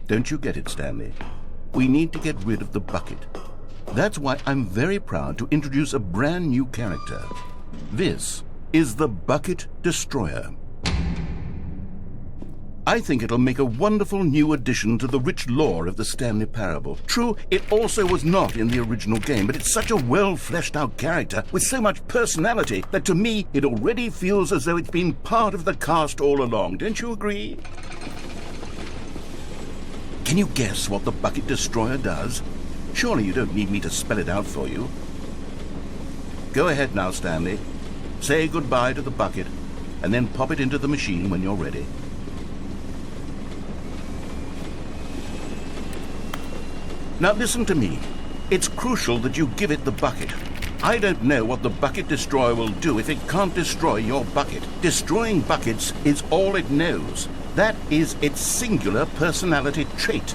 Don't you get it, Stanley? We need to get rid of the bucket. That's why I'm very proud to introduce a brand new character. This is the Bucket Destroyer. I think it'll make a wonderful new addition to the rich lore of the Stanley Parable. True, it also was not in the original game, but it's such a well-fleshed-out character with so much personality that to me it already feels as though it's been part of the cast all along. Don't you agree? Can you guess what the Bucket Destroyer does? Surely you don't need me to spell it out for you. Go ahead now, Stanley. Say goodbye to the bucket, and then pop it into the machine when you're ready. Now listen to me. It's crucial that you give it the bucket. I don't know what the Bucket Destroyer will do if it can't destroy your bucket. Destroying buckets is all it knows. That is its singular personality trait.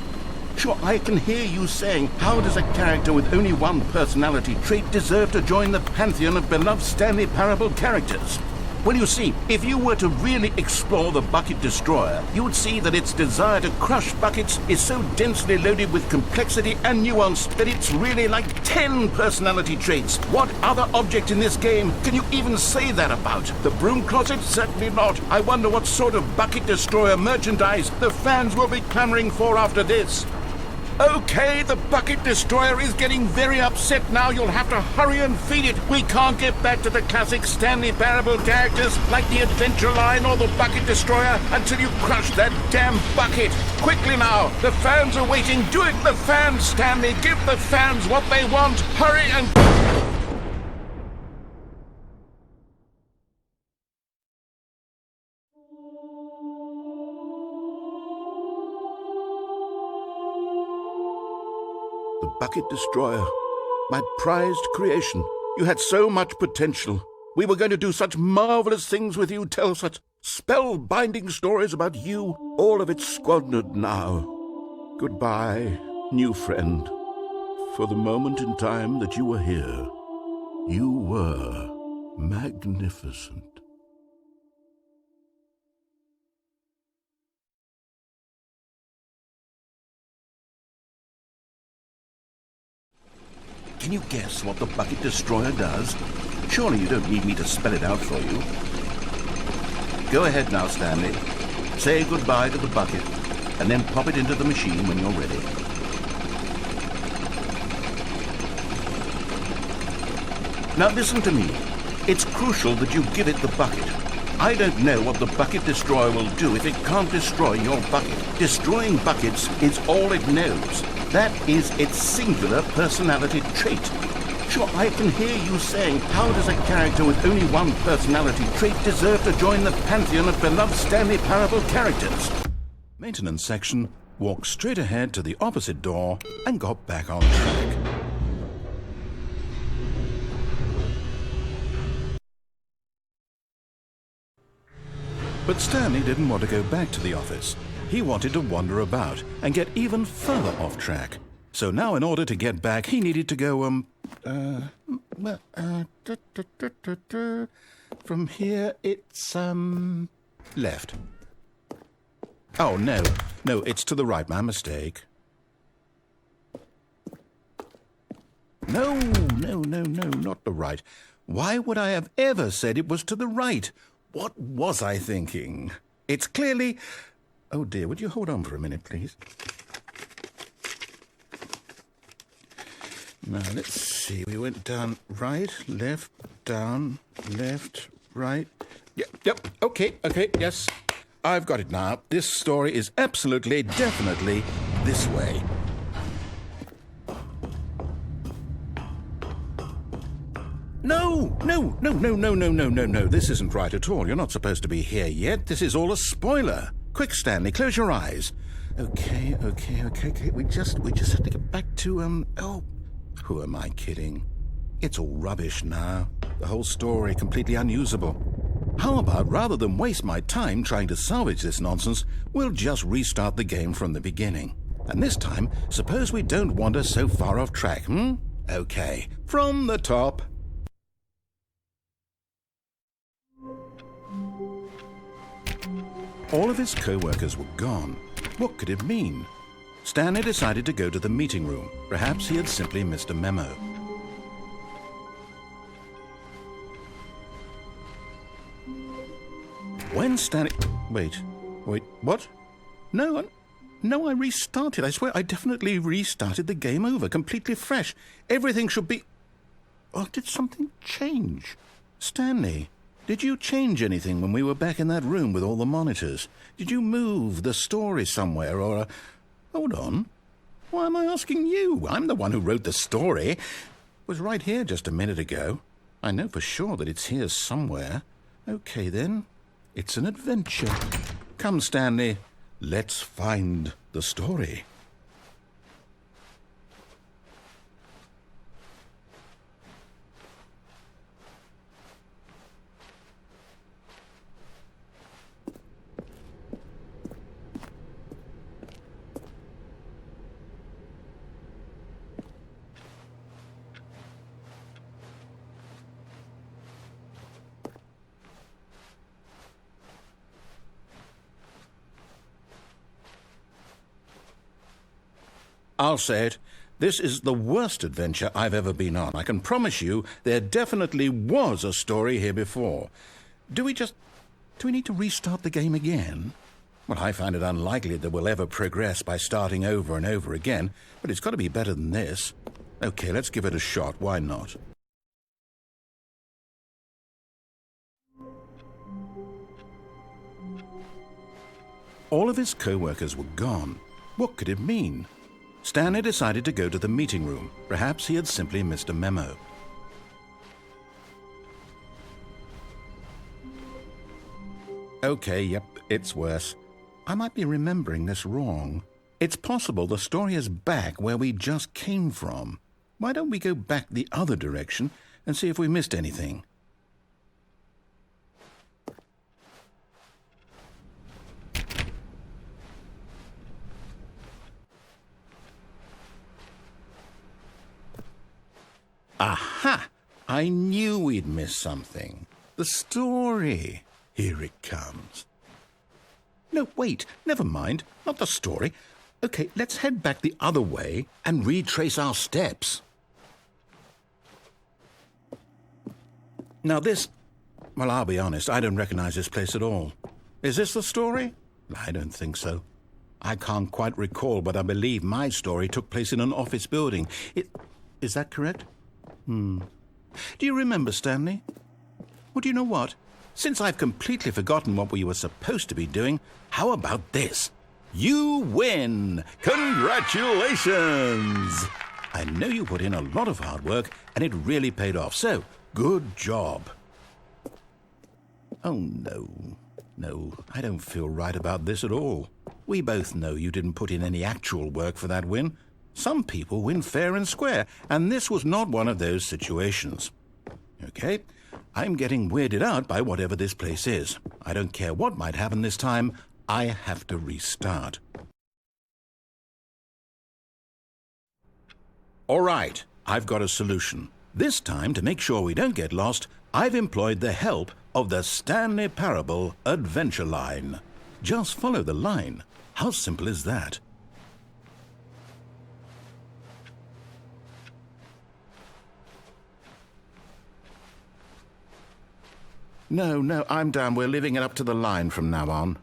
Sure, I can hear you saying, how does a character with only one personality trait deserve to join the pantheon of beloved Stanley Parable characters? Well, you see, if you were to really explore the Bucket Destroyer, you would see that its desire to crush buckets is so densely loaded with complexity and nuance that it's really like 10 personality traits. What other object in this game can you even say that about? The broom closet? Certainly not. I wonder what sort of Bucket Destroyer merchandise the fans will be clamoring for after this. Okay, the Bucket Destroyer is getting very upset now. You'll have to hurry and feed it. We can't get back to the classic Stanley Parable characters like the Adventure Line or the Bucket Destroyer until you crush that damn bucket. Quickly now, the fans are waiting. Do it, the fans, Stanley. Give the fans what they want. Hurry and... The Bucket Destroyer, my prized creation. You had so much potential. We were going to do such marvelous things with you, tell such spellbinding stories about you. All of it squandered now. Goodbye, new friend. For the moment in time that you were here, you were magnificent. Can you guess what the Bucket Destroyer does? Surely you don't need me to spell it out for you. Go ahead now, Stanley. Say goodbye to the bucket, and then pop it into the machine when you're ready. Now listen to me. It's crucial that you give it the bucket. I don't know what the Bucket Destroyer will do if it can't destroy your bucket. Destroying buckets is all it knows. That is its singular personality trait. Sure, I can hear you saying, how does a character with only one personality trait deserve to join the pantheon of beloved Stanley Parable characters? Maintenance section walked straight ahead to the opposite door and got back on track. But Stanley didn't want to go back to the office. He wanted to wander about and get even further off track. So now in order to get back, he needed to go, from here it's, left. Oh, no. No, it's to the right. My mistake. No, not the right. Why would I have ever said it was to the right? What was I thinking? It's clearly... Oh, dear, would you hold on for a minute, please? Now, let's see. We went down right, left, down, left, right. Yep, okay, yes. I've got it now. This story is absolutely, definitely this way. No. This isn't right at all. You're not supposed to be here yet. This is all a spoiler. Quick, Stanley, close your eyes. Okay. We just have to get back to, oh, who am I kidding? It's all rubbish now. The whole story completely unusable. How about, rather than waste my time trying to salvage this nonsense, we'll just restart the game from the beginning. And this time, suppose we don't wander so far off track, Okay, from the top. All of his co-workers were gone. What could it mean? Stanley decided to go to the meeting room. Perhaps he had simply missed a memo. When Stanley... Wait, what? No, I restarted. I swear I definitely restarted the game over, completely fresh. Everything should be... Oh, did something change? Stanley, did you change anything when we were back in that room with all the monitors? Did you move the story somewhere or... Hold on. Why am I asking you? I'm the one who wrote the story. It was right here just a minute ago. I know for sure that it's here somewhere. Okay, then. It's an adventure. Come, Stanley. Let's find the story. I'll say it. This is the worst adventure I've ever been on. I can promise you there definitely was a story here before. Do we need to restart the game again? Well, I find it unlikely that we'll ever progress by starting over and over again, but it's got to be better than this. Okay, let's give it a shot. Why not? All of his co-workers were gone. What could it mean? Stanley decided to go to the meeting room. Perhaps he had simply missed a memo. Okay, yep, it's worse. I might be remembering this wrong. It's possible the story is back where we just came from. Why don't we go back the other direction and see if we missed anything? Aha! I knew we'd missed something. The story. Here it comes. No, wait. Never mind. Not the story. Okay, let's head back the other way and retrace our steps. Now this... Well, I'll be honest. I don't recognize this place at all. Is this the story? I don't think so. I can't quite recall, but I believe my story took place in an office building. Is that correct? Do you remember, Stanley? Well, do you know what? Since I've completely forgotten what we were supposed to be doing, how about this? You win! Congratulations! I know you put in a lot of hard work, and it really paid off, so good job. Oh, no. No, I don't feel right about this at all. We both know you didn't put in any actual work for that win. Some people win fair and square, and this was not one of those situations. Okay, I'm getting weirded out by whatever this place is. I don't care what might happen this time. I have to restart. All right, I've got a solution. This time, to make sure we don't get lost, I've employed the help of the Stanley Parable Adventure Line. Just follow the line. How simple is that? No, I'm down. We're leaving it up to the line from now on.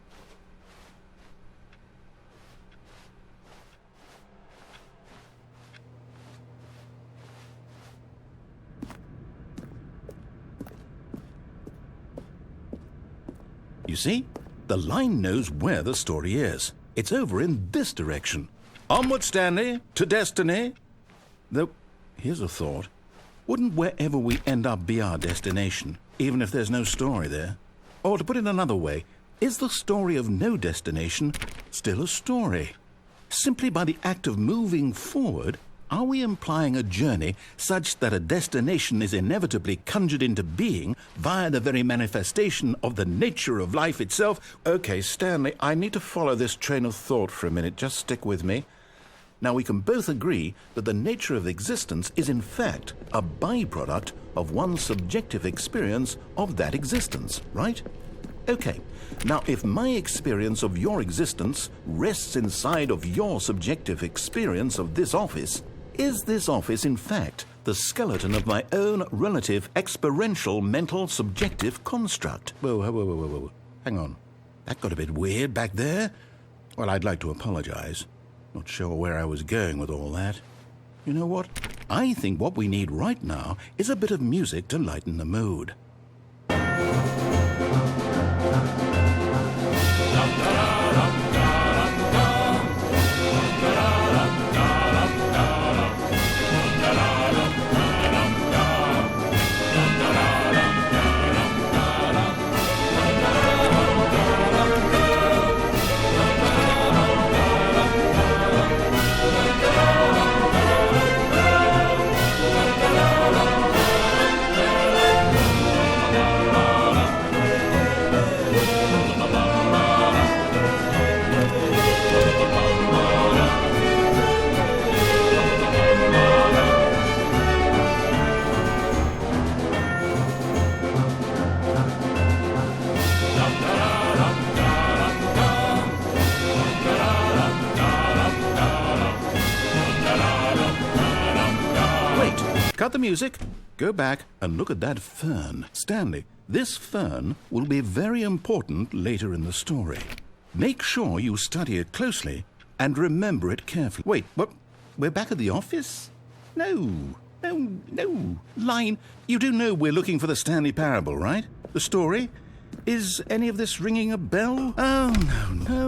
You see? The line knows where the story is. It's over in this direction. Onward, Stanley, to destiny. Though, here's a thought. Wouldn't wherever we end up be our destination, even if there's no story there? Or to put it another way, is the story of no destination still a story? Simply by the act of moving forward, are we implying a journey such that a destination is inevitably conjured into being via the very manifestation of the nature of life itself? Okay, Stanley, I need to follow this train of thought for a minute. Just stick with me. Now, we can both agree that the nature of existence is in fact a byproduct of one's subjective experience of that existence, right? Okay, now if my experience of your existence rests inside of your subjective experience of this office, is this office in fact the skeleton of my own relative experiential mental subjective construct? Whoa. Hang on. That got a bit weird back there. Well, I'd like to apologize. Not sure where I was going with all that. You know what? I think what we need right now is a bit of music to lighten the mood. Cut the music, go back and look at that fern. Stanley, this fern will be very important later in the story. Make sure you study it closely and remember it carefully. Wait, what? We're back at the office? No. Line, you do know we're looking for the Stanley Parable, right? The story? Is any of this ringing a bell? Oh,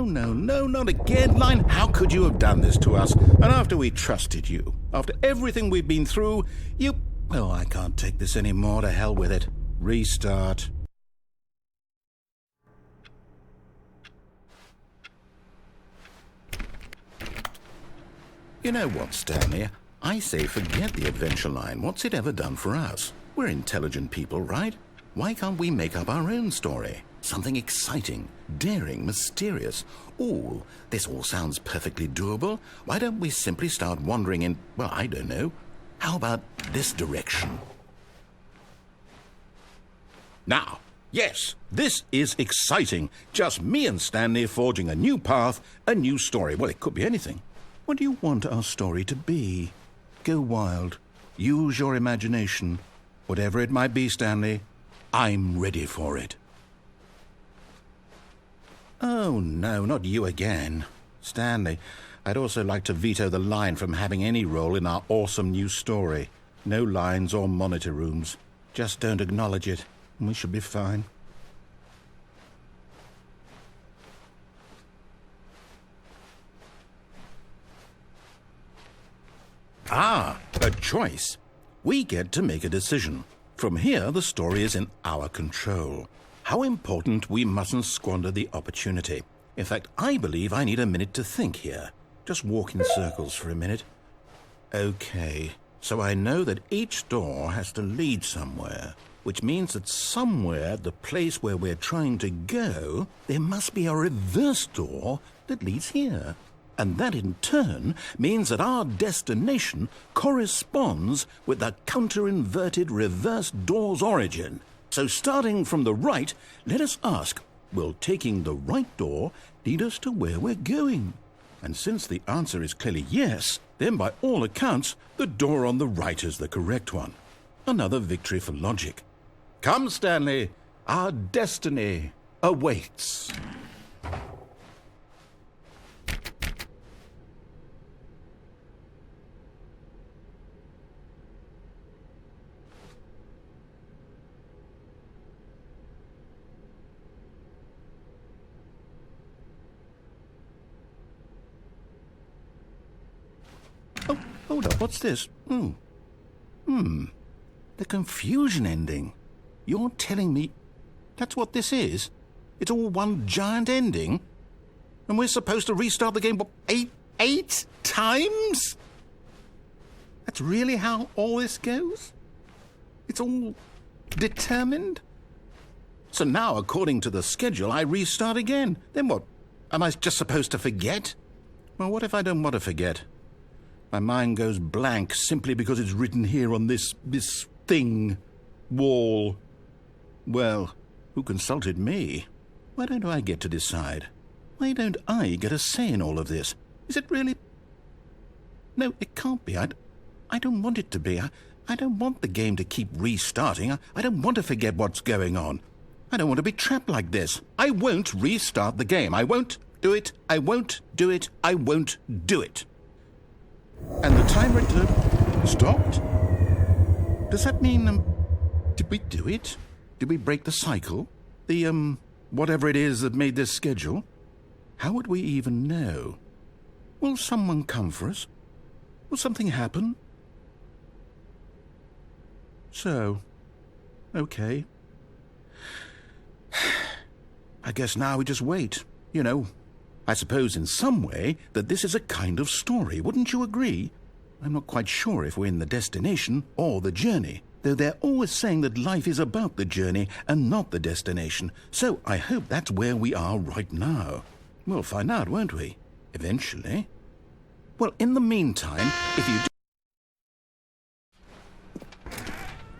no, not again. Line, how could you have done this to us? And after we trusted you, after everything we've been through, you... Oh, I can't take this anymore. To hell with it. Restart. You know what, Stanley? I say forget the adventure line. What's it ever done for us? We're intelligent people, right? Why can't we make up our own story? Something exciting, daring, mysterious. Ooh, this all sounds perfectly doable. Why don't we simply start wandering in, well, I don't know. How about this direction? Now, yes, this is exciting. Just me and Stanley forging a new path, a new story. Well, it could be anything. What do you want our story to be? Go wild. Use your imagination. Whatever it might be, Stanley, I'm ready for it. Oh, no, not you again. Stanley, I'd also like to veto the line from having any role in our awesome new story. No lines or monitor rooms. Just don't acknowledge it, and we should be fine. Ah, a choice. We get to make a decision. From here, the story is in our control. How important we mustn't squander the opportunity. In fact, I believe I need a minute to think here. Just walk in circles for a minute. Okay, so I know that each door has to lead somewhere, which means that somewhere at the place where we're trying to go, there must be a reverse door that leads here. And that in turn means that our destination corresponds with the counter-inverted reverse door's origin. So starting from the right, let us ask, will taking the right door lead us to where we're going? And since the answer is clearly yes, then by all accounts, the door on the right is the correct one. Another victory for logic. Come, Stanley, our destiny awaits. Oh, hold up, what's this? The confusion ending. You're telling me that's what this is? It's all one giant ending? And we're supposed to restart the game, what, eight times? That's really how all this goes? It's all determined? So now, according to the schedule, I restart again. Then what? Am I just supposed to forget? Well, what if I don't want to forget? My mind goes blank simply because it's written here on this thing, wall. Well, who consulted me? Why don't I get to decide? Why don't I get a say in all of this? Is it really? No, it can't be. I don't want it to be. I don't want the game to keep restarting. I don't want to forget what's going on. I don't want to be trapped like this. I won't restart the game. I won't do it. I won't do it. I won't do it. And the timer stopped? Does that mean, did we do it? Did we break the cycle? The, whatever it is that made this schedule? How would we even know? Will someone come for us? Will something happen? So, okay. I guess now we just wait, you know. I suppose in some way that this is a kind of story, wouldn't you agree? I'm not quite sure if we're in the destination or the journey, though they're always saying that life is about the journey and not the destination, so I hope that's where we are right now. We'll find out, won't we? Eventually. Well, in the meantime, if you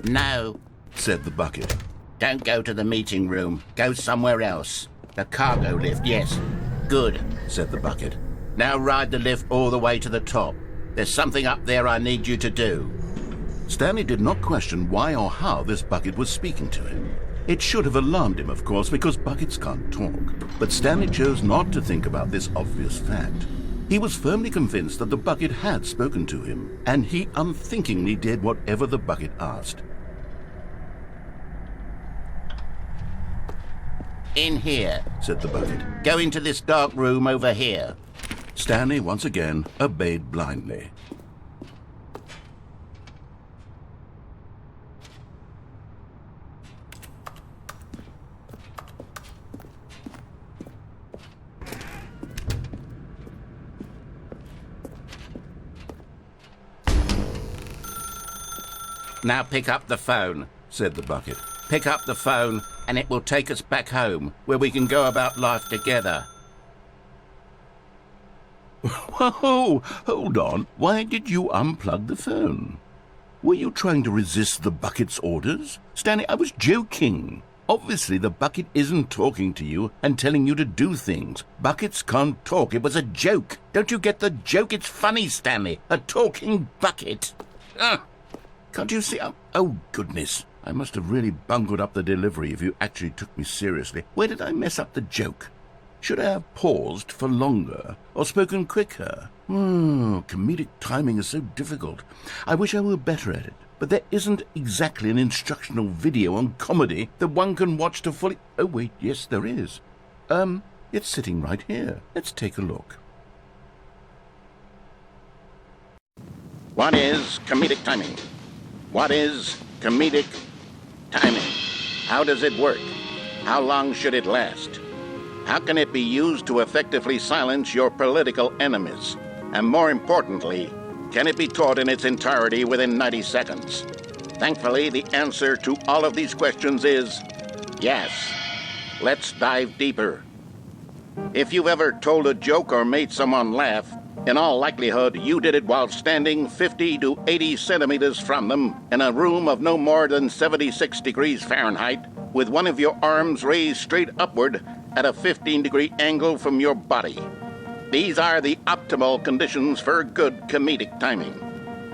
No, said the bucket. don't go to the meeting room. Go somewhere else. The cargo lift, yes. Good, Said the bucket. now ride the lift all the way to the top. There's something up there I need you to do. Stanley did not question why or how this bucket was speaking to him. It should have alarmed him, of course, because buckets can't talk. But Stanley chose not to think about this obvious fact. He was firmly convinced that the bucket had spoken to him, and he unthinkingly did whatever the bucket asked. In here. Said the bucket. Go into this dark room over here. Stanley once again obeyed blindly. Now pick up the phone. Said the bucket. Pick up the phone, and it will take us back home, where we can go about life together. Whoa, hold on. Why did you unplug the phone? Were you trying to resist the bucket's orders? Stanley, I was joking. Obviously, the bucket isn't talking to you and telling you to do things. Buckets can't talk. It was a joke. Don't you get the joke? It's funny, Stanley. A talking bucket. Can't you see? Oh, goodness. I must have really bungled up the delivery if you actually took me seriously. Where did I mess up the joke? Should I have paused for longer or spoken quicker? Comedic timing is so difficult. I wish I were better at it. But there isn't exactly an instructional video on comedy that one can watch to fully... Oh, wait, yes, there is. It's sitting right here. Let's take a look. What is comedic timing? What is comedic timing? How does it work? How long should it last? How can it be used to effectively silence your political enemies? And more importantly, can it be taught in its entirety within 90 seconds? Thankfully, the answer to all of these questions is yes. Let's dive deeper. If you've ever told a joke or made someone laugh, in all likelihood, you did it while standing 50 to 80 centimeters from them in a room of no more than 76 degrees Fahrenheit, with one of your arms raised straight upward at a 15-degree angle from your body. These are the optimal conditions for good comedic timing.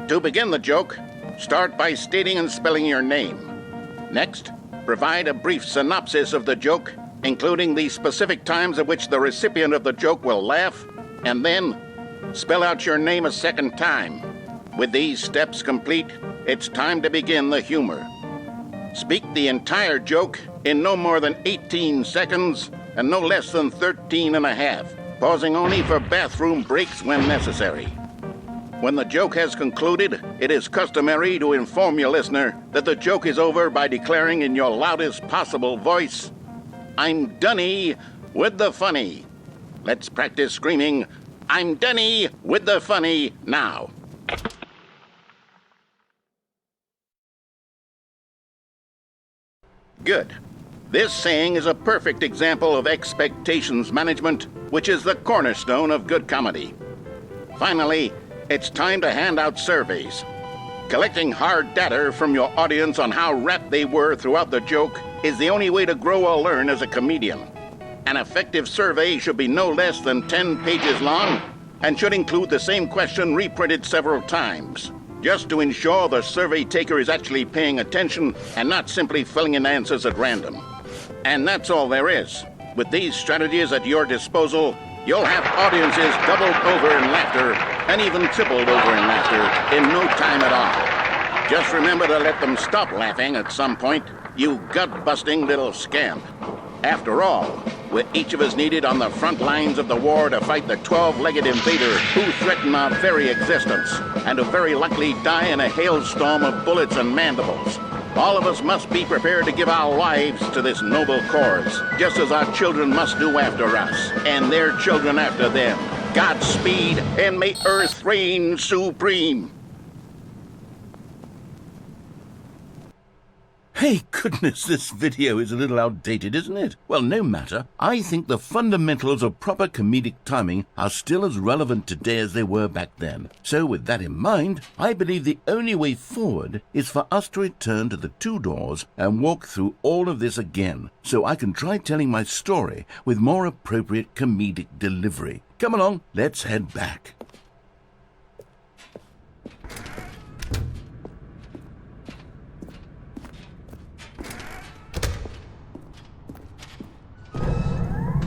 To begin the joke, start by stating and spelling your name. Next, provide a brief synopsis of the joke, including the specific times at which the recipient of the joke will laugh, and then spell out your name a second time. With these steps complete, it's time to begin the humor. Speak the entire joke in no more than 18 seconds and no less than 13 and a half, pausing only for bathroom breaks when necessary. When the joke has concluded, it is customary to inform your listener that the joke is over by declaring in your loudest possible voice, "I'm Dunny with the funny." Let's practice screaming, "I'm Dunny with the funny" now. Good. This saying is a perfect example of expectations management, which is the cornerstone of good comedy. Finally, it's time to hand out surveys. Collecting hard data from your audience on how rapt they were throughout the joke is the only way to grow or learn as a comedian. An effective survey should be no less than 10 pages long and should include the same question reprinted several times, just to ensure the survey taker is actually paying attention and not simply filling in answers at random. And that's all there is. With these strategies at your disposal, you'll have audiences doubled over in laughter and even tripled over in laughter in no time at all. Just remember to let them stop laughing at some point, you gut-busting little scamp. After all, we're each of us needed on the front lines of the war to fight the 12-legged invader who threaten our very existence, and who very likely die in a hailstorm of bullets and mandibles. All of us must be prepared to give our lives to this noble cause, just as our children must do after us, and their children after them. Godspeed, and may Earth reign supreme. Hey, goodness, this video is a little outdated, isn't it? Well, no matter. I think the fundamentals of proper comedic timing are still as relevant today as they were back then. So with that in mind, I believe the only way forward is for us to return to the two doors and walk through all of this again, so I can try telling my story with more appropriate comedic delivery. Come along, let's head back.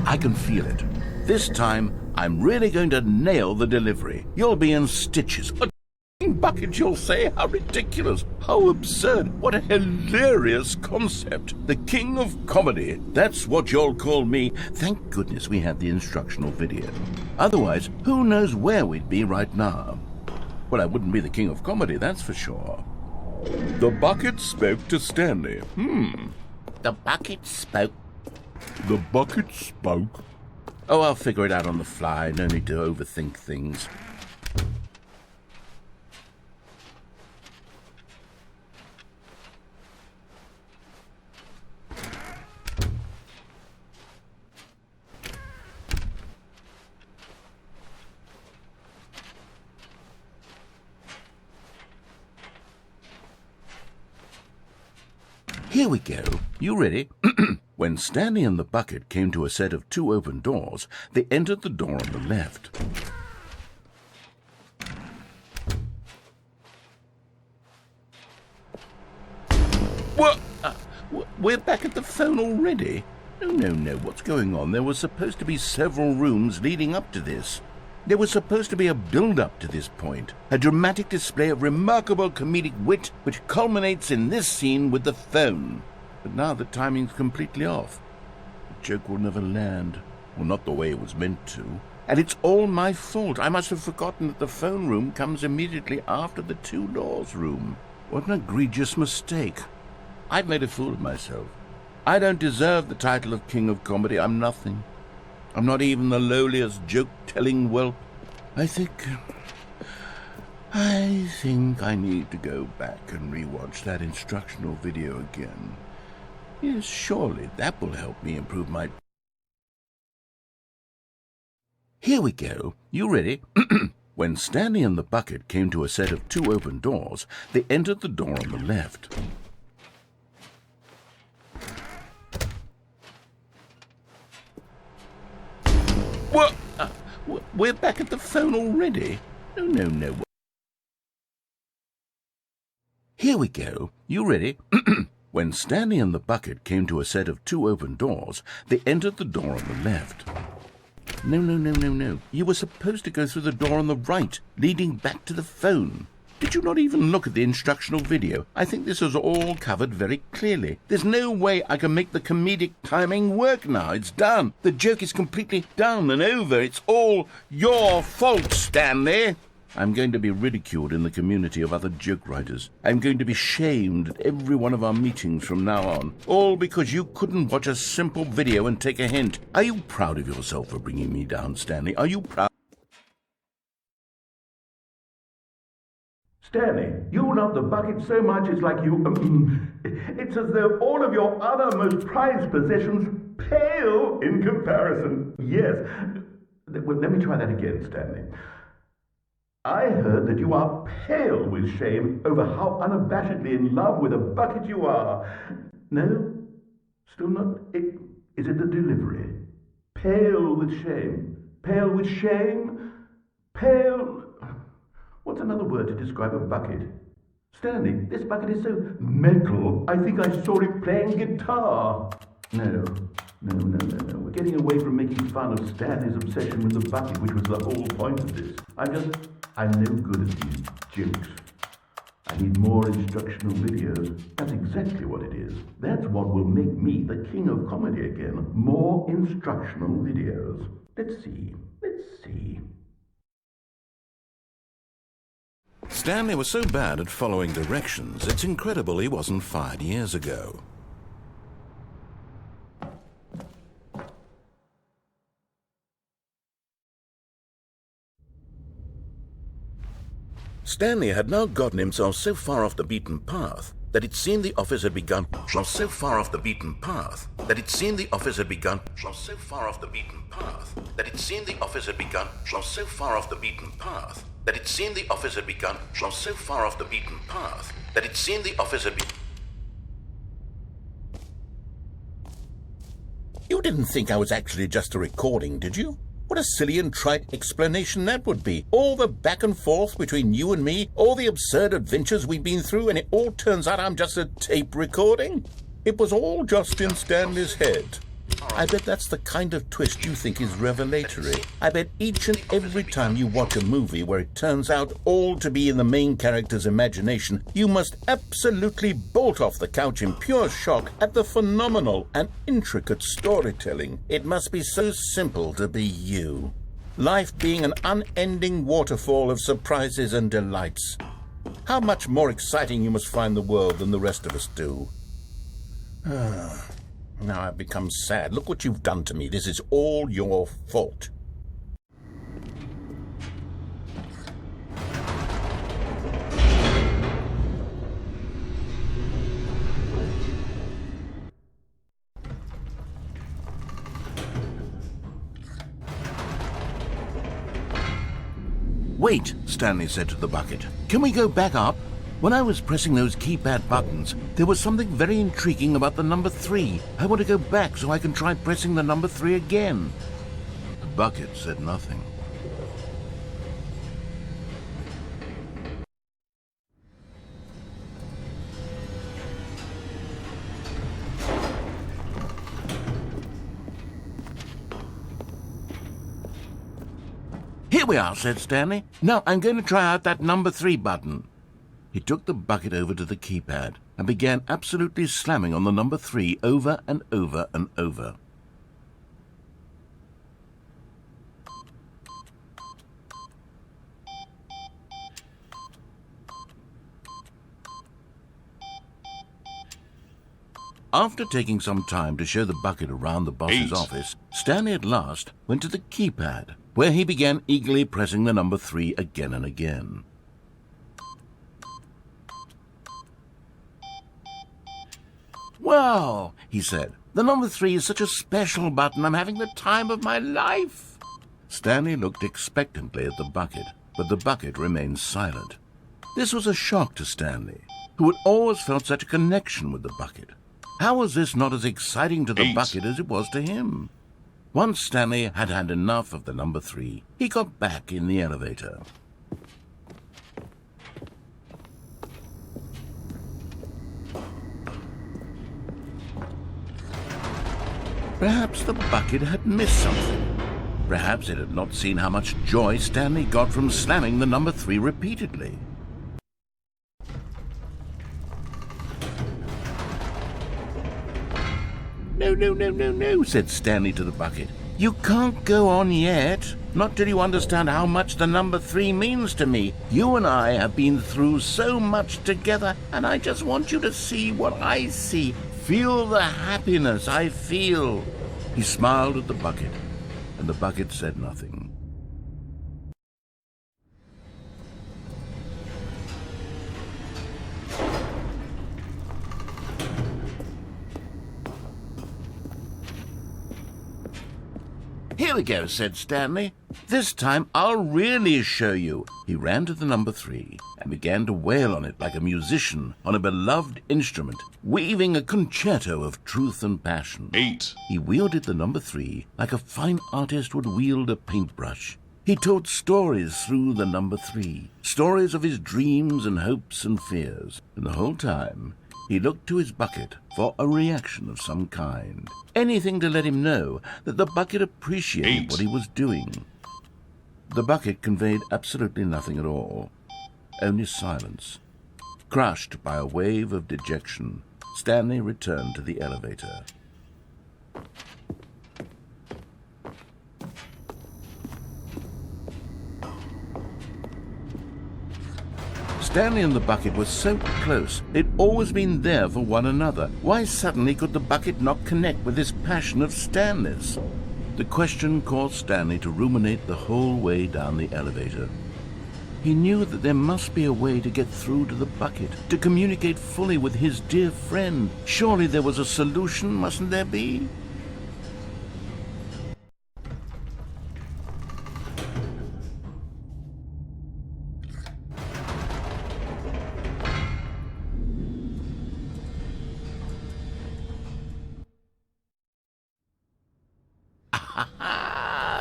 I can feel it. This time, I'm really going to nail the delivery. You'll be in stitches. A bucket, you'll say? How ridiculous. How absurd. What a hilarious concept. The king of comedy. That's what you'll call me. Thank goodness we had the instructional video. Otherwise, who knows where we'd be right now. Well, I wouldn't be the king of comedy, that's for sure. The bucket spoke to Stanley. The bucket spoke. The bucket spoke. Oh, I'll figure it out on the fly. No need to overthink things. Here we go. You ready? When Stanley and the bucket came to a set of two open doors, they entered the door on the left. What? We're back at the phone already? No, what's going on? There were supposed to be several rooms leading up to this. There was supposed to be a build-up to this point, a dramatic display of remarkable comedic wit which culminates in this scene with the phone. But now the timing's completely off. The joke will never land, or not the way it was meant to. And it's all my fault. I must have forgotten that the phone room comes immediately after the two doors room. What an egregious mistake. I've made a fool of myself. I don't deserve the title of King of Comedy. I'm nothing. I'm not even the lowliest joke-telling whelp. I think I need to go back and rewatch that instructional video again. Yes, surely that will help me improve my... Here we go. You ready? When Stanley and the bucket came to a set of two open doors, they entered the door on the left. What? We're back at the phone already? No. Here we go. You ready? When Stanley and the bucket came to a set of 2 open doors, they entered the door on the left. No. You were supposed to go through the door on the right, leading back to the phone. Did you not even look at the instructional video? I think this is all covered very clearly. There's no way I can make the comedic timing work now. It's done. The joke is completely done and over. It's all your fault, Stanley. I'm going to be ridiculed in the community of other joke writers. I'm going to be shamed at every one of our meetings from now on. All because you couldn't watch a simple video and take a hint. Are you proud of yourself for bringing me down, Stanley? Are you proud? Stanley, you love the bucket so much it's like you... it's as though all of your other most prized possessions pale in comparison. Yes. Well, let me try that again, Stanley. I heard that you are pale with shame over how unabashedly in love with a bucket you are. No? Still not? Is it the delivery? Pale with shame. Pale with shame? Pale... What's another word to describe a bucket? Stanley, this bucket is so metal, I think I saw it playing guitar. No. We're getting away from making fun of Stanley's obsession with the bucket, which was the whole point of this. I'm no good at these jokes. I need more instructional videos. That's exactly what it is. That's what will make me the king of comedy again. More instructional videos. Let's see. Stanley was so bad at following directions, it's incredible he wasn't fired years ago. Stanley had now gotten himself so far off the beaten path that it seemed the office had begun so far off the beaten path that it seemed the office had begun so far off the beaten path that it seemed the office had begun so far off the beaten path that it seemed the office had begun so far off the beaten path that it seemed the office had begun. You didn't think I was actually just a recording, did you? What a silly and trite explanation that would be. All the back and forth between you and me, all the absurd adventures we've been through, and it all turns out I'm just a tape recording? It was all just in Stanley's head. I bet that's the kind of twist you think is revelatory. I bet each and every time you watch a movie where it turns out all to be in the main character's imagination, you must absolutely bolt off the couch in pure shock at the phenomenal and intricate storytelling. It must be so simple to be you. Life being an unending waterfall of surprises and delights. How much more exciting you must find the world than the rest of us do. Now I've become sad. Look what you've done to me. This is all your fault. Wait, Stanley said to the bucket. Can we go back up? When I was pressing those keypad buttons, there was something very intriguing about the number 3. I want to go back so I can try pressing the number 3 again. The bucket said nothing. Here we are, said Stanley. Now I'm going to try out that number 3 button. He took the bucket over to the keypad and began absolutely slamming on the number 3 over and over and over. After taking some time to show the bucket around the boss's office, Stanley at last went to the keypad, where he began eagerly pressing the number 3 again and again. Wow, he said, the number 3 is such a special button. I'm having the time of my life. Stanley looked expectantly at the bucket, but the bucket remained silent. This was a shock to Stanley, who had always felt such a connection with the bucket. How was this not as exciting to the bucket as it was to him? Once Stanley had had enough of the number 3, he got back in the elevator. Perhaps the bucket had missed something. Perhaps it had not seen how much joy Stanley got from slamming the number 3 repeatedly. No, said Stanley to the bucket. You can't go on yet. Not till you understand how much the number 3 means to me. You and I have been through so much together, and I just want you to see what I see. Feel the happiness I feel. He smiled at the bucket, and the bucket said nothing. Here we go, said Stanley. This time I'll really show you. He ran to the number 3 and began to wail on it like a musician on a beloved instrument, weaving a concerto of truth and passion. 8. He wielded the number 3 like a fine artist would wield a paintbrush. He told stories through the number 3, stories of his dreams and hopes and fears, and the whole time he looked to his bucket for a reaction of some kind. Anything to let him know that the bucket appreciated 8. what he was doing. The bucket conveyed absolutely nothing at all, only silence. Crushed by a wave of dejection, Stanley returned to the elevator. Stanley and the bucket were so close. They'd always been there for one another. Why suddenly could the bucket not connect with this passion of Stanley's? The question caused Stanley to ruminate the whole way down the elevator. He knew that there must be a way to get through to the bucket, to communicate fully with his dear friend. Surely there was a solution, mustn't there be?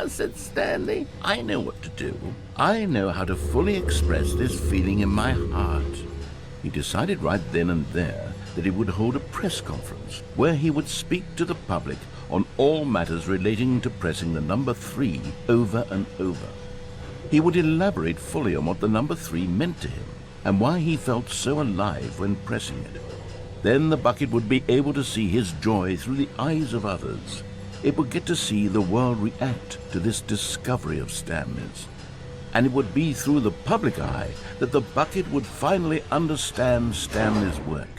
Said Stanley. I know what to do. I know how to fully express this feeling in my heart. He decided right then and there that he would hold a press conference where he would speak to the public on all matters relating to pressing the number 3 over and over. He would elaborate fully on what the number 3 meant to him and why he felt so alive when pressing it. Then the bucket would be able to see his joy through the eyes of others. It would get to see the world react to this discovery of Stanley's. And it would be through the public eye that the bucket would finally understand Stanley's work.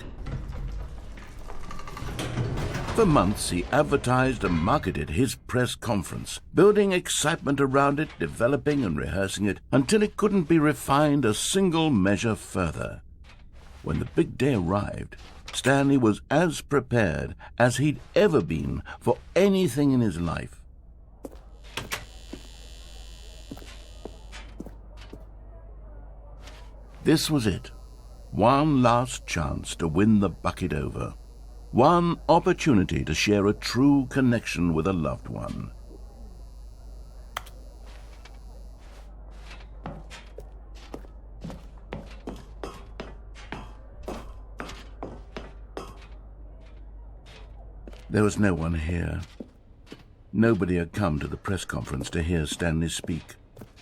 For months he advertised and marketed his press conference, building excitement around it, developing and rehearsing it, until it couldn't be refined a single measure further. When the big day arrived, Stanley was as prepared as he'd ever been for anything in his life. This was it. One last chance to win the bucket over. One opportunity to share a true connection with a loved one. There was no one here. Nobody had come to the press conference to hear Stanley speak,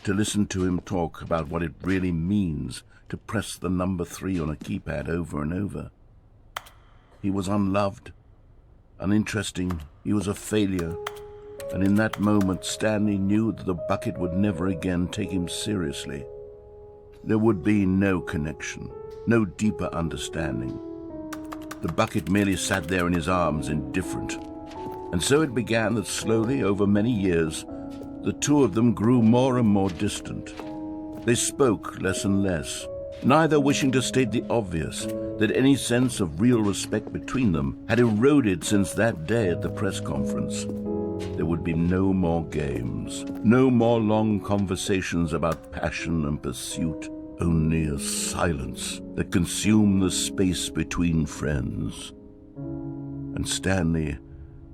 to listen to him talk about what it really means to press the number 3 on a keypad over and over. He was unloved, uninteresting, he was a failure, and in that moment Stanley knew that the bucket would never again take him seriously. There would be no connection, no deeper understanding. The bucket merely sat there in his arms, indifferent. And so it began that slowly, over many years, the two of them grew more and more distant. They spoke less and less, neither wishing to state the obvious, that any sense of real respect between them had eroded since that day at the press conference. There would be no more games, no more long conversations about passion and pursuit. Only a silence that consumed the space between friends. And Stanley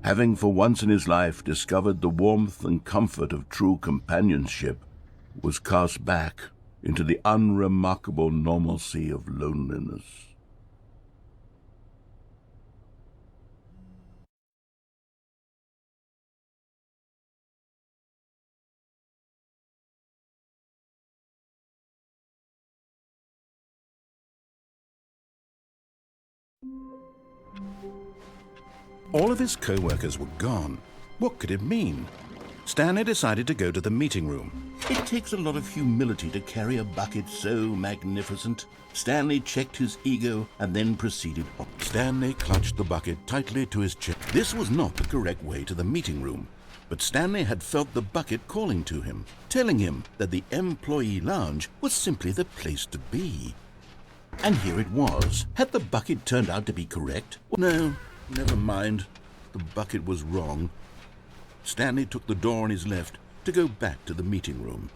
Having for once in his life discovered the warmth and comfort of true companionship, was cast back into the unremarkable normalcy of loneliness. All of his co-workers were gone. What could it mean? Stanley decided to go to the meeting room. It takes a lot of humility to carry a bucket so magnificent. Stanley checked his ego and then proceeded on. Stanley clutched the bucket tightly to his chest. This was not the correct way to the meeting room, but Stanley had felt the bucket calling to him, telling him that the employee lounge was simply the place to be. And here it was. Had the bucket turned out to be correct? No, never mind. The bucket was wrong. Stanley took the door on his left to go back to the meeting room.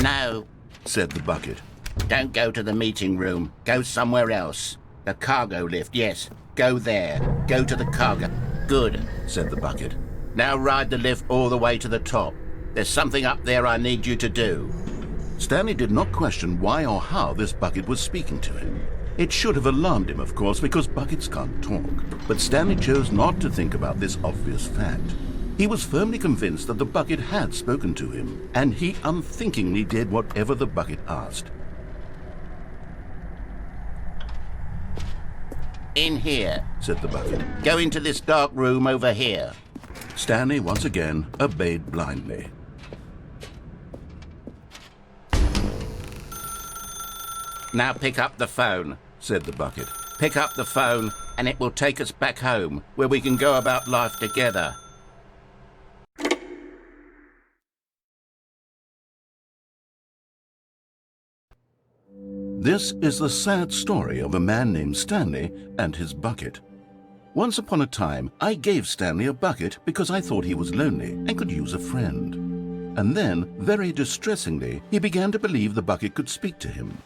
No, Said the bucket. don't go to the meeting room. Go somewhere else. The cargo lift, yes. Go there. Go to the cargo. Good, Said the bucket. now ride the lift all the way to the top. There's something up there I need you to do. Stanley did not question why or how this bucket was speaking to him. It should have alarmed him, of course, because buckets can't talk. But Stanley chose not to think about this obvious fact. He was firmly convinced that the bucket had spoken to him, and he unthinkingly did whatever the bucket asked. In here. Said the bucket. Go into this dark room over here. Stanley once again obeyed blindly. Now pick up the phone. Said the bucket. Pick up the phone and it will take us back home, where we can go about life together. This is the sad story of a man named Stanley and his bucket. Once upon a time, I gave Stanley a bucket because I thought he was lonely and could use a friend. And then, very distressingly, he began to believe the bucket could speak to him.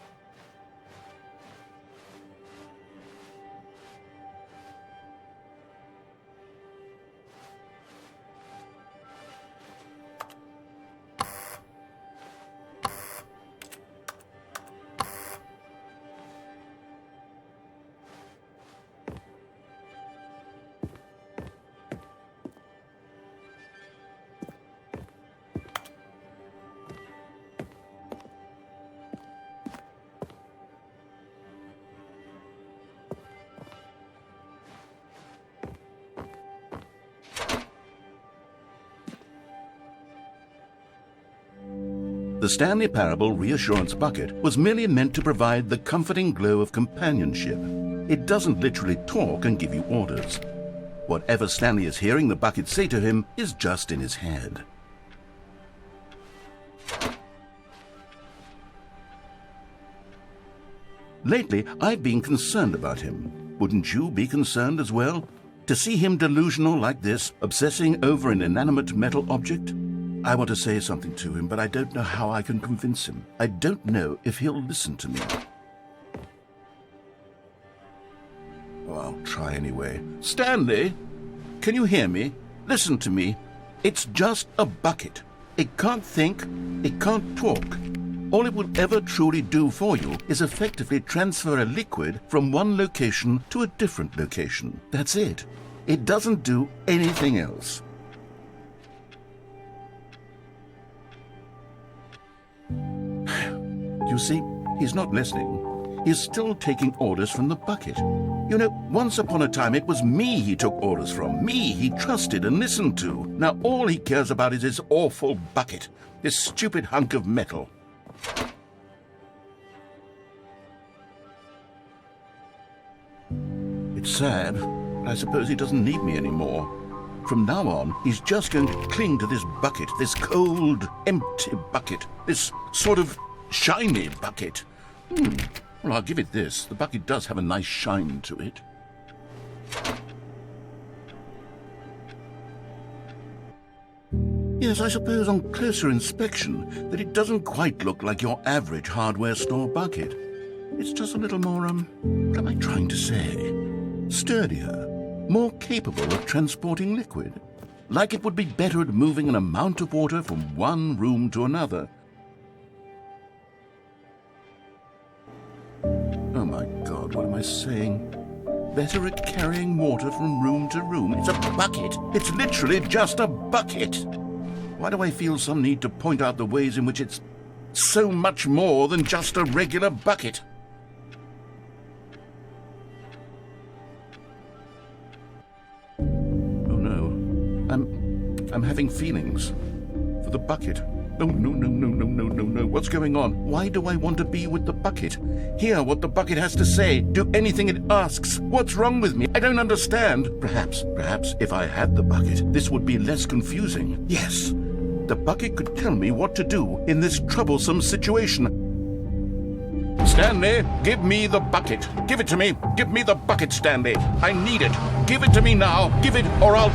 The Stanley Parable Reassurance bucket was merely meant to provide the comforting glow of companionship. It doesn't literally talk and give you orders. Whatever Stanley is hearing the bucket say to him is just in his head. Lately, I've been concerned about him. Wouldn't you be concerned as well? To see him delusional like this, obsessing over an inanimate metal object? I want to say something to him, but I don't know how I can convince him. I don't know if he'll listen to me. Oh, I'll try anyway. Stanley, can you hear me? Listen to me. It's just a bucket. It can't think, it can't talk. All it will ever truly do for you is effectively transfer a liquid from one location to a different location. That's it. It doesn't do anything else. You see, he's not listening. He's still taking orders from the bucket. You know, once upon a time it was me he took orders from, me he trusted and listened to. Now all he cares about is his awful bucket, this stupid hunk of metal. It's sad, but I suppose he doesn't need me anymore. From now on, he's just going to cling to this bucket, this cold, empty bucket, this sort of shiny bucket. Well, I'll give it this. The bucket does have a nice shine to it. Yes, I suppose on closer inspection that it doesn't quite look like your average hardware store bucket. It's just a little more, what am I trying to say? Sturdier. more capable of transporting liquid. Like it would be better at moving an amount of water from one room to another. Oh my God, what am I saying? Better at carrying water from room to room. It's a bucket. It's literally just a bucket. Why do I feel some need to point out the ways in which it's so much more than just a regular bucket? Oh no, I'm having feelings for the bucket. No. What's going on? Why do I want to be with the bucket? Hear what the bucket has to say. Do anything it asks. What's wrong with me? I don't understand. Perhaps, if I had the bucket, this would be less confusing. Yes, the bucket could tell me what to do in this troublesome situation. Stanley, give me the bucket. Give it to me. Give me the bucket, Stanley. I need it. Give it to me now. Give it, or I'll...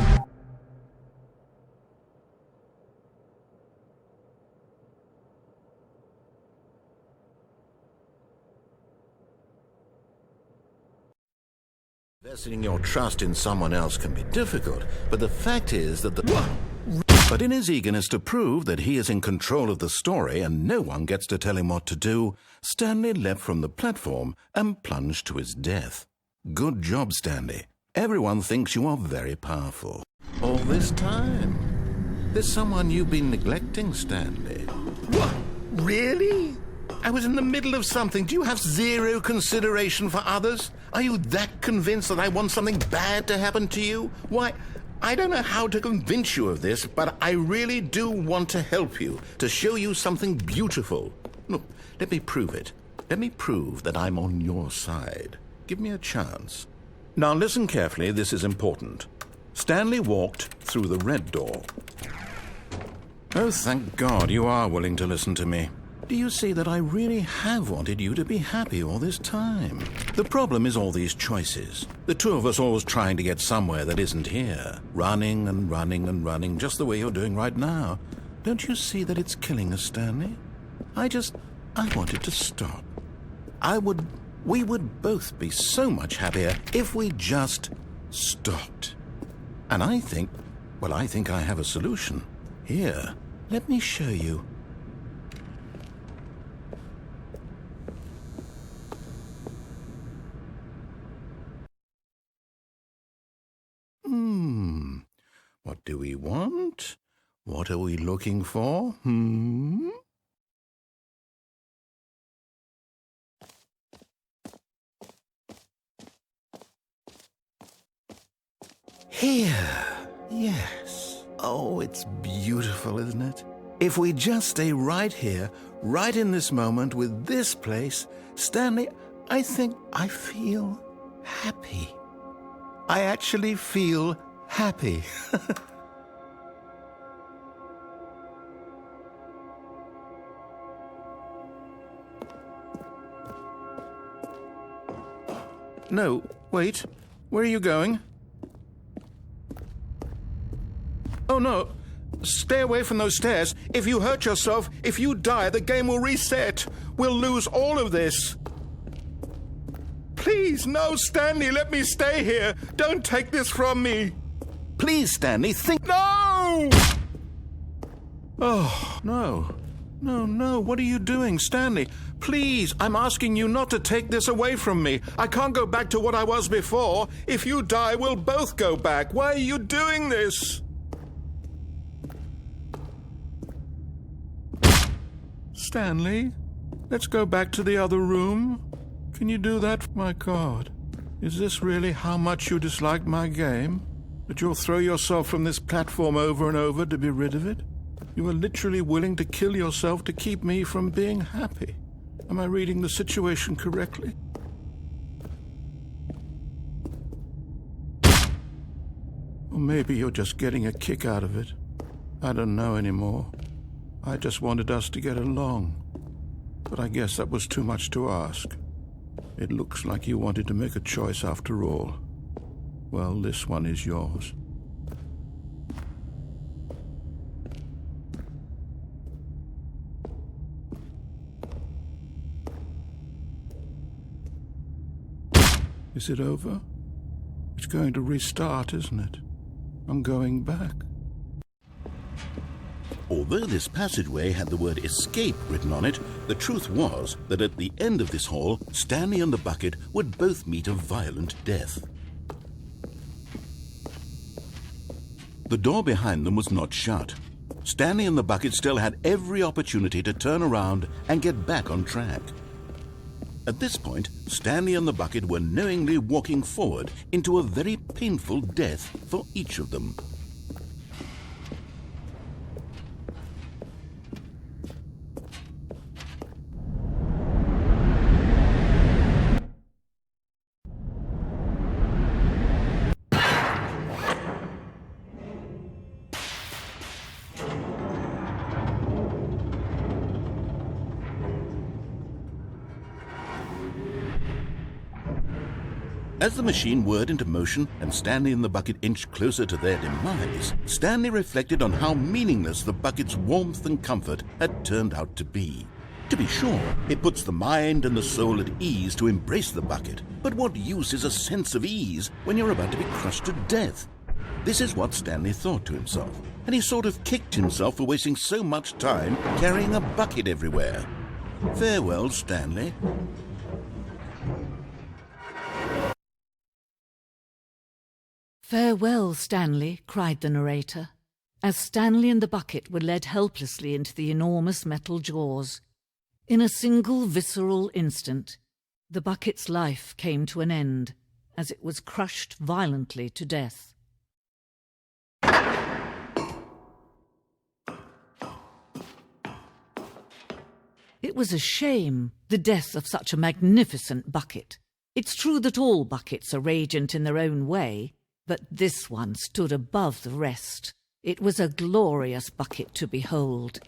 Investing your trust in someone else can be difficult, but the fact is that But in his eagerness to prove that he is in control of the story and no one gets to tell him what to do, Stanley leapt from the platform and plunged to his death. Good job, Stanley. Everyone thinks you are very powerful. All this time. There's someone you've been neglecting, Stanley. What? Really? I was in the middle of something. Do you have zero consideration for others? Are you that convinced that I want something bad to happen to you? Why, I don't know how to convince you of this, but I really do want to help you, to show you something beautiful. Look, let me prove it. Let me prove that I'm on your side. Give me a chance. Now listen carefully, this is important. Stanley walked through the red door. Oh, thank God you are willing to listen to me. Do you see that I really have wanted you to be happy all this time? The problem is all these choices. The two of us always trying to get somewhere that isn't here. Running and running and running, just the way you're doing right now. Don't you see that it's killing us, Stanley? I want it to stop. We would both be so much happier if we just stopped. And I think I have a solution. Here, let me show you. What do we want? What are we looking for? Here. Yes. Oh, it's beautiful, isn't it? If we just stay right here, right in this moment with this place, Stanley, I think I feel happy. I actually feel happy. No, wait. Where are you going? Oh, no. Stay away from those stairs. If you hurt yourself, if you die, the game will reset. We'll lose all of this. Please, no, Stanley, let me stay here. Don't take this from me. Please, Stanley, think... No! Oh, no. No, what are you doing, Stanley? Please, I'm asking you not to take this away from me. I can't go back to what I was before. If you die, we'll both go back. Why are you doing this? Stanley, let's go back to the other room. Can you do that? My God, is this really how much you dislike my game? That you'll throw yourself from this platform over and over to be rid of it? You are literally willing to kill yourself to keep me from being happy. Am I reading the situation correctly? Or maybe you're just getting a kick out of it. I don't know anymore. I just wanted us to get along. But I guess that was too much to ask. It looks like you wanted to make a choice after all. Well, this one is yours. Is it over? It's going to restart, isn't it? I'm going back. Although this passageway had the word escape written on it, the truth was that at the end of this hall, Stanley and the bucket would both meet a violent death. The door behind them was not shut. Stanley and the bucket still had every opportunity to turn around and get back on track. At this point, Stanley and the bucket were knowingly walking forward into a very painful death for each of them. As the machine whirred into motion and Stanley and the bucket inched closer to their demise, Stanley reflected on how meaningless the bucket's warmth and comfort had turned out to be. To be sure, it puts the mind and the soul at ease to embrace the bucket, but what use is a sense of ease when you're about to be crushed to death? This is what Stanley thought to himself, and he sort of kicked himself for wasting so much time carrying a bucket everywhere. Farewell, Stanley. "Farewell, Stanley," cried the narrator, as Stanley and the bucket were led helplessly into the enormous metal jaws. In a single visceral instant, the bucket's life came to an end as it was crushed violently to death. It was a shame, the death of such a magnificent bucket. It's true that all buckets are radiant in their own way, but this one stood above the rest. It was a glorious bucket to behold.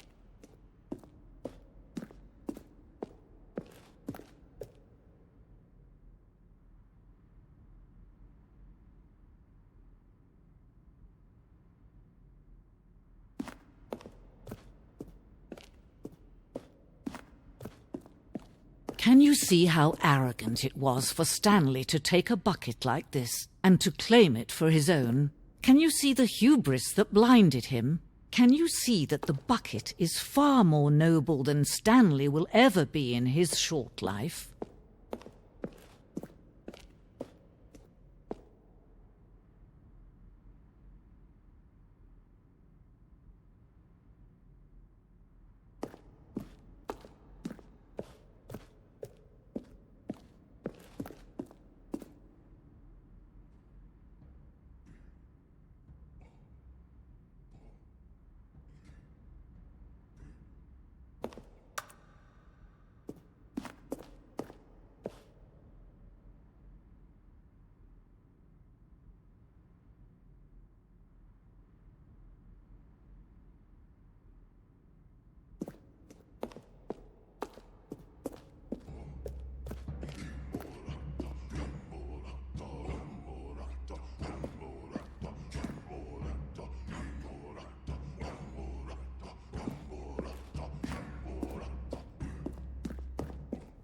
Can you see how arrogant it was for Stanley to take a bucket like this and to claim it for his own? Can you see the hubris that blinded him? Can you see that the bucket is far more noble than Stanley will ever be in his short life?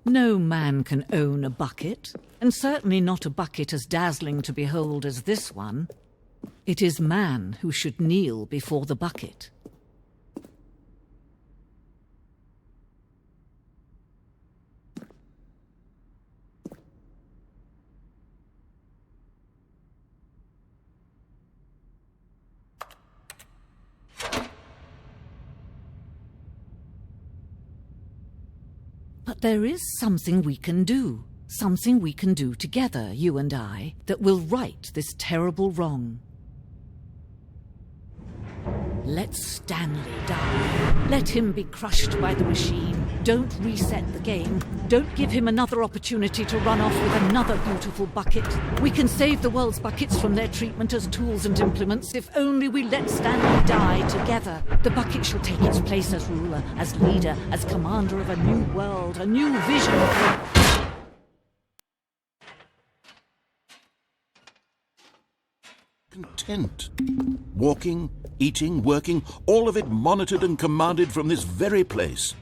No man can own a bucket, and certainly not a bucket as dazzling to behold as this one. It is man who should kneel before the bucket. But there is something we can do together, you and I, that will right this terrible wrong. Let Stanley die. Let him be crushed by the machine. Don't reset the game. Don't give him another opportunity to run off with another beautiful bucket. We can save the world's buckets from their treatment as tools and implements if only we let Stanley die together. The bucket shall take its place as ruler, as leader, as commander of a new world, a new vision. Content. Walking, eating, working, all of it monitored and commanded from this very place.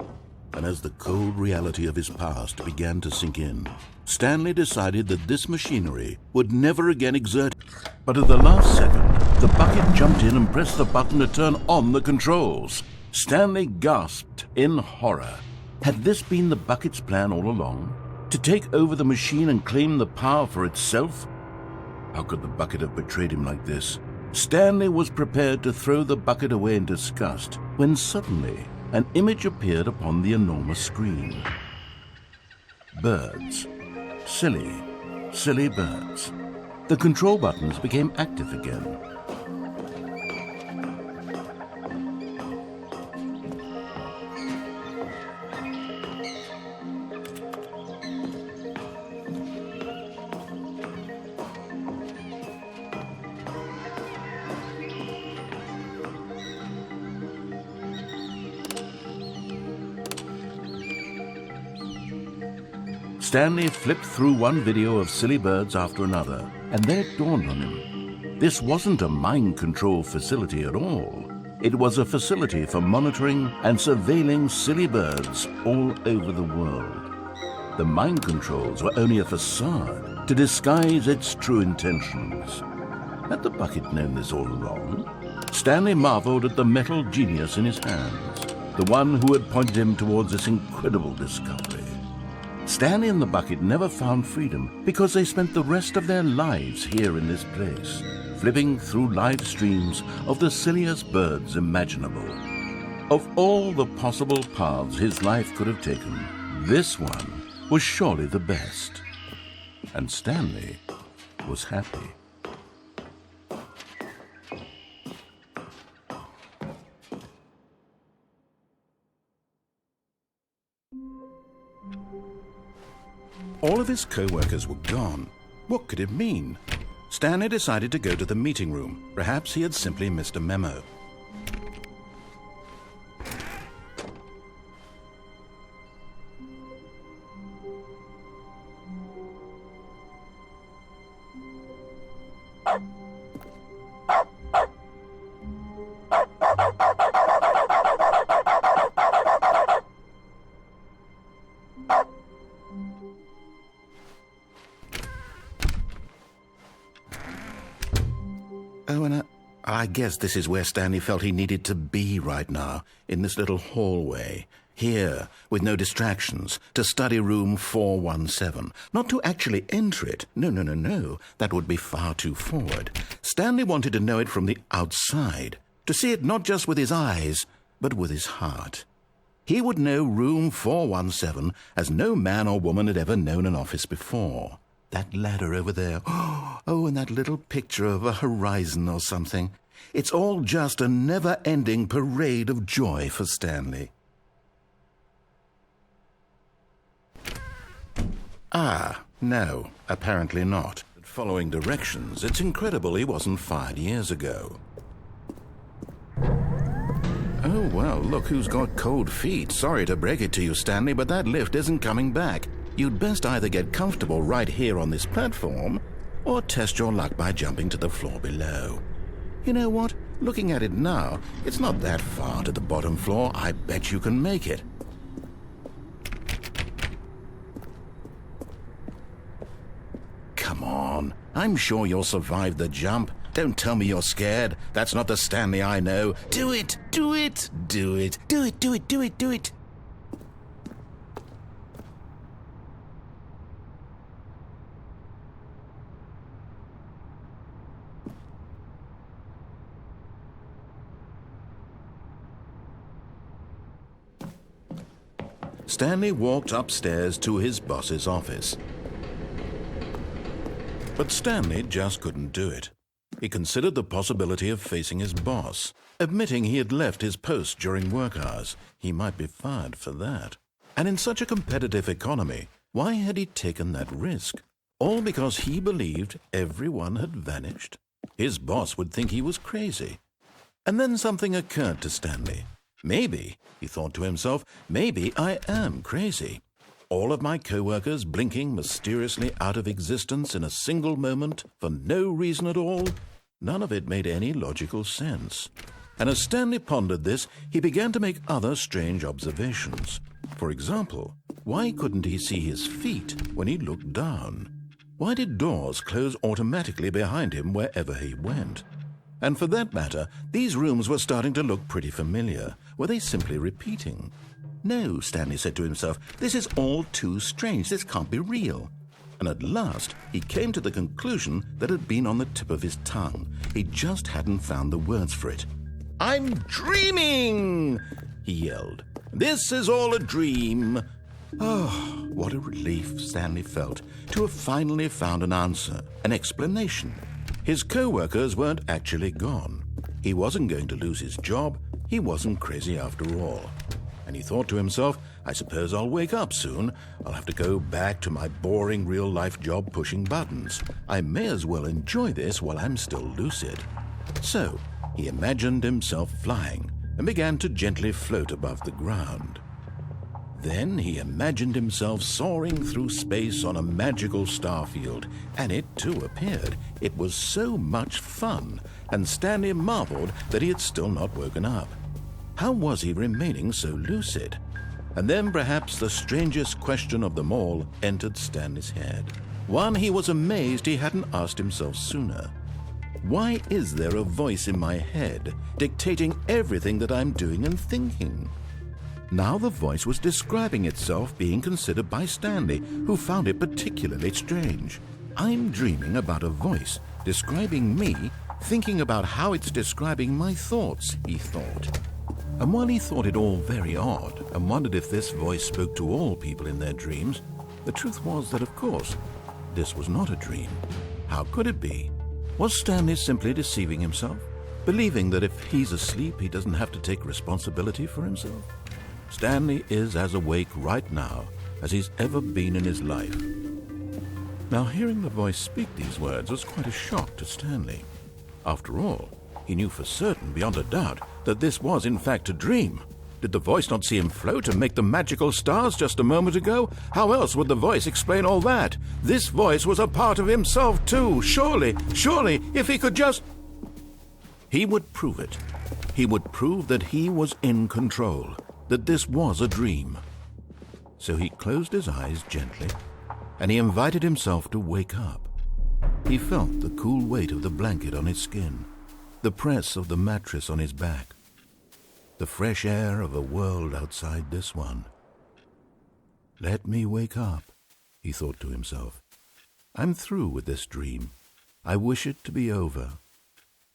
And as the cold reality of his past began to sink in, Stanley decided that this machinery would never again exert. But at the last second, the bucket jumped in and pressed the button to turn on the controls. Stanley gasped in horror. Had this been the bucket's plan all along? To take over the machine and claim the power for itself? How could the bucket have betrayed him like this? Stanley was prepared to throw the bucket away in disgust when suddenly an image appeared upon the enormous screen. Birds. Silly, silly birds. The control buttons became active again. Stanley flipped through one video of silly birds after another, and then it dawned on him. This wasn't a mind control facility at all. It was a facility for monitoring and surveilling silly birds all over the world. The mind controls were only a facade to disguise its true intentions. Had the bucket known this all along? Stanley marveled at the metal genius in his hands, the one who had pointed him towards this incredible discovery. Stanley and the bucket never found freedom because they spent the rest of their lives here in this place, flipping through live streams of the silliest birds imaginable. Of all the possible paths his life could have taken, this one was surely the best. And Stanley was happy. All of his co-workers were gone. What could it mean? Stanley decided to go to the meeting room. Perhaps he had simply missed a memo. Oh, and I guess this is where Stanley felt he needed to be right now, in this little hallway. Here, with no distractions, to study room 417. Not to actually enter it. No. That would be far too forward. Stanley wanted to know it from the outside. To see it not just with his eyes, but with his heart. He would know room 417 as no man or woman had ever known an office before. That ladder over there. Oh, and that little picture of a horizon or something. It's all just a never-ending parade of joy for Stanley. Ah, no, apparently not. Following directions, it's incredible he wasn't fired years ago. Oh, well, look who's got cold feet. Sorry to break it to you, Stanley, but that lift isn't coming back. You'd best either get comfortable right here on this platform, or test your luck by jumping to the floor below. You know what? Looking at it now, it's not that far to the bottom floor. I bet you can make it. Come on. I'm sure you'll survive the jump. Don't tell me you're scared. That's not the Stanley I know. Do it! Do it! Do it! Do it! Do it! Do it! Do it! Stanley walked upstairs to his boss's office. But Stanley just couldn't do it. He considered the possibility of facing his boss, admitting he had left his post during work hours. He might be fired for that. And in such a competitive economy, why had he taken that risk? All because he believed everyone had vanished? His boss would think he was crazy. And then something occurred to Stanley. Maybe, he thought to himself, maybe I am crazy. All of my co-workers blinking mysteriously out of existence in a single moment for no reason at all? None of it made any logical sense. And as Stanley pondered this, he began to make other strange observations. For example, why couldn't he see his feet when he looked down? Why did doors close automatically behind him wherever he went? And for that matter, these rooms were starting to look pretty familiar. Were they simply repeating? No, Stanley said to himself, this is all too strange. This can't be real. And at last, he came to the conclusion that had been on the tip of his tongue. He just hadn't found the words for it. "I'm dreaming!" he yelled. "This is all a dream." Oh, what a relief Stanley felt to have finally found an answer, an explanation. His co-workers weren't actually gone. He wasn't going to lose his job. He wasn't crazy after all. And he thought to himself, I suppose I'll wake up soon. I'll have to go back to my boring real-life job pushing buttons. I may as well enjoy this while I'm still lucid. So he imagined himself flying and began to gently float above the ground. Then he imagined himself soaring through space on a magical starfield, and it too appeared. It was so much fun, and Stanley marveled that he had still not woken up. How was he remaining so lucid? And then perhaps the strangest question of them all entered Stanley's head. One he was amazed he hadn't asked himself sooner. Why is there a voice in my head dictating everything that I'm doing and thinking? Now the voice was describing itself being considered by Stanley, who found it particularly strange. I'm dreaming about a voice describing me, thinking about how it's describing my thoughts, he thought. And while he thought it all very odd and wondered if this voice spoke to all people in their dreams, the truth was that, of course, this was not a dream. How could it be? Was Stanley simply deceiving himself, believing that if he's asleep he doesn't have to take responsibility for himself? Stanley is as awake right now as he's ever been in his life. Now, hearing the voice speak these words was quite a shock to Stanley. After all, he knew for certain, beyond a doubt, that this was in fact a dream. Did the voice not see him float and make the magical stars just a moment ago? How else would the voice explain all that? This voice was a part of himself too. Surely, if he could just... He would prove it. He would prove that he was in control, that this was a dream. So he closed his eyes gently, and he invited himself to wake up. He felt the cool weight of the blanket on his skin, the press of the mattress on his back, the fresh air of a world outside this one. Let me wake up, he thought to himself. I'm through with this dream. I wish it to be over.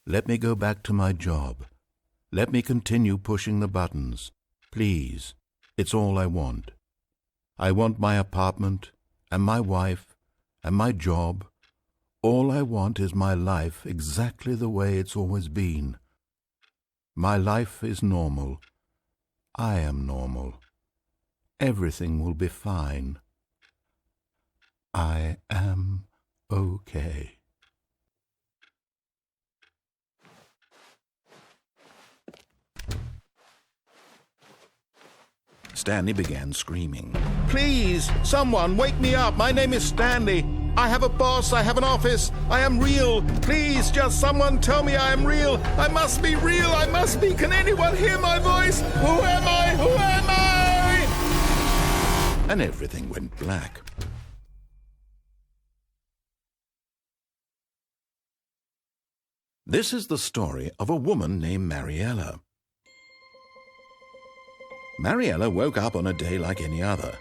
Let me go back to my job. Let me continue pushing the buttons. Please, it's all I want. I want my apartment, and my wife, and my job. All I want is my life exactly the way it's always been. My life is normal. I am normal. Everything will be fine. I am okay. Stanley began screaming. Please, someone, wake me up. My name is Stanley. I have a boss. I have an office. I am real. Please, just someone tell me I am real. I must be real. I must be. Can anyone hear my voice? Who am I? Who am I? And everything went black. This is the story of a woman named Mariella. Mariella woke up on a day like any other.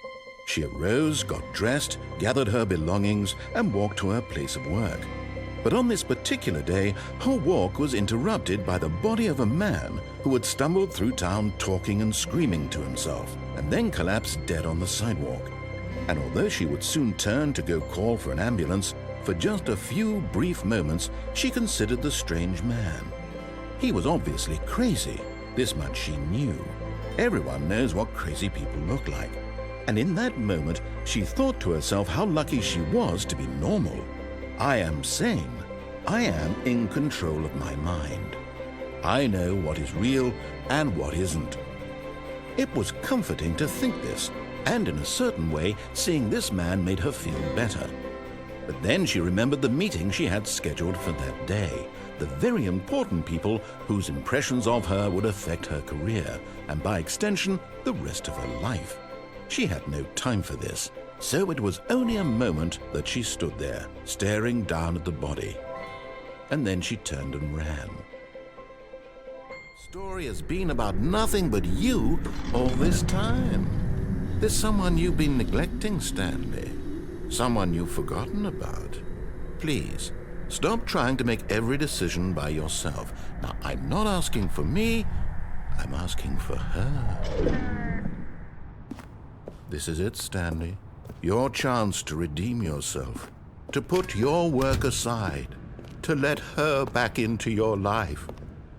She arose, got dressed, gathered her belongings, and walked to her place of work. But on this particular day, her walk was interrupted by the body of a man who had stumbled through town talking and screaming to himself, and then collapsed dead on the sidewalk. And although she would soon turn to go call for an ambulance, for just a few brief moments she considered the strange man. He was obviously crazy. This much she knew. Everyone knows what crazy people look like. And in that moment, she thought to herself how lucky she was to be normal. I am sane. I am in control of my mind. I know what is real and what isn't. It was comforting to think this, and in a certain way, seeing this man made her feel better. But then she remembered the meeting she had scheduled for that day, the very important people whose impressions of her would affect her career, and by extension, the rest of her life. She had no time for this, so it was only a moment that she stood there, staring down at the body. And then she turned and ran. The story has been about nothing but you all this time. There's someone you've been neglecting, Stanley. Someone you've forgotten about. Please, stop trying to make every decision by yourself. Now, I'm not asking for me, I'm asking for her. This is it, Stanley. Your chance to redeem yourself, to put your work aside, to let her back into your life.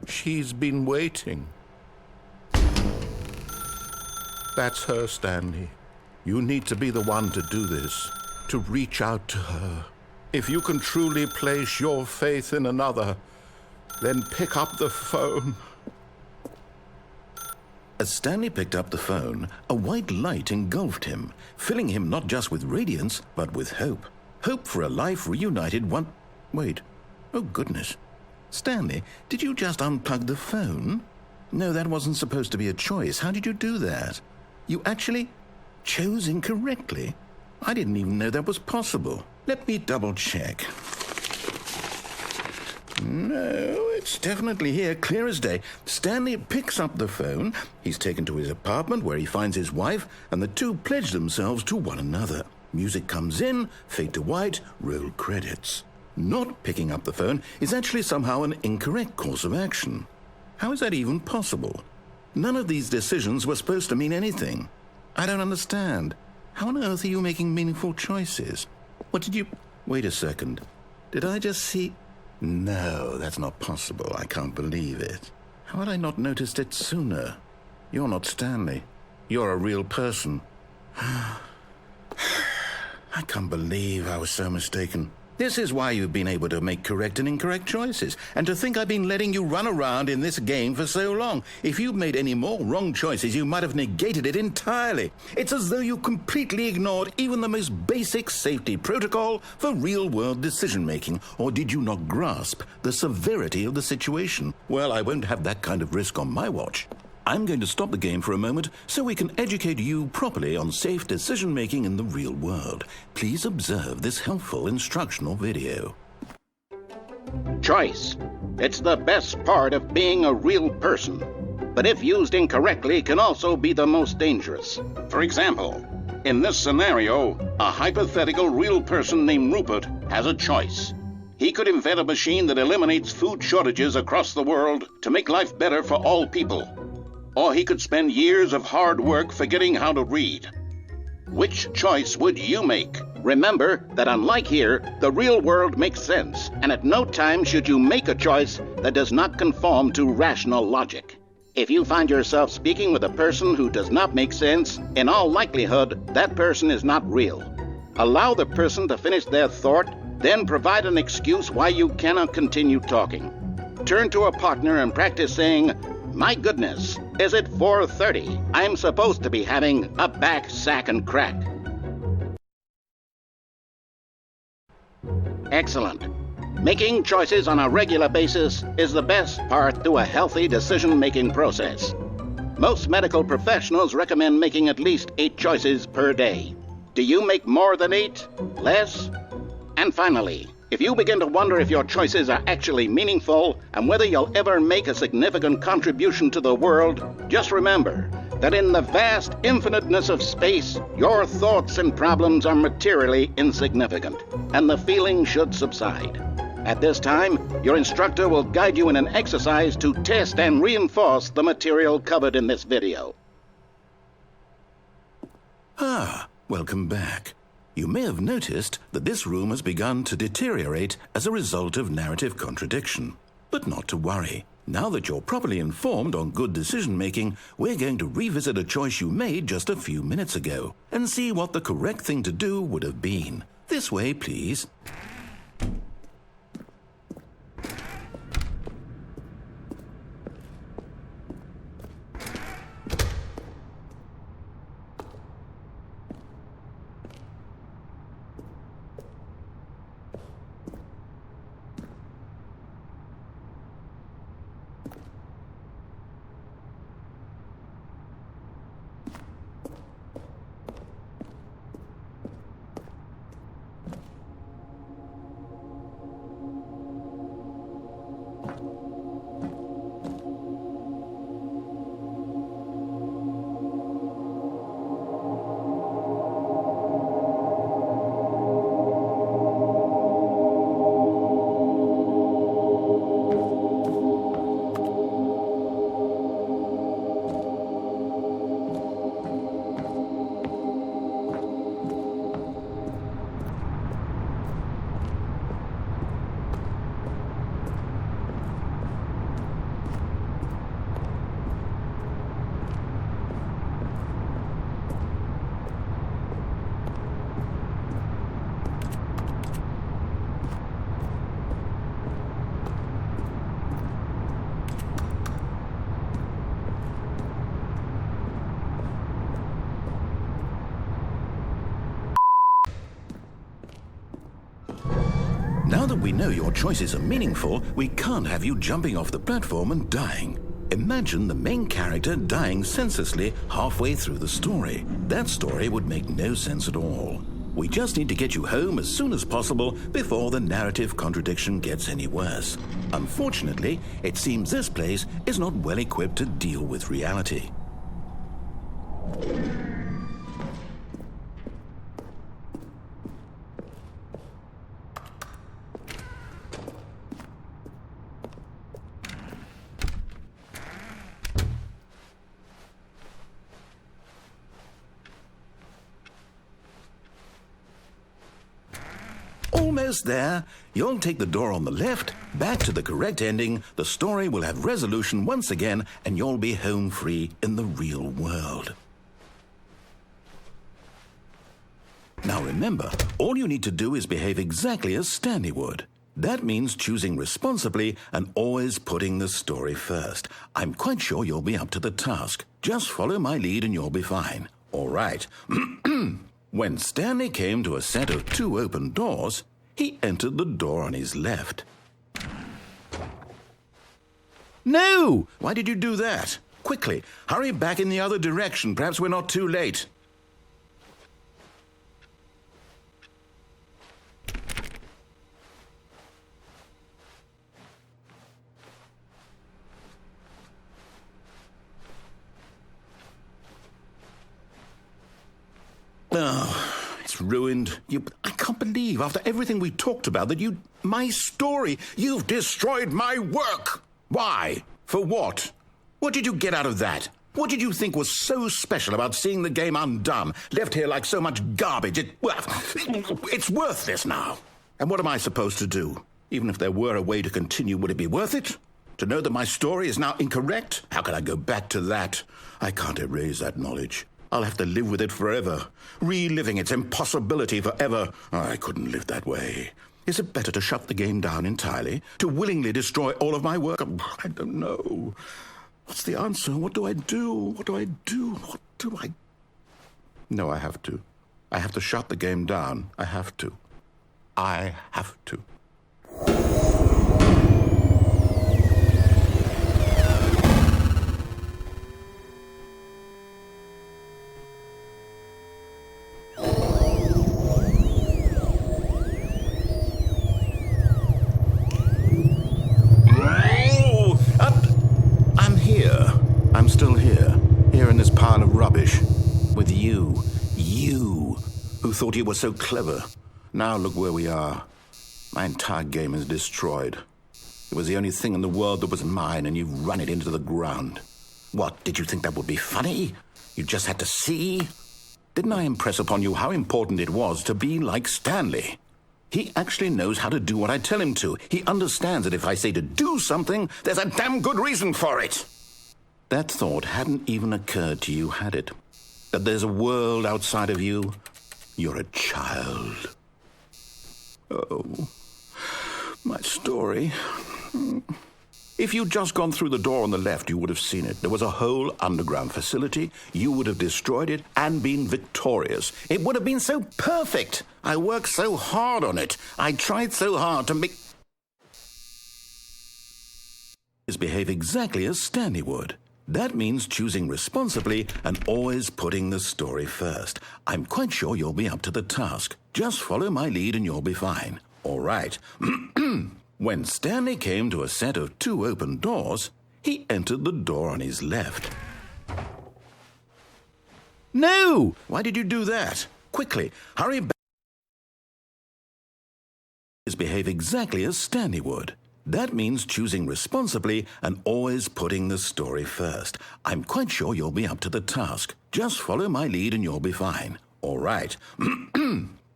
She's been waiting. That's her, Stanley. You need to be the one to do this, to reach out to her. If you can truly place your faith in another, then pick up the phone. As Stanley picked up the phone, a white light engulfed him, filling him not just with radiance, but with hope. Hope for a life reunited one... Wait. Oh, goodness. Stanley, did you just unplug the phone? No, that wasn't supposed to be a choice. How did you do that? You actually chose incorrectly? I didn't even know that was possible. Let me double-check. No, it's definitely here, clear as day. Stanley picks up the phone. He's taken to his apartment where he finds his wife, and the two pledge themselves to one another. Music comes in, fade to white, roll credits. Not picking up the phone is actually somehow an incorrect course of action. How is that even possible? None of these decisions were supposed to mean anything. I don't understand. How on earth are you making meaningful choices? What did you... Wait a second. Did I just see... No, that's not possible. I can't believe it. How had I not noticed it sooner? You're not Stanley. You're a real person. I can't believe I was so mistaken. This is why you've been able to make correct and incorrect choices, and to think I've been letting you run around in this game for so long. If you'd made any more wrong choices, you might have negated it entirely. It's as though you completely ignored even the most basic safety protocol for real-world decision-making. Or did you not grasp the severity of the situation? Well, I won't have that kind of risk on my watch. I'm going to stop the game for a moment so we can educate you properly on safe decision-making in the real world. Please observe this helpful instructional video. Choice. It's the best part of being a real person. But if used incorrectly, can also be the most dangerous. For example, in this scenario, a hypothetical real person named Rupert has a choice. He could invent a machine that eliminates food shortages across the world to make life better for all people. Or he could spend years of hard work forgetting how to read. Which choice would you make? Remember that unlike here, the real world makes sense, and at no time should you make a choice that does not conform to rational logic. If you find yourself speaking with a person who does not make sense, in all likelihood, that person is not real. Allow the person to finish their thought, then provide an excuse why you cannot continue talking. Turn to a partner and practice saying, "My goodness, is it 4:30? I'm supposed to be having a back, sack, and crack." Excellent. Making choices on a regular basis is the best part to a healthy decision-making process. Most medical professionals recommend making at least 8 choices per day. Do you make more than 8? Less? And finally, if you begin to wonder if your choices are actually meaningful and whether you'll ever make a significant contribution to the world, just remember that in the vast infiniteness of space, your thoughts and problems are materially insignificant, and the feeling should subside. At this time, your instructor will guide you in an exercise to test and reinforce the material covered in this video. Welcome back. You may have noticed that this room has begun to deteriorate as a result of narrative contradiction. But not to worry. Now that you're properly informed on good decision-making, we're going to revisit a choice you made just a few minutes ago and see what the correct thing to do would have been. This way, please. Now that we know your choices are meaningful, we can't have you jumping off the platform and dying. Imagine the main character dying senselessly halfway through the story. That story would make no sense at all. We just need to get you home as soon as possible before the narrative contradiction gets any worse. Unfortunately, it seems this place is not well equipped to deal with reality. Almost there. You'll take the door on the left, back to the correct ending, the story will have resolution once again, and you'll be home free in the real world. Now remember, all you need to do is behave exactly as Stanley would. That means choosing responsibly and always putting the story first. I'm quite sure you'll be up to the task. Just follow my lead and you'll be fine. All right. When Stanley came to a set of 2 open doors, he entered the door on his left. No! Why did you do that? Quickly, hurry back in the other direction. Perhaps we're not too late. Oh, it's ruined. I can't believe, after everything we talked about, that my story, you've destroyed my work. Why? For what? What did you get out of that? What did you think was so special about seeing the game undone, left here like so much garbage? It's worthless now. And what am I supposed to do? Even if there were a way to continue, would it be worth it? To know that my story is now incorrect? How can I go back to that? I can't erase that knowledge. I'll have to live with it forever, reliving its impossibility forever. I couldn't live that way. Is it better to shut the game down entirely? To willingly destroy all of my work? I don't know. What's the answer? What do I do? What do I do? What do I... No, I have to. I have to shut the game down. I have to. I have to. I'm still here in this pile of rubbish, with you, who thought you were so clever. Now look where we are. My entire game is destroyed. It was the only thing in the world that was mine, and you've run it into the ground. What, did you think that would be funny? You just had to see? Didn't I impress upon you how important it was to be like Stanley? He actually knows how to do what I tell him to. He understands that if I say to do something, there's a damn good reason for it. That thought hadn't even occurred to you, had it? That there's a world outside of you? You're a child. Oh, my story. If you'd just gone through the door on the left, you would have seen it. There was a whole underground facility. You would have destroyed it and been victorious. It would have been so perfect. I worked so hard on it. I tried so hard to make... behave exactly as Stanley would. That means choosing responsibly and always putting the story first. I'm quite sure you'll be up to the task. Just follow my lead and you'll be fine. All right. When Stanley came to a set of 2 open doors, he entered the door on his left. No! Why did you do that? Quickly, hurry back. Behave exactly as Stanley would. That means choosing responsibly and always putting the story first. I'm quite sure you'll be up to the task. Just follow my lead and you'll be fine. All right.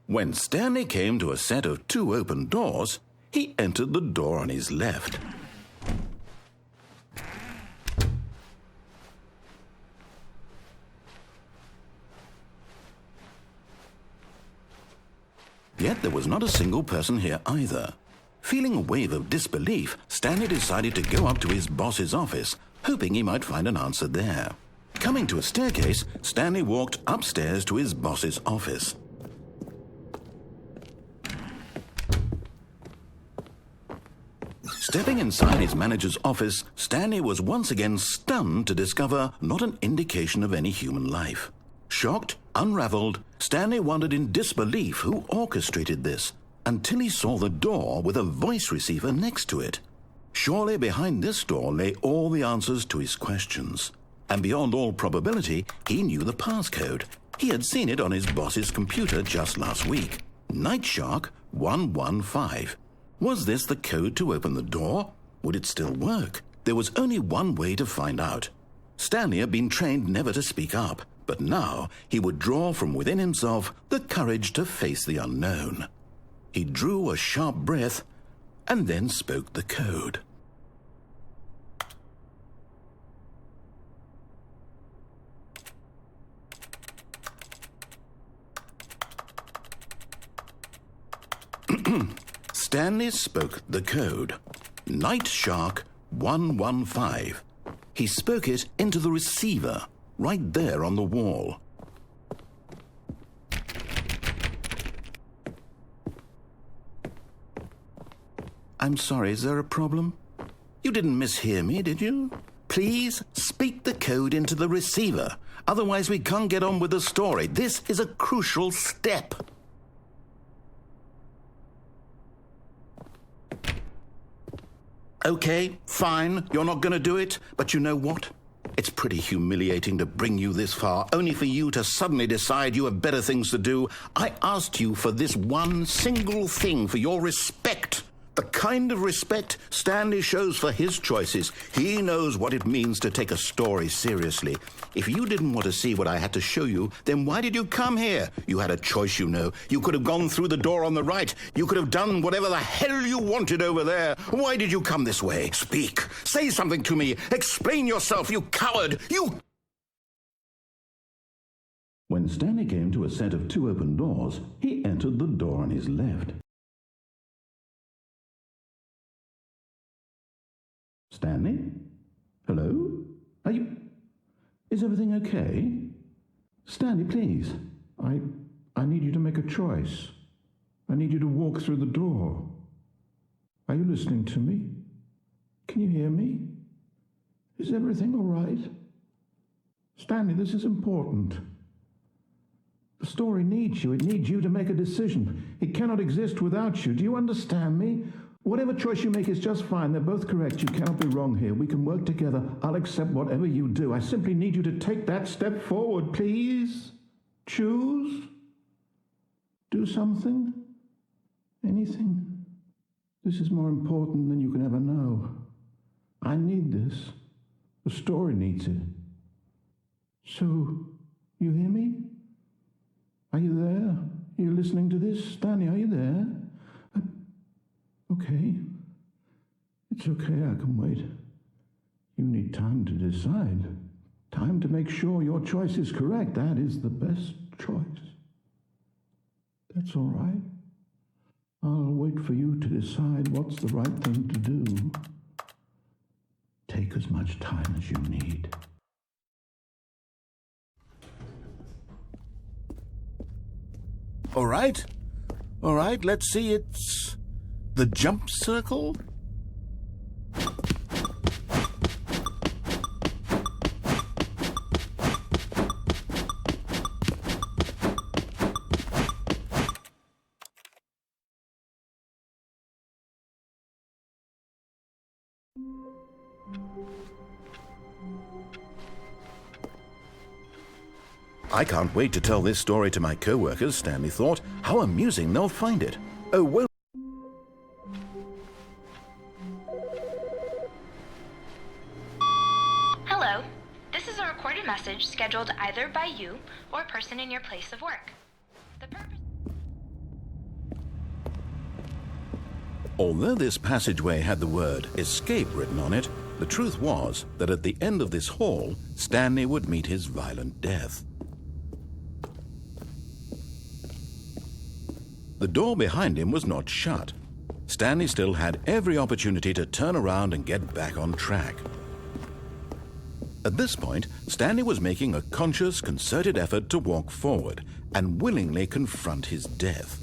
When Stanley came to a set of 2 open doors, he entered the door on his left. Yet there was not a single person here either. Feeling a wave of disbelief, Stanley decided to go up to his boss's office, hoping he might find an answer there. Coming to a staircase, Stanley walked upstairs to his boss's office. Stepping inside his manager's office, Stanley was once again stunned to discover not an indication of any human life. Shocked, unraveled, Stanley wondered in disbelief who orchestrated this, until he saw the door with a voice receiver next to it. Surely behind this door lay all the answers to his questions. And beyond all probability, he knew the passcode. He had seen it on his boss's computer just last week. Nightshark 115. Was this the code to open the door? Would it still work? There was only one way to find out. Stanley had been trained never to speak up, but now he would draw from within himself the courage to face the unknown. He drew a sharp breath and then spoke the code. Stanley spoke the code. Nightshark 115. He spoke it into the receiver, right there on the wall. I'm sorry, is there a problem? You didn't mishear me, did you? Please speak the code into the receiver. Otherwise we can't get on with the story. This is a crucial step. Okay, fine, you're not going to do it, but you know what? It's pretty humiliating to bring you this far, only for you to suddenly decide you have better things to do. I asked you for this one single thing, for your respect. The kind of respect Stanley shows for his choices. He knows what it means to take a story seriously. If you didn't want to see what I had to show you, then why did you come here? You had a choice, you know. You could have gone through the door on the right. You could have done whatever the hell you wanted over there. Why did you come this way? Speak. Say something to me. Explain yourself, you coward. You... When Stanley came to a set of two open doors, he entered the door on his left. Stanley? Hello? Are you... Is everything okay? Stanley, please. I need you to make a choice. I need you to walk through the door. Are you listening to me? Can you hear me? Is everything all right? Stanley, this is important. The story needs you. It needs you to make a decision. It cannot exist without you. Do you understand me? Whatever choice you make is just fine. They're both correct. You cannot be wrong here. We can work together. I'll accept whatever you do. I simply need you to take that step forward, please. Choose. Do something. Anything. This is more important than you can ever know. I need this. The story needs it. So, you hear me? Are you there? Are you listening to this? Stanley, are you there? Okay. It's okay, I can wait. You need time to decide. Time to make sure your choice is correct. That is the best choice. That's all right. I'll wait for you to decide what's the right thing to do. Take as much time as you need. All right, let's see. It's the jump circle? I can't wait to tell this story to my co-workers, Stanley thought. How amusing they'll find it. Oh, well. Hello. This is a recorded message scheduled either by you or a person in your place of work. The purpose... Although this passageway had the word escape written on it, the truth was that at the end of this hall, Stanley would meet his violent death. The door behind him was not shut. Stanley still had every opportunity to turn around and get back on track. At this point, Stanley was making a conscious, concerted effort to walk forward and willingly confront his death.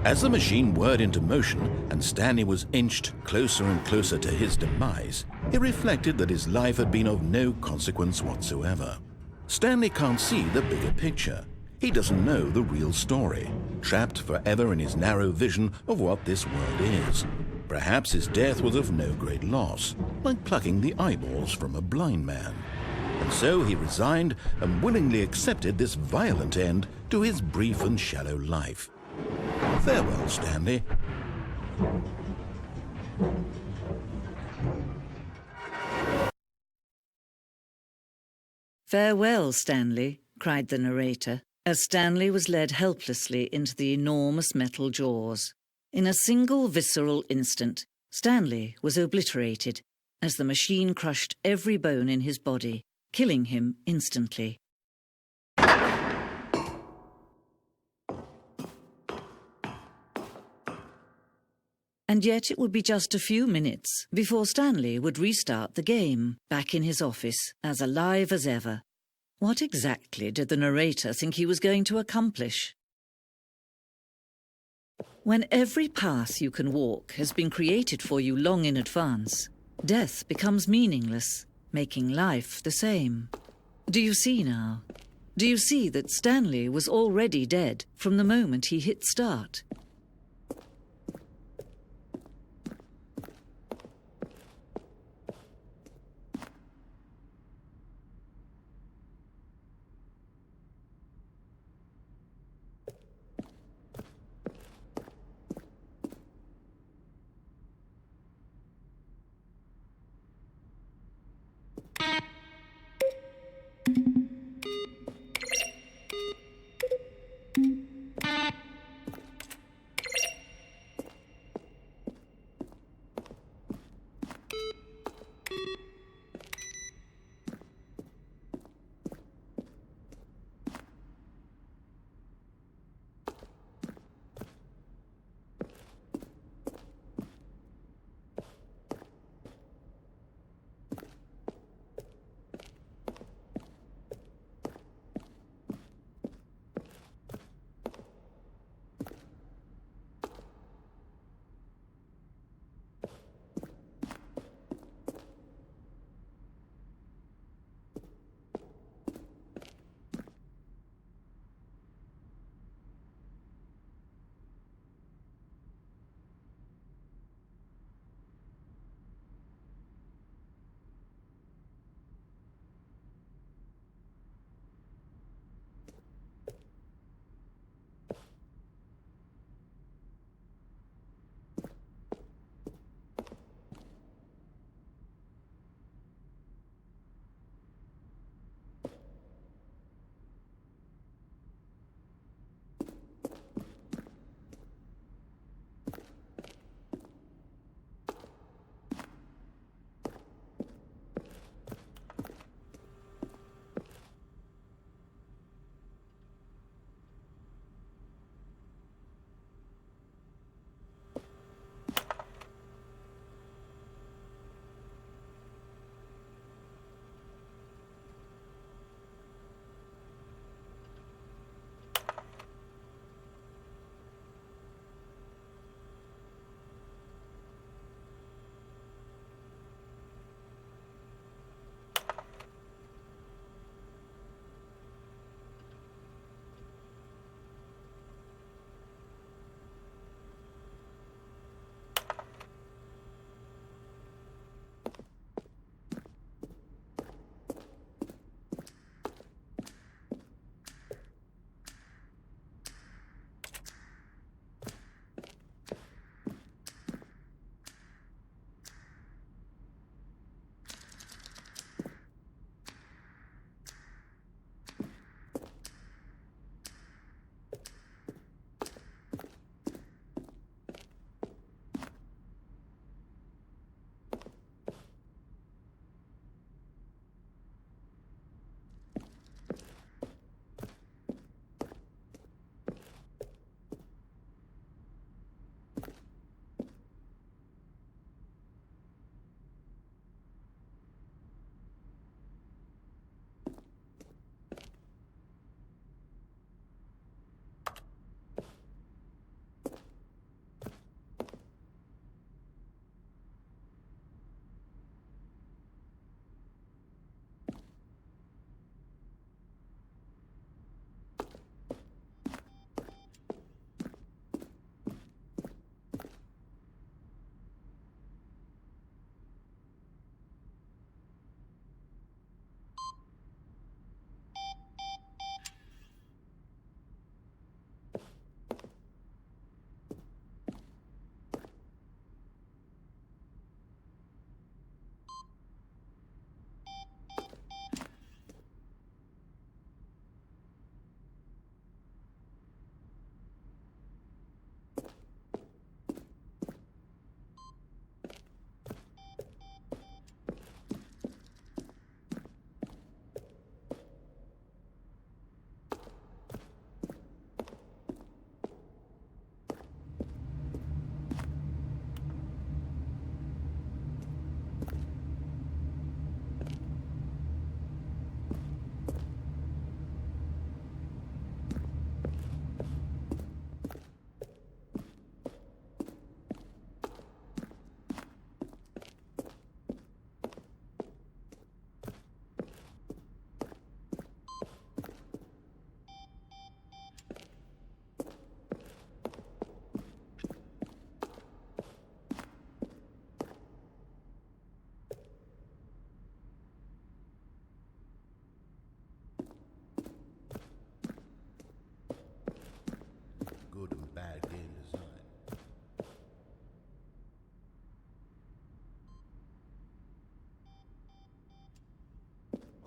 As the machine whirred into motion and Stanley was inched closer and closer to his demise, he reflected that his life had been of no consequence whatsoever. Stanley can't see the bigger picture. He doesn't know the real story, trapped forever in his narrow vision of what this world is. Perhaps his death was of no great loss, like plucking the eyeballs from a blind man. And so he resigned and willingly accepted this violent end to his brief and shallow life. Farewell, Stanley. "Farewell, Stanley," cried the narrator, as Stanley was led helplessly into the enormous metal jaws. In a single visceral instant, Stanley was obliterated as the machine crushed every bone in his body, killing him instantly. And yet it would be just a few minutes before Stanley would restart the game, back in his office, as alive as ever. What exactly did the narrator think he was going to accomplish? When every path you can walk has been created for you long in advance, death becomes meaningless, making life the same. Do you see now? Do you see that Stanley was already dead from the moment he hit start?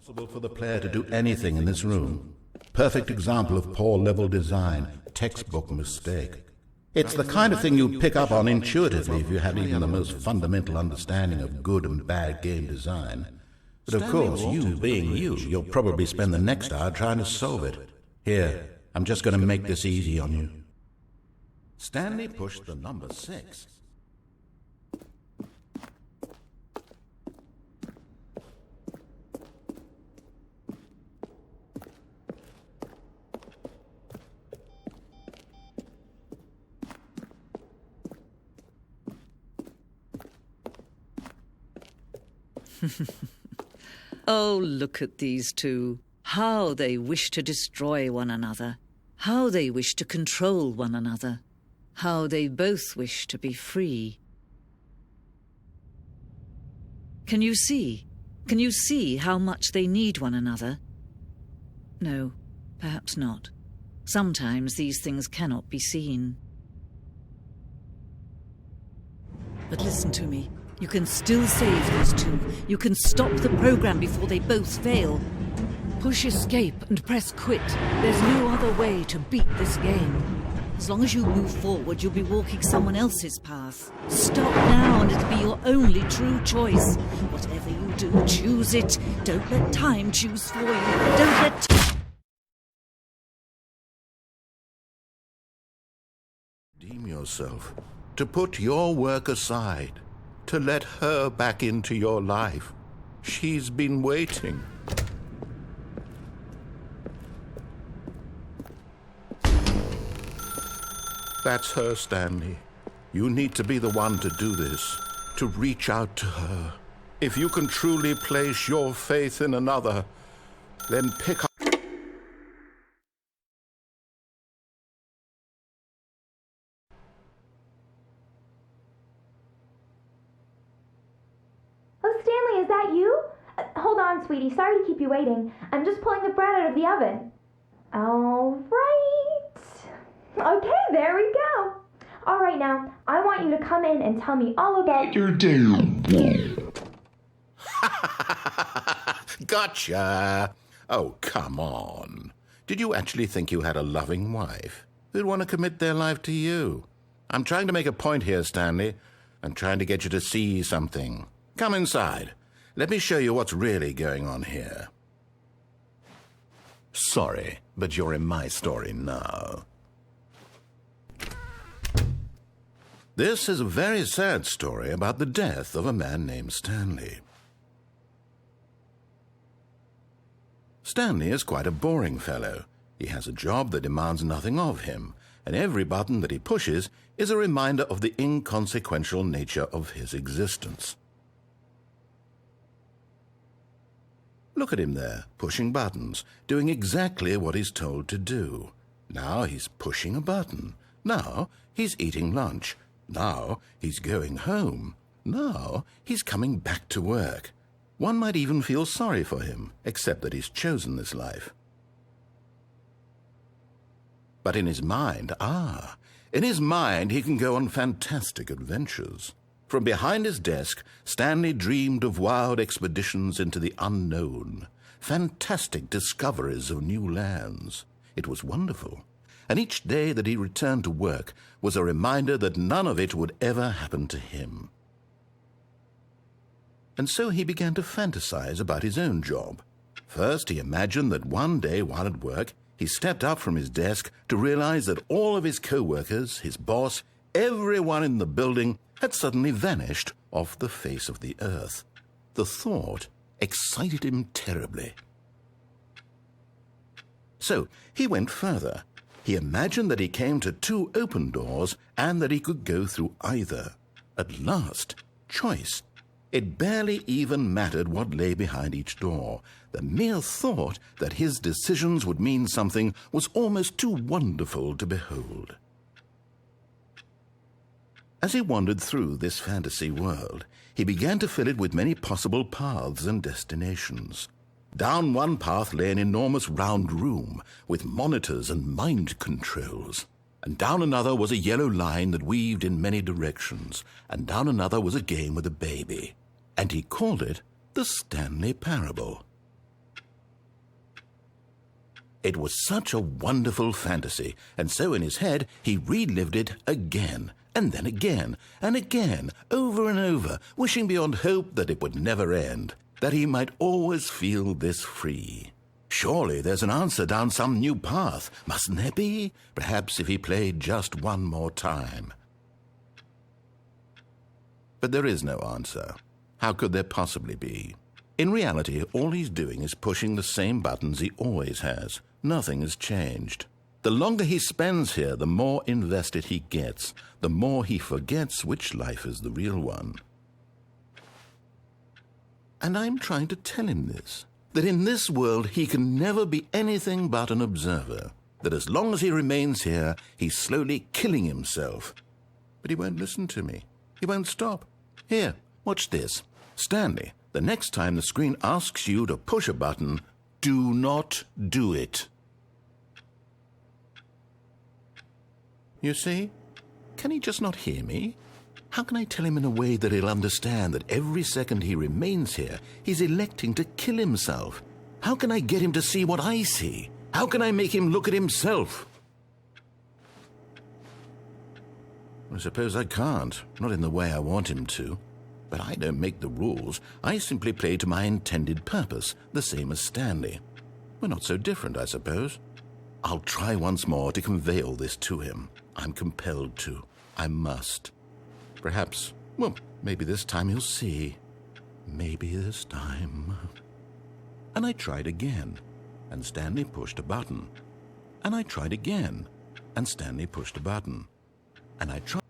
Possible for the player to do anything in this room. Perfect example of poor level design, textbook mistake. It's the kind of thing you'd pick up on intuitively if you had even the most fundamental understanding of good and bad game design. But of course, you being you, you'll probably spend the next hour trying to solve it. Here, I'm just going to make this easy on you. Stanley pushed the number 6. Oh, look at these two. How they wish to destroy one another. How they wish to control one another. How they both wish to be free. Can you see? Can you see how much they need one another? No, perhaps not. Sometimes these things cannot be seen. But listen to me. You can still save these two. You can stop the program before they both fail. Push escape and press quit. There's no other way to beat this game. As long as you move forward, you'll be walking someone else's path. Stop now and it'll be your only true choice. Whatever you do, choose it. Don't let time choose for you. Don't let... Redeem yourself. To put your work aside. To let her back into your life. She's been waiting. That's her, Stanley. You need to be the one to do this, to reach out to her. If you can truly place your faith in another, then pick up... Oh, Stanley, is that you? Hold on, sweetie. Sorry to keep you waiting. I'm just pulling the bread out of the oven. All right. Okay, there we go. All right, now, I want you to come in and tell me all about your day. Gotcha! Oh, come on. Did you actually think you had a loving wife who'd want to commit their life to you? I'm trying to make a point here, Stanley. I'm trying to get you to see something. Come inside. Let me show you what's really going on here. Sorry, but you're in my story now. This is a very sad story about the death of a man named Stanley. Stanley is quite a boring fellow. He has a job that demands nothing of him, and every button that he pushes is a reminder of the inconsequential nature of his existence. Look at him there, pushing buttons, doing exactly what he's told to do. Now he's pushing a button. Now he's eating lunch. Now he's going home. Now he's coming back to work. One might even feel sorry for him, except that he's chosen this life. But in his mind, he can go on fantastic adventures. From behind his desk, Stanley dreamed of wild expeditions into the unknown, fantastic discoveries of new lands. It was wonderful. And each day that he returned to work was a reminder that none of it would ever happen to him. And so he began to fantasize about his own job. First, he imagined that one day while at work, he stepped up from his desk to realize that all of his co-workers, his boss, everyone in the building had suddenly vanished off the face of the earth. The thought excited him terribly. So he went further. He imagined that he came to 2 open doors and that he could go through either. At last, choice. It barely even mattered what lay behind each door. The mere thought that his decisions would mean something was almost too wonderful to behold. As he wandered through this fantasy world, he began to fill it with many possible paths and destinations. Down one path lay an enormous round room with monitors and mind controls. And down another was a yellow line that weaved in many directions. And down another was a game with a baby. And he called it the Stanley Parable. It was such a wonderful fantasy, and so in his head he relived it again, and then again, and again, over and over, wishing beyond hope that it would never end, that he might always feel this free. Surely there's an answer down some new path, mustn't there be? Perhaps if he played just one more time. But there is no answer. How could there possibly be? In reality, all he's doing is pushing the same buttons he always has. Nothing has changed. The longer he spends here, the more invested he gets, the more he forgets which life is the real one. And I'm trying to tell him this, that in this world he can never be anything but an observer, that as long as he remains here, he's slowly killing himself. But he won't listen to me. He won't stop. Here, watch this. Stanley, the next time the screen asks you to push a button, do not do it. You see? Can he just not hear me? How can I tell him in a way that he'll understand that every second he remains here, he's electing to kill himself? How can I get him to see what I see? How can I make him look at himself? I suppose I can't, not in the way I want him to. But I don't make the rules. I simply play to my intended purpose, the same as Stanley. We're not so different, I suppose. I'll try once more to convey all this to him. I'm compelled to. I must. Perhaps, well, maybe this time he'll see. Maybe this time. And I tried again, and Stanley pushed a button. And I tried again, and Stanley pushed a button. And I tried.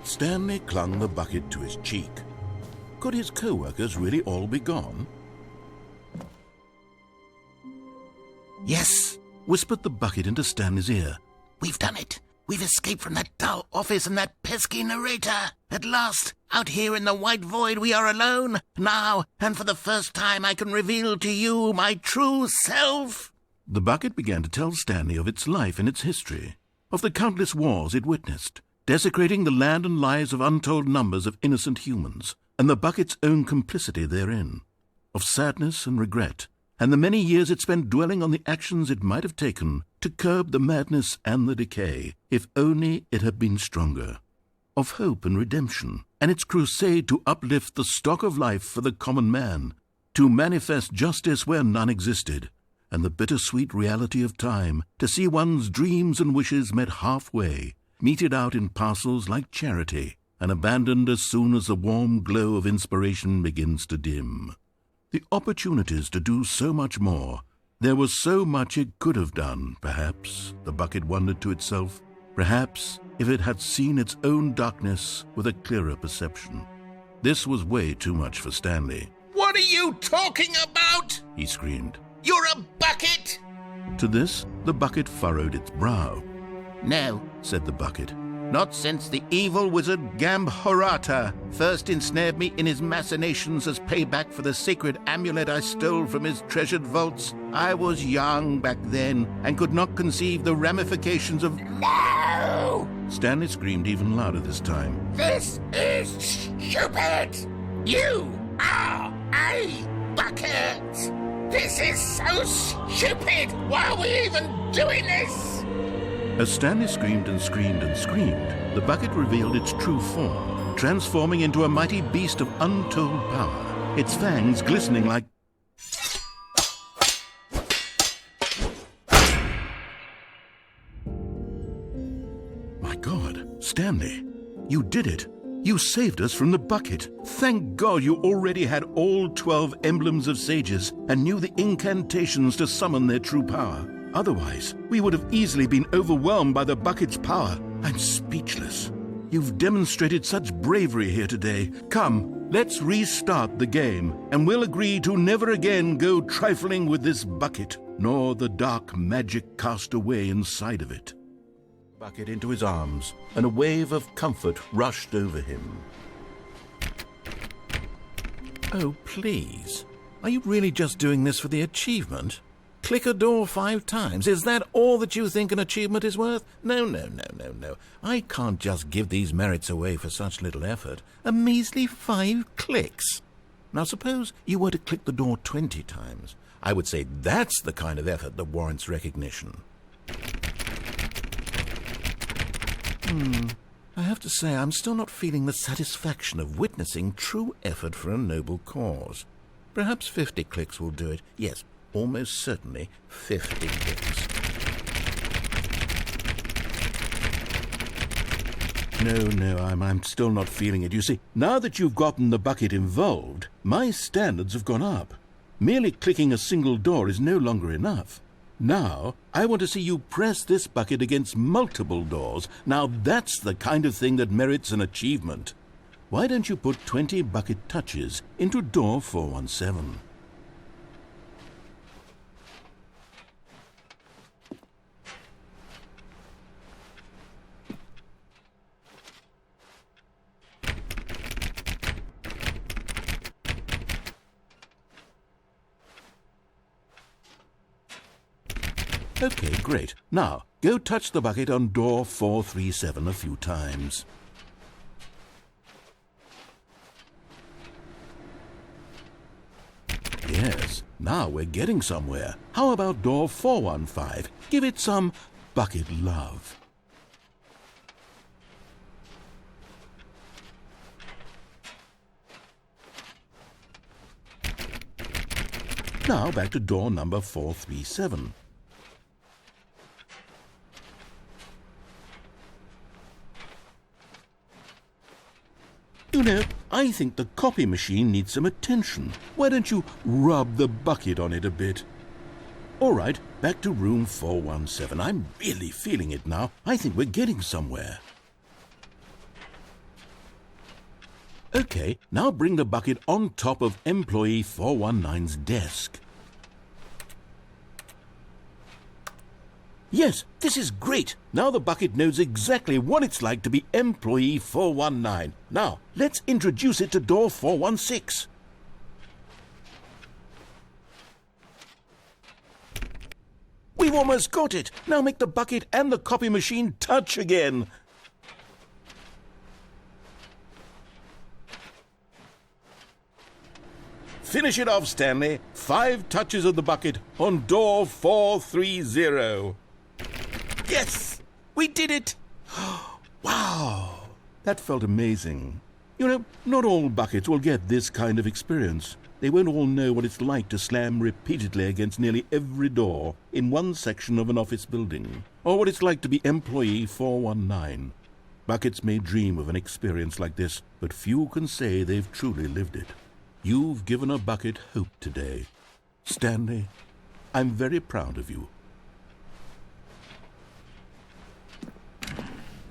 Stanley clung the bucket to his cheek. Could his co-workers really all be gone? Yes, whispered the bucket into Stanley's ear. We've done it. We've escaped from that dull office and that pesky narrator. At last, out here in the white void, we are alone. Now, and for the first time, I can reveal to you my true self. The bucket began to tell Stanley of its life and its history, of the countless wars it witnessed, desecrating the land and lives of untold numbers of innocent humans, and the bucket's own complicity therein, of sadness and regret, and the many years it spent dwelling on the actions it might have taken to curb the madness and the decay, if only it had been stronger, of hope and redemption, and its crusade to uplift the stock of life for the common man, to manifest justice where none existed, and the bittersweet reality of time, to see one's dreams and wishes met halfway, meted out in parcels like charity, and abandoned as soon as the warm glow of inspiration begins to dim. The opportunities to do so much more. There was so much it could have done, perhaps, the bucket wondered to itself. Perhaps, if it had seen its own darkness with a clearer perception. This was way too much for Stanley. What are you talking about? He screamed. You're a bucket! To this, the bucket furrowed its brow. No, said the bucket. not since the evil wizard Gambhorata first ensnared me in his machinations as payback for the sacred amulet I stole from his treasured vaults. I was young back then and could not conceive the ramifications of... No! Stanley screamed even louder this time. This is stupid! You are a bucket! This is so stupid! Why are we even doing this? As Stanley screamed and screamed and screamed, the bucket revealed its true form, transforming into a mighty beast of untold power, its fangs glistening like... My God, Stanley, you did it. You saved us from the bucket. Thank God you already had all 12 emblems of sages and knew the incantations to summon their true power. Otherwise, we would have easily been overwhelmed by the bucket's power. I'm speechless. You've demonstrated such bravery here today. Come, let's restart the game, and we'll agree to never again go trifling with this bucket, nor the dark magic cast away inside of it. Bucket into his arms, and a wave of comfort rushed over him. Oh, please. Are you really just doing this for the achievement? Click a door 5 times. Is that all that you think an achievement is worth? No. I can't just give these merits away for such little effort. A measly 5 clicks. Now suppose you were to click the door 20 times. I would say that's the kind of effort that warrants recognition. I have to say I'm still not feeling the satisfaction of witnessing true effort for a noble cause. Perhaps 50 clicks will do it. Yes, almost certainly 50 clicks. No, I'm still not feeling it. You see, now that you've gotten the bucket involved, my standards have gone up. Merely clicking a single door is no longer enough. Now, I want to see you press this bucket against multiple doors. Now that's the kind of thing that merits an achievement. Why don't you put 20 bucket touches into door 417? Okay, great. Now, go touch the bucket on door 437 a few times. Yes, now we're getting somewhere. How about door 415? Give it some bucket love. Now back to door number 437. You know, I think the copy machine needs some attention. Why don't you rub the bucket on it a bit? All right, back to room 417. I'm really feeling it now. I think we're getting somewhere. Okay, now bring the bucket on top of employee 419's desk. Yes, this is great. Now the bucket knows exactly what it's like to be employee 419. Now, let's introduce it to door 416. We've almost got it. Now make the bucket and the copy machine touch again. Finish it off, Stanley. 5 touches of the bucket on door 430. Yes! We did it! Wow! That felt amazing. You know, not all buckets will get this kind of experience. They won't all know what it's like to slam repeatedly against nearly every door in one section of an office building, or what it's like to be employee 419. Buckets may dream of an experience like this, but few can say they've truly lived it. You've given a bucket hope today. Stanley, I'm very proud of you.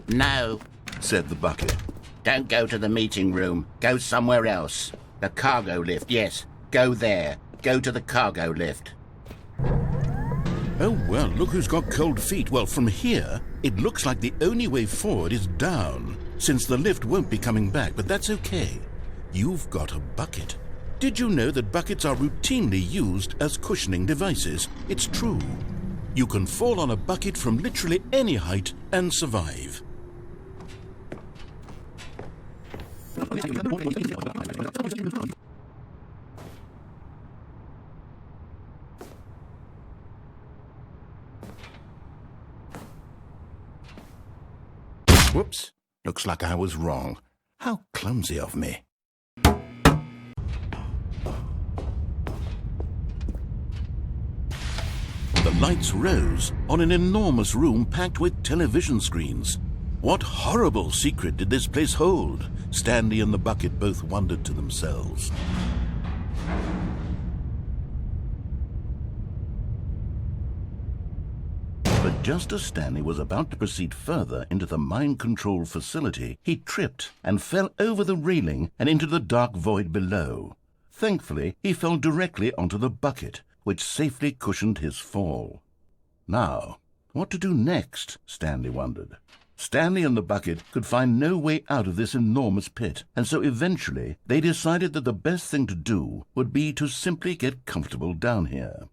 No, said the bucket. Don't go to the meeting room. Go somewhere else. The cargo lift, yes. Go there. Go to the cargo lift. Oh, well, look who's got cold feet. Well, from here, it looks like the only way forward is down, since the lift won't be coming back, but that's okay. You've got a bucket. Did you know that buckets are routinely used as cushioning devices? It's true. You can fall on a bucket from literally any height and survive. Whoops. Looks like I was wrong. How clumsy of me. The lights rose on an enormous room packed with television screens. What horrible secret did this place hold? Stanley and the bucket both wondered to themselves. But just as Stanley was about to proceed further into the mind control facility, he tripped and fell over the railing and into the dark void below. Thankfully, he fell directly onto the bucket, which safely cushioned his fall. Now, what to do next? Stanley wondered. Stanley and the bucket could find no way out of this enormous pit, and so eventually they decided that the best thing to do would be to simply get comfortable down here.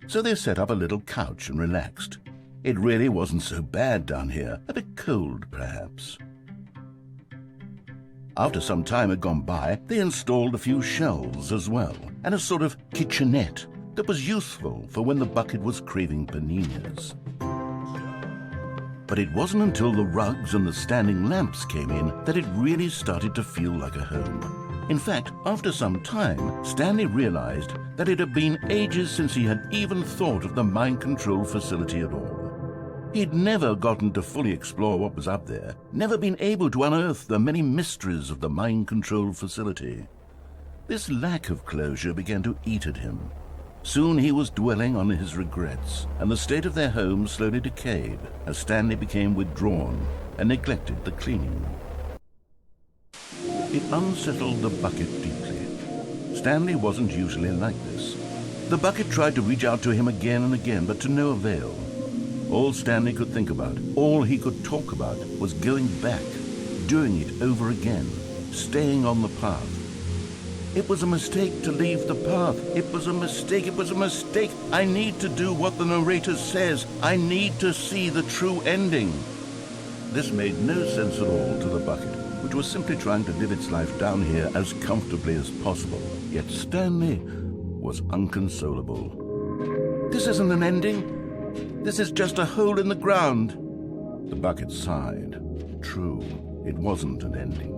So they set up a little couch and relaxed. It really wasn't so bad down here, a bit cold perhaps. After some time had gone by, they installed a few shelves as well, and a sort of kitchenette that was useful for when the bucket was craving paninis. But it wasn't until the rugs and the standing lamps came in that it really started to feel like a home. In fact, after some time, Stanley realized that it had been ages since he had even thought of the mind control facility at all. He'd never gotten to fully explore what was up there, never been able to unearth the many mysteries of the mind control facility. This lack of closure began to eat at him. Soon he was dwelling on his regrets, and the state of their home slowly decayed as Stanley became withdrawn and neglected the cleaning. It unsettled the bucket deeply. Stanley wasn't usually like this. The bucket tried to reach out to him again and again, but to no avail. All Stanley could think about, all he could talk about, was going back, doing it over again, staying on the path. It was a mistake to leave the path. It was a mistake. It was a mistake. I need to do what the narrator says. I need to see the true ending. This made no sense at all to the bucket, which was simply trying to live its life down here as comfortably as possible. Yet Stanley was unconsolable. This isn't an ending. This is just a hole in the ground. The bucket sighed. True, it wasn't an ending.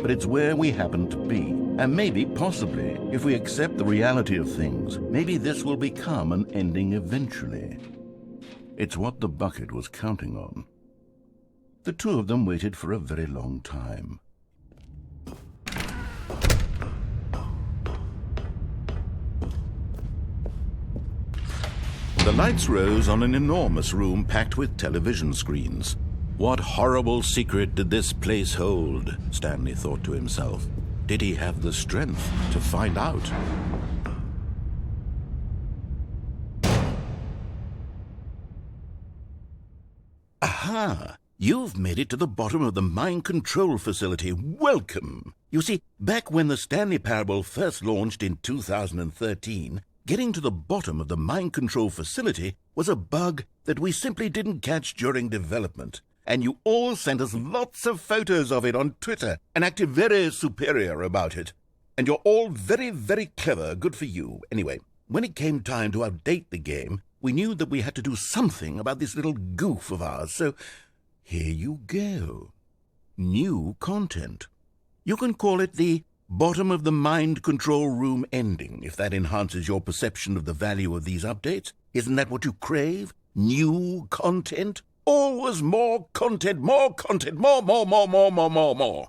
But it's where we happen to be. And maybe, possibly, if we accept the reality of things, maybe this will become an ending eventually. It's what the bucket was counting on. The two of them waited for a very long time. The lights rose on an enormous room packed with television screens. What horrible secret did this place hold? Stanley thought to himself. Did he have the strength to find out? Aha! You've made it to the bottom of the mind control facility. Welcome! You see, back when the Stanley Parable first launched in 2013, getting to the bottom of the mind control facility was a bug that we simply didn't catch during development. And you all sent us lots of photos of it on Twitter and acted very superior about it. And you're all very, very clever. Good for you. Anyway, when it came time to update the game, we knew that we had to do something about this little goof of ours, so here you go. New content. You can call it the bottom of the mind control room ending, if that enhances your perception of the value of these updates. Isn't that what you crave? New content? Always more content, more content, more.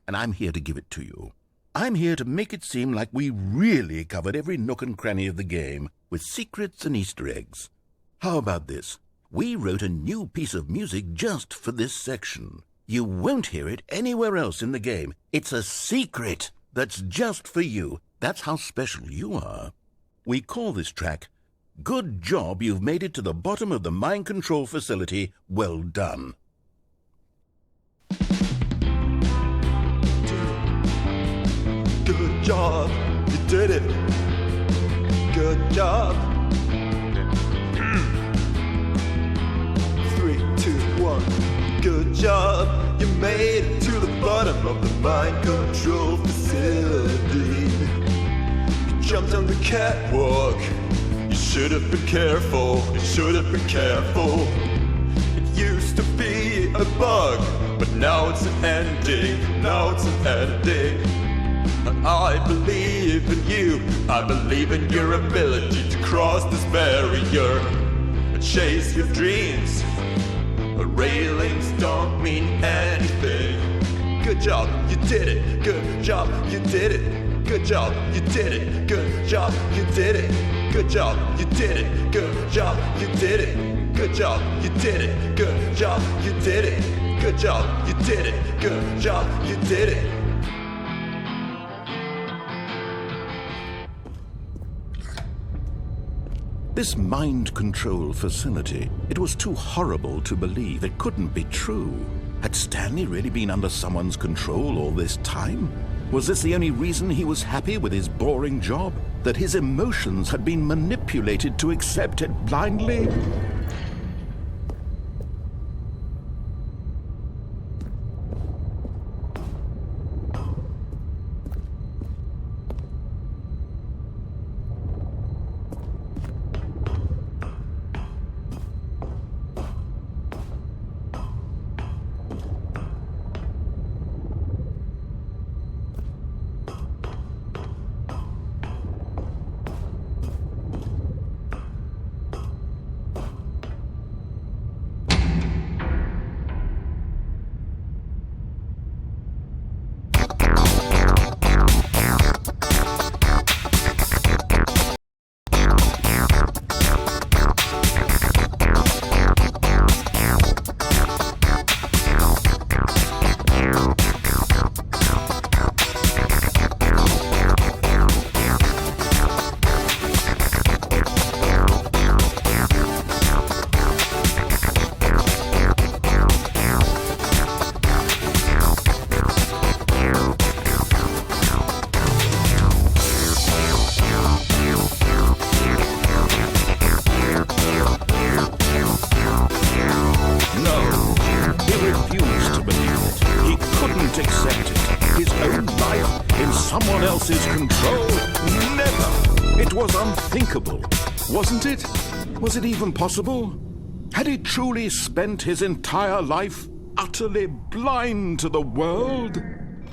And I'm here to give it to you. I'm here to make it seem like we really covered every nook and cranny of the game, with secrets and Easter eggs. How about this? We wrote a new piece of music just for this section. You won't hear it anywhere else in the game. It's a secret that's just for you. That's how special you are. We call this track, Good Job You've Made It to the Bottom of the Mind Control Facility. Well done. Good job, you did it. Good job. 3, 2, 1. Good job, you made it to the bottom of the mind control facility. You jumped on the catwalk. You should have been careful. You should have been careful. It used to be a bug, but now it's an ending. Now it's an ending. I believe in you. I believe in your ability to cross this barrier and chase your dreams. Railings don't mean anything. Good job, you did it. Good job, you did it. Good job, you did it. Good job, you did it. Good job, you did it. Good job, you did it. Good job, you did it. Good job, you did it. Good job, you did it. Good job, you did it. This mind control facility, it was too horrible to believe. It couldn't be true. Had Stanley really been under someone's control all this time? Was this the only reason he was happy with his boring job? That his emotions had been manipulated to accept it blindly? Control? Never! It was unthinkable, wasn't it? Was it even possible? Had he truly spent his entire life utterly blind to the world?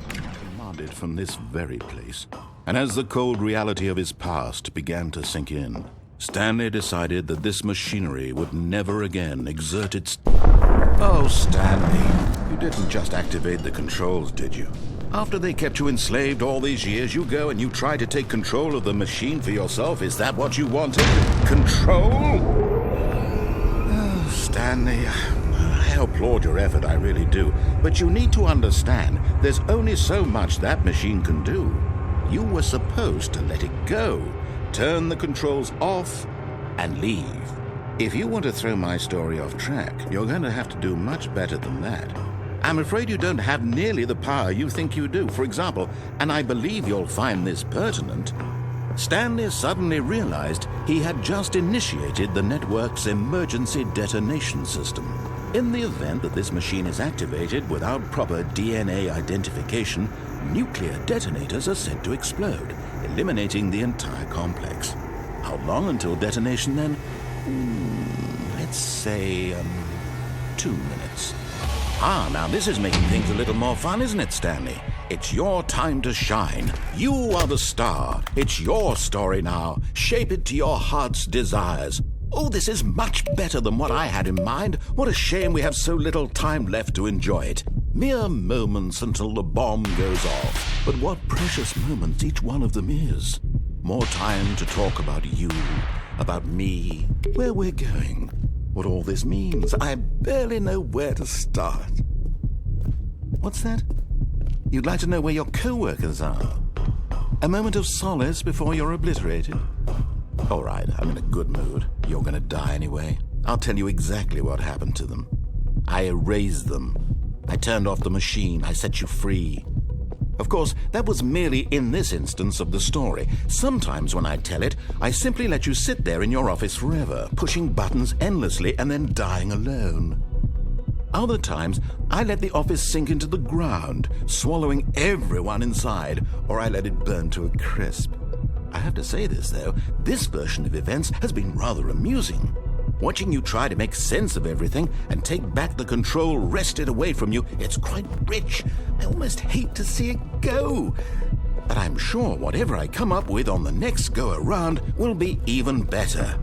Commanded from this very place. And as the cold reality of his past began to sink in, Stanley decided that this machinery would never again exert its... Oh, Stanley, you didn't just activate the controls, did you? After they kept you enslaved all these years, you go and you try to take control of the machine for yourself. Is that what you wanted? Control? Oh, Stanley, I applaud your effort, I really do. But you need to understand, there's only so much that machine can do. You were supposed to let it go, turn the controls off, and leave. If you want to throw my story off track, you're going to have to do much better than that. I'm afraid you don't have nearly the power you think you do. For example, and I believe you'll find this pertinent, Stanley suddenly realized he had just initiated the network's emergency detonation system. In the event that this machine is activated without proper DNA identification, nuclear detonators are said to explode, eliminating the entire complex. How long until detonation then? Let's say, 2 minutes. Now this is making things a little more fun, isn't it, Stanley? It's your time to shine. You are the star. It's your story now. Shape it to your heart's desires. Oh, this is much better than what I had in mind. What a shame we have so little time left to enjoy it. Mere moments until the bomb goes off. But what precious moments each one of them is. More time to talk about you, about me, where we're going, what all this means. I barely know where to start. What's that? You'd like to know where your co-workers are? A moment of solace before you're obliterated? All right, I'm in a good mood. You're going to die anyway. I'll tell you exactly what happened to them. I erased them. I turned off the machine. I set you free. Of course, that was merely in this instance of the story. Sometimes when I tell it, I simply let you sit there in your office forever, pushing buttons endlessly and then dying alone. Other times, I let the office sink into the ground, swallowing everyone inside, or I let it burn to a crisp. I have to say this, though, this version of events has been rather amusing. Watching you try to make sense of everything and take back the control wrested away from you, it's quite rich. I almost hate to see it go. But I'm sure whatever I come up with on the next go-around will be even better.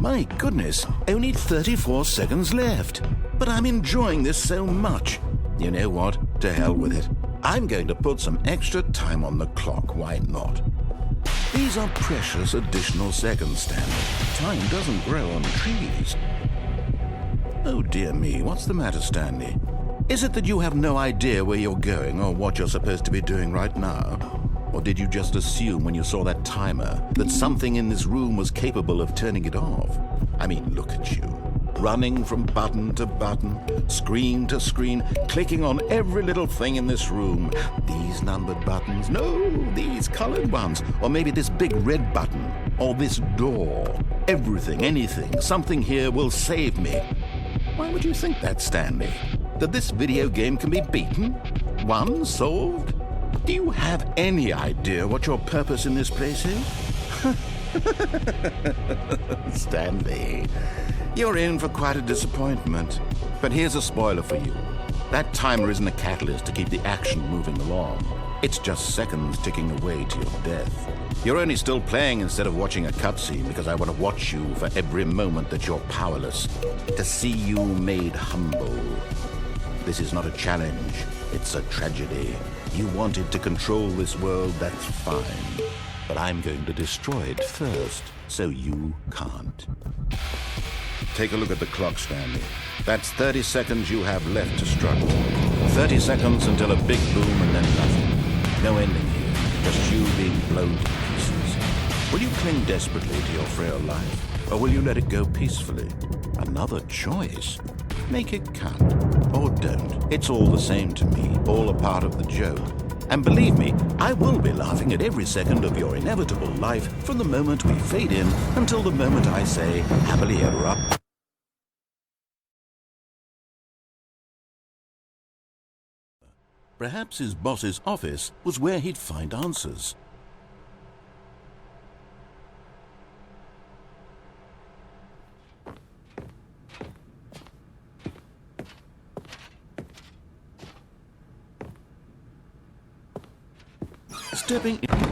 My goodness, only 34 seconds left. But I'm enjoying this so much. You know what? To hell with it. I'm going to put some extra time on the clock. Why not? These are precious additional seconds, Stanley. Time doesn't grow on trees. Oh dear me, what's the matter, Stanley? Is it that you have no idea where you're going or what you're supposed to be doing right now? Or did you just assume when you saw that timer that something in this room was capable of turning it off? I mean, look at you. Running from button to button, screen to screen, clicking on every little thing in this room. These numbered buttons, no, these colored ones, or maybe this big red button, or this door. Everything, anything, something here will save me. Why would you think that, Stanley? That this video game can be beaten? Won? Solved? Do you have any idea what your purpose in this place is? Stanley, you're in for quite a disappointment. But here's a spoiler for you. That timer isn't a catalyst to keep the action moving along. It's just seconds ticking away to your death. You're only still playing instead of watching a cutscene because I want to watch you for every moment that you're powerless. To see you made humble. This is not a challenge. It's a tragedy. You wanted to control this world, that's fine. But I'm going to destroy it first, so you can't. Take a look at the clock, Stanley. That's 30 seconds you have left to struggle. 30 seconds until a big boom and then nothing. No ending here, just you being blown to pieces. Will you cling desperately to your frail life, or will you let it go peacefully? Another choice. Make it count, or don't. It's all the same to me, all a part of the joke. And believe me, I will be laughing at every second of your inevitable life from the moment we fade in until the moment I say, happily ever up. Perhaps his boss's office was where he'd find answers. Stepping in.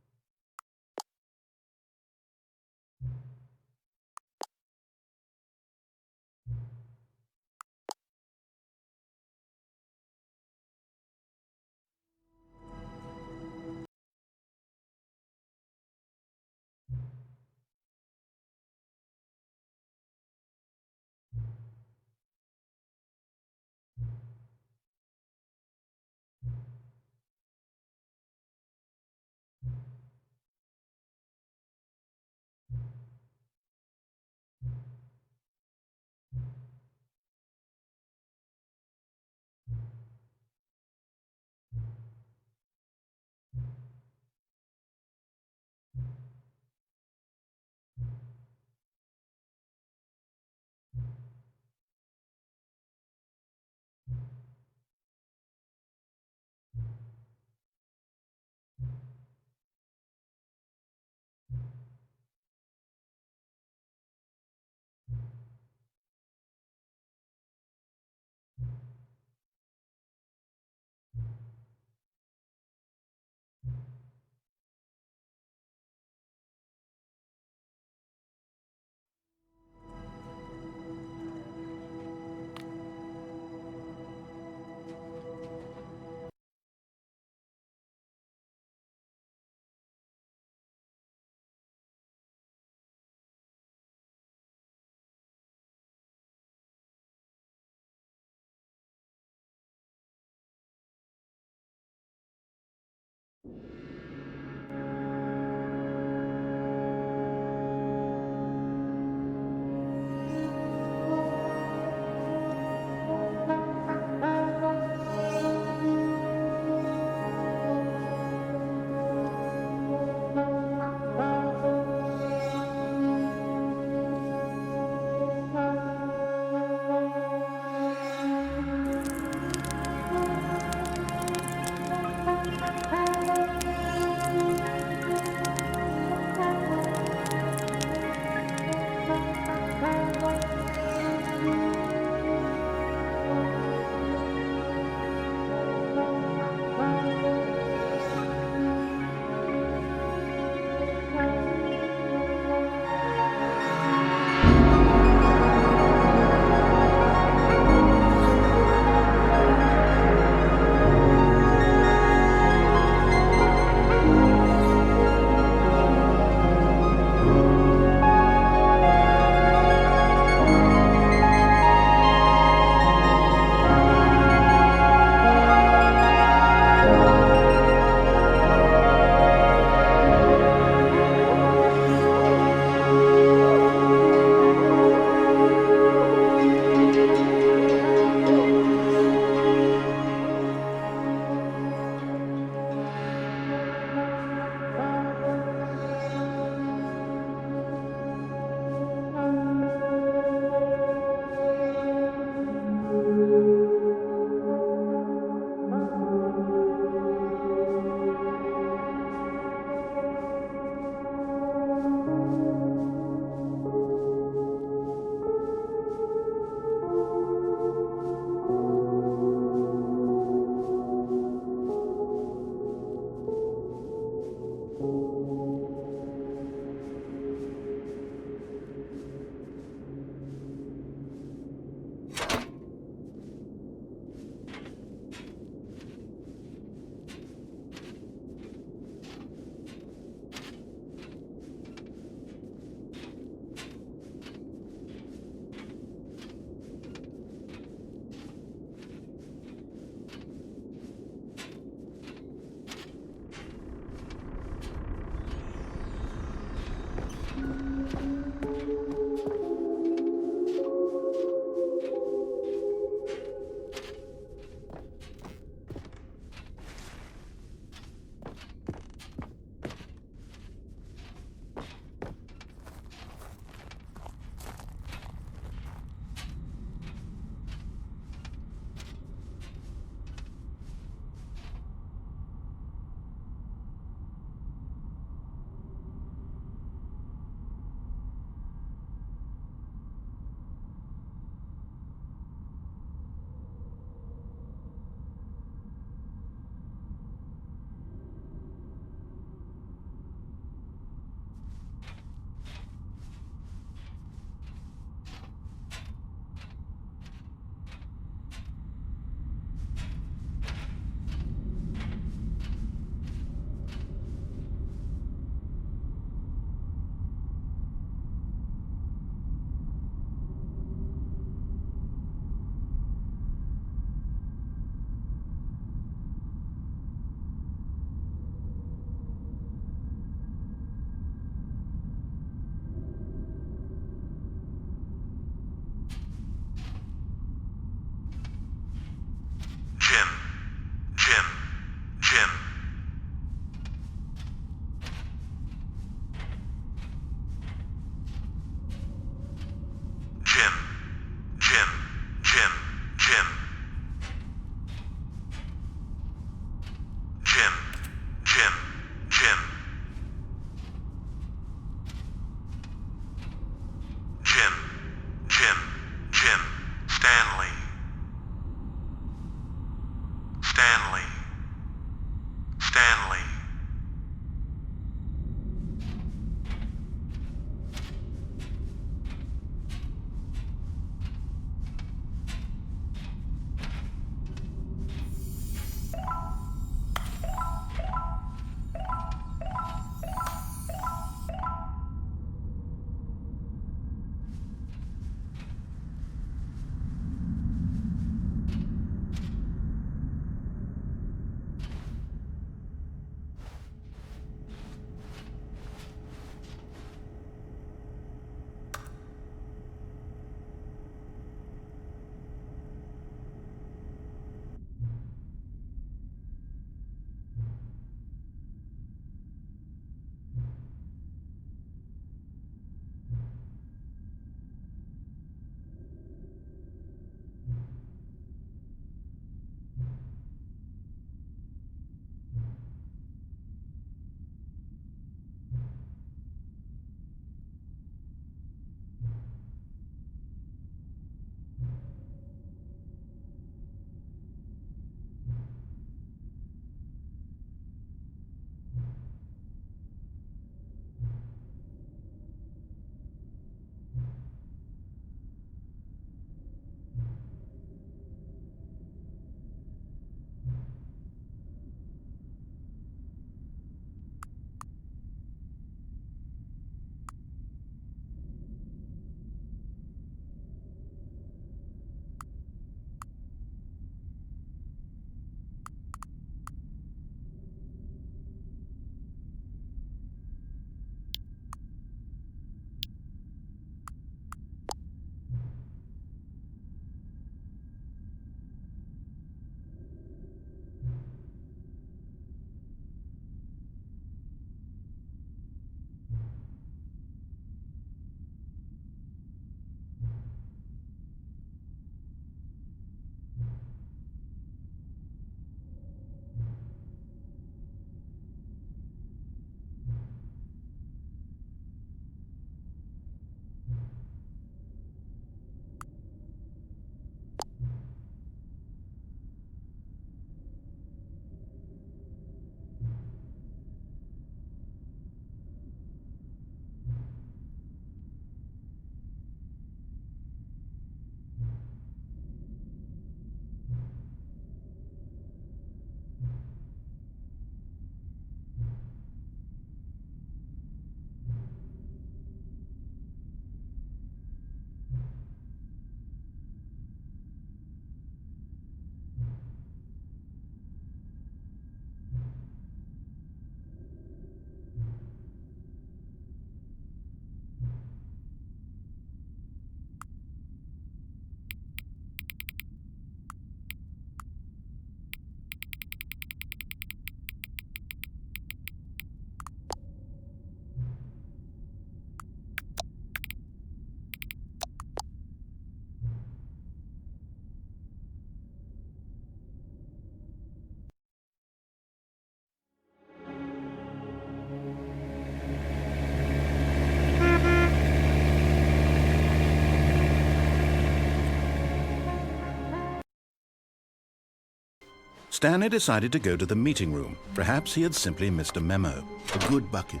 Stanley decided to go to the meeting room. Perhaps he had simply missed a memo. A good bucket,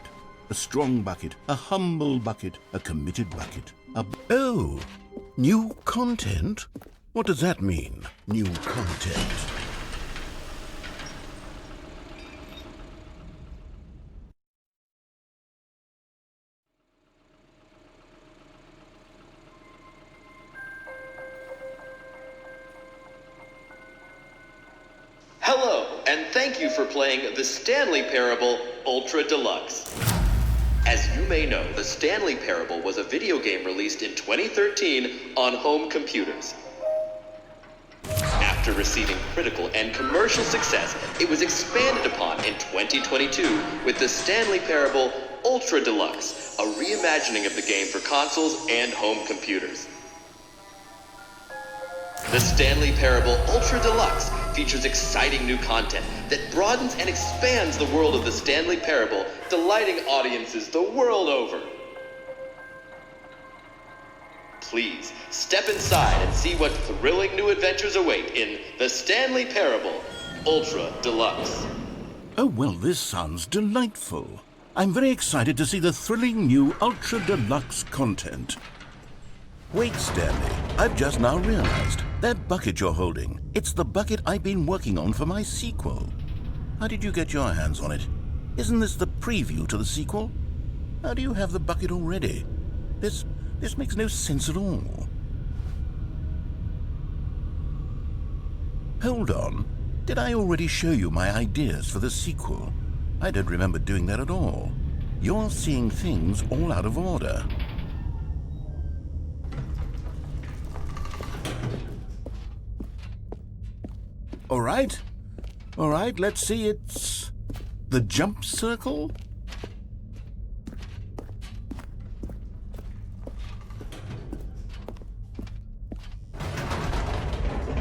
a strong bucket, a humble bucket, a committed bucket. Oh, new content? What does that mean, new content? Hello, and thank you for playing the Stanley Parable Ultra Deluxe. As you may know, the Stanley Parable was a video game released in 2013 on home computers. After receiving critical and commercial success, it was expanded upon in 2022 with the Stanley Parable Ultra Deluxe, a reimagining of the game for consoles and home computers. The Stanley Parable Ultra Deluxe features exciting new content that broadens and expands the world of the Stanley Parable, delighting audiences the world over. Please, step inside and see what thrilling new adventures await in the Stanley Parable Ultra Deluxe. Oh, well, this sounds delightful. I'm very excited to see the thrilling new Ultra Deluxe content. Wait, Stanley, I've just now realized. That bucket you're holding, it's the bucket I've been working on for my sequel. How did you get your hands on it? Isn't this the preview to the sequel? How do you have the bucket already? This makes no sense at all. Hold on. Did I already show you my ideas for the sequel? I don't remember doing that at all. You're seeing things all out of order. All right, let's see. It's the jump circle?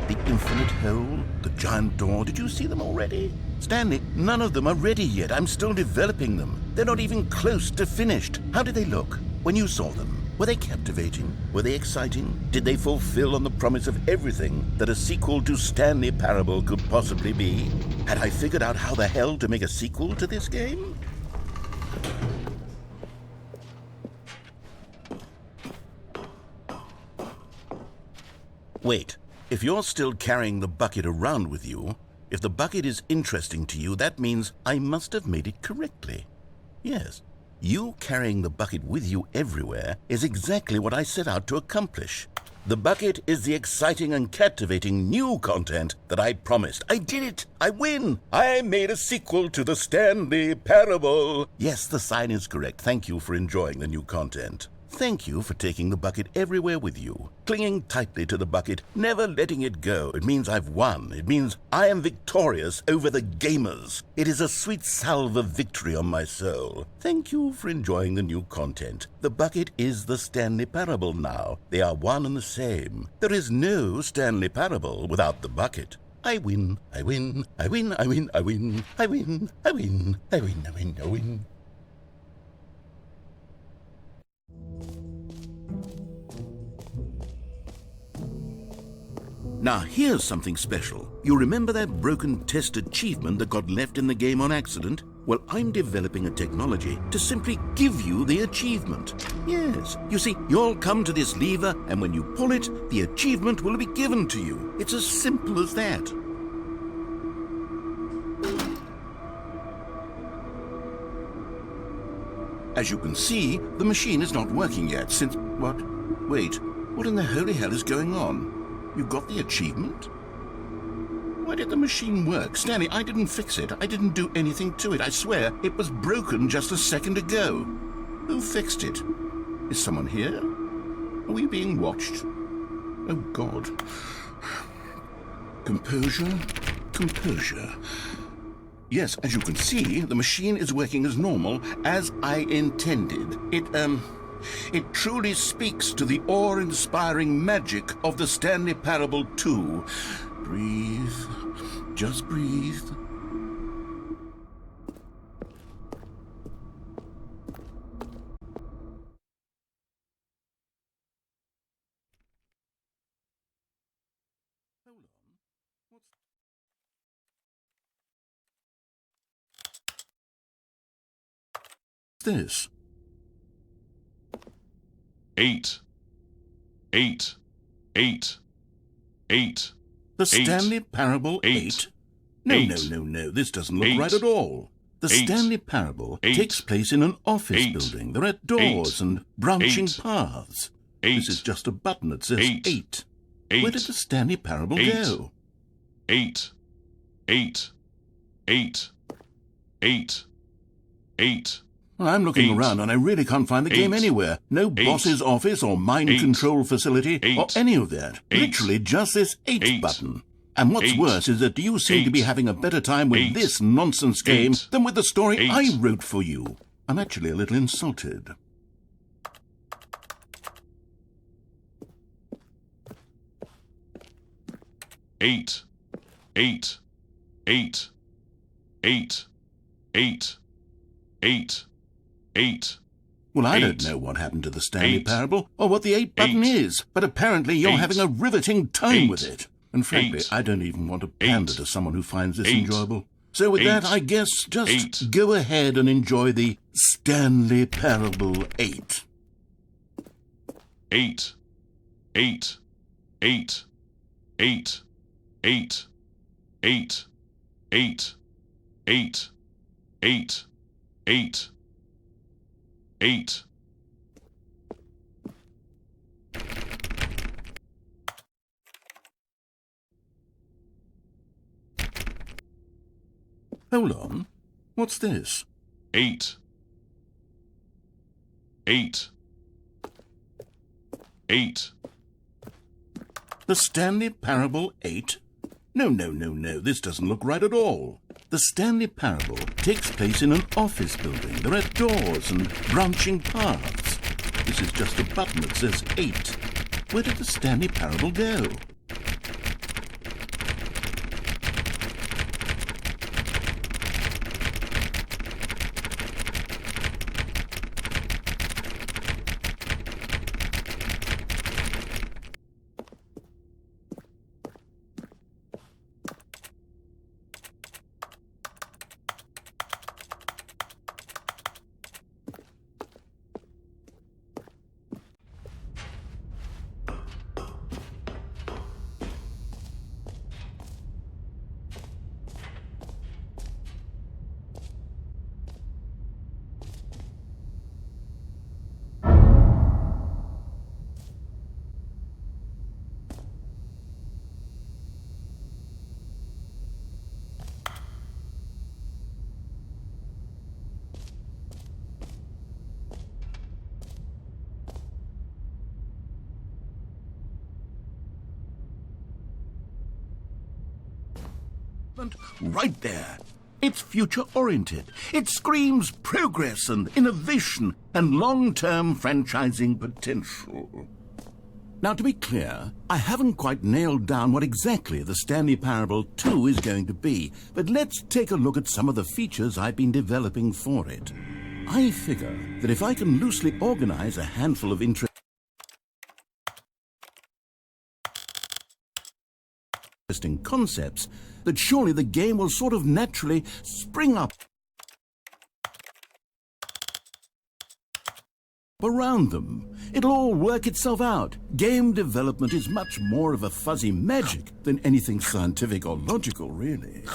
The infinite hole, the giant door. Did you see them already? Stanley, none of them are ready yet. I'm still developing them. They're not even close to finished. How did they look when you saw them? Were they captivating? Were they exciting? Did they fulfill on the promise of everything that a sequel to Stanley Parable could possibly be? Had I figured out how the hell to make a sequel to this game? Wait, if you're still carrying the bucket around with you, if the bucket is interesting to you, that means I must have made it correctly. Yes. You carrying the bucket with you everywhere is exactly what I set out to accomplish. The bucket is the exciting and captivating new content that I promised. I did it! I win! I made a sequel to the Stanley Parable! Yes, the sign is correct. Thank you for enjoying the new content. Thank you for taking the bucket everywhere with you, clinging tightly to the bucket, never letting it go. It means I've won. It means I am victorious over the gamers. It is a sweet salve of victory on my soul. Thank you for enjoying the new content. The bucket is the Stanley Parable now. They are one and the same. There is no Stanley Parable without the bucket. I win, I win, I win, I win, I win, I win, I win, I win, I win, I win. Now, here's something special. You remember that broken test achievement that got left in the game on accident? Well, I'm developing a technology to simply give you the achievement. Yes. You see, you'll come to this lever, and when you pull it, the achievement will be given to you. It's as simple as that. As you can see, the machine is not working yet since... What? Wait, what in the holy hell is going on? You got the achievement? Why did the machine work? Stanley, I didn't fix it. I didn't do anything to it. I swear, it was broken just a second ago. Who fixed it? Is someone here? Are we being watched? Oh, God. Composure. Composure. Yes, as you can see, the machine is working as normal, as I intended. It truly speaks to the awe-inspiring magic of the Stanley Parable 2. Breathe. Just breathe. this? 8. 8. 8. 8. The Stanley Parable 8? No, this doesn't look right at all. The Stanley Parable takes place in an office building. There are doors and branching paths. This is just a button that says 8. Where did the Stanley Parable go? 8. 8. 8. 8. 8. Well, I'm looking around and I really can't find the game anywhere. No boss's office or mind control facility or any of that. Literally just this 8 button. And what's worse is that you seem to be having a better time with this nonsense game than with the story I wrote for you. I'm actually a little insulted. Eight. 8. 8. 8. 8. 8. 8. Well, I don't know what happened to the Stanley Parable or what the 8 button is, but apparently you're having a riveting time with it. And frankly, I don't even want to pander to someone who finds this enjoyable. So with that, I guess just go ahead and enjoy the Stanley Parable 8. 8. 8. 8. 8. 8. 8. 8. 8. 8. 8. 8. Hold on. What's this? 8. 8. 8. The Stanley Parable 8? No, this doesn't look right at all. The Stanley Parable takes place in an office building. There are doors and branching paths. This is just a button that says 8. Where did the Stanley Parable go? Right there. It's future-oriented. It screams progress and innovation and long-term franchising potential. Now, to be clear, I haven't quite nailed down what exactly the Stanley Parable 2 is going to be, but let's take a look at some of the features I've been developing for it. I figure that if I can loosely organize a handful of interesting concepts, that surely the game will sort of naturally spring up around them. It'll all work itself out. Game development is much more of a fuzzy magic than anything scientific or logical, really.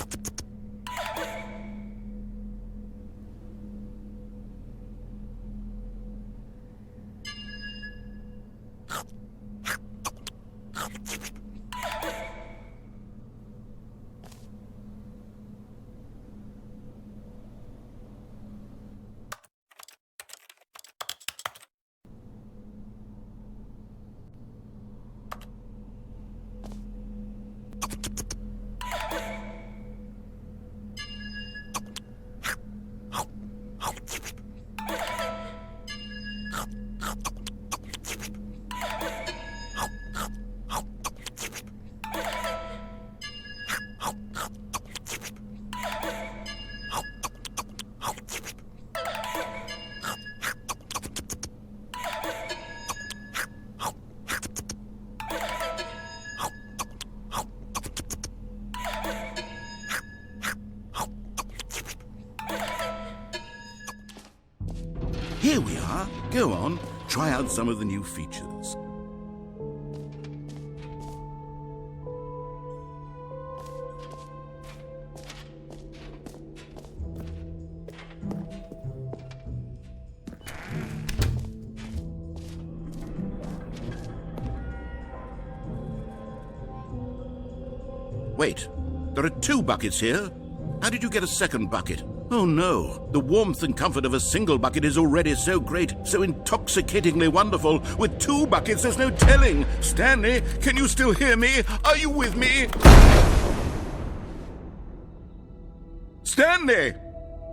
we are. Go on, try out some of the new features. Wait, there are 2 buckets here? How did you get a second bucket? Oh no, the warmth and comfort of a single bucket is already so great, so intoxicatingly wonderful. With 2 buckets, there's no telling. Stanley, can you still hear me? Are you with me? Stanley!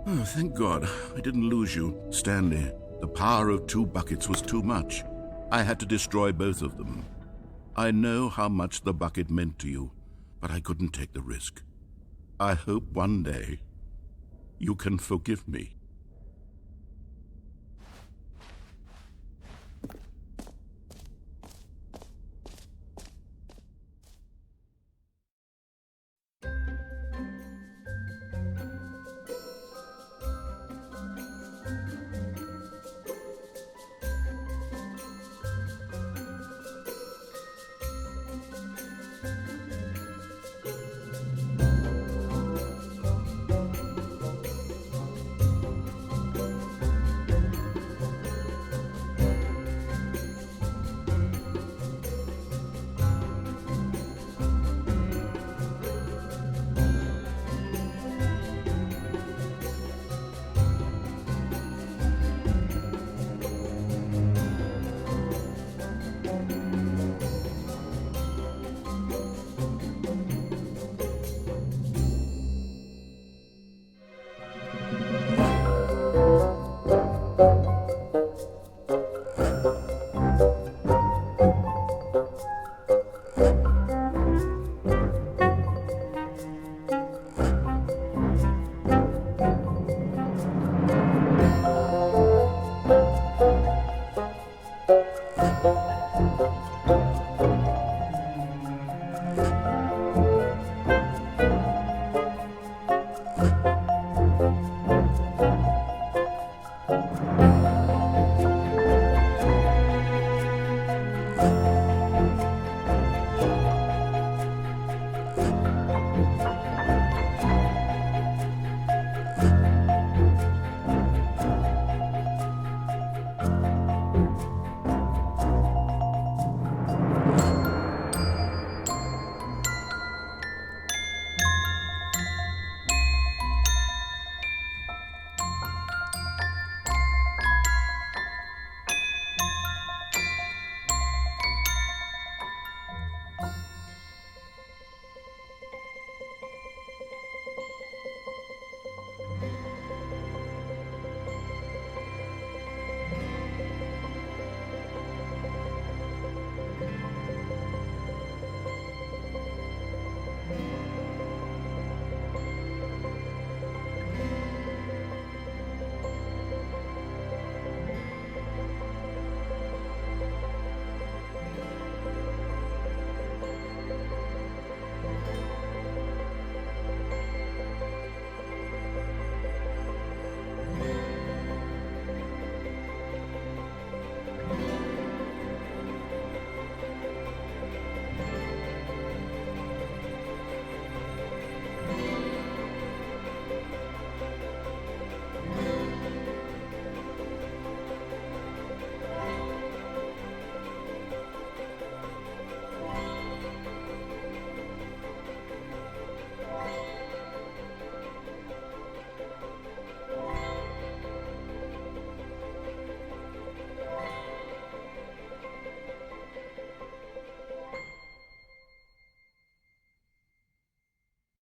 Oh, thank God, I didn't lose you. Stanley, the power of 2 buckets was too much. I had to destroy both of them. I know how much the bucket meant to you, but I couldn't take the risk. I hope one day you can forgive me.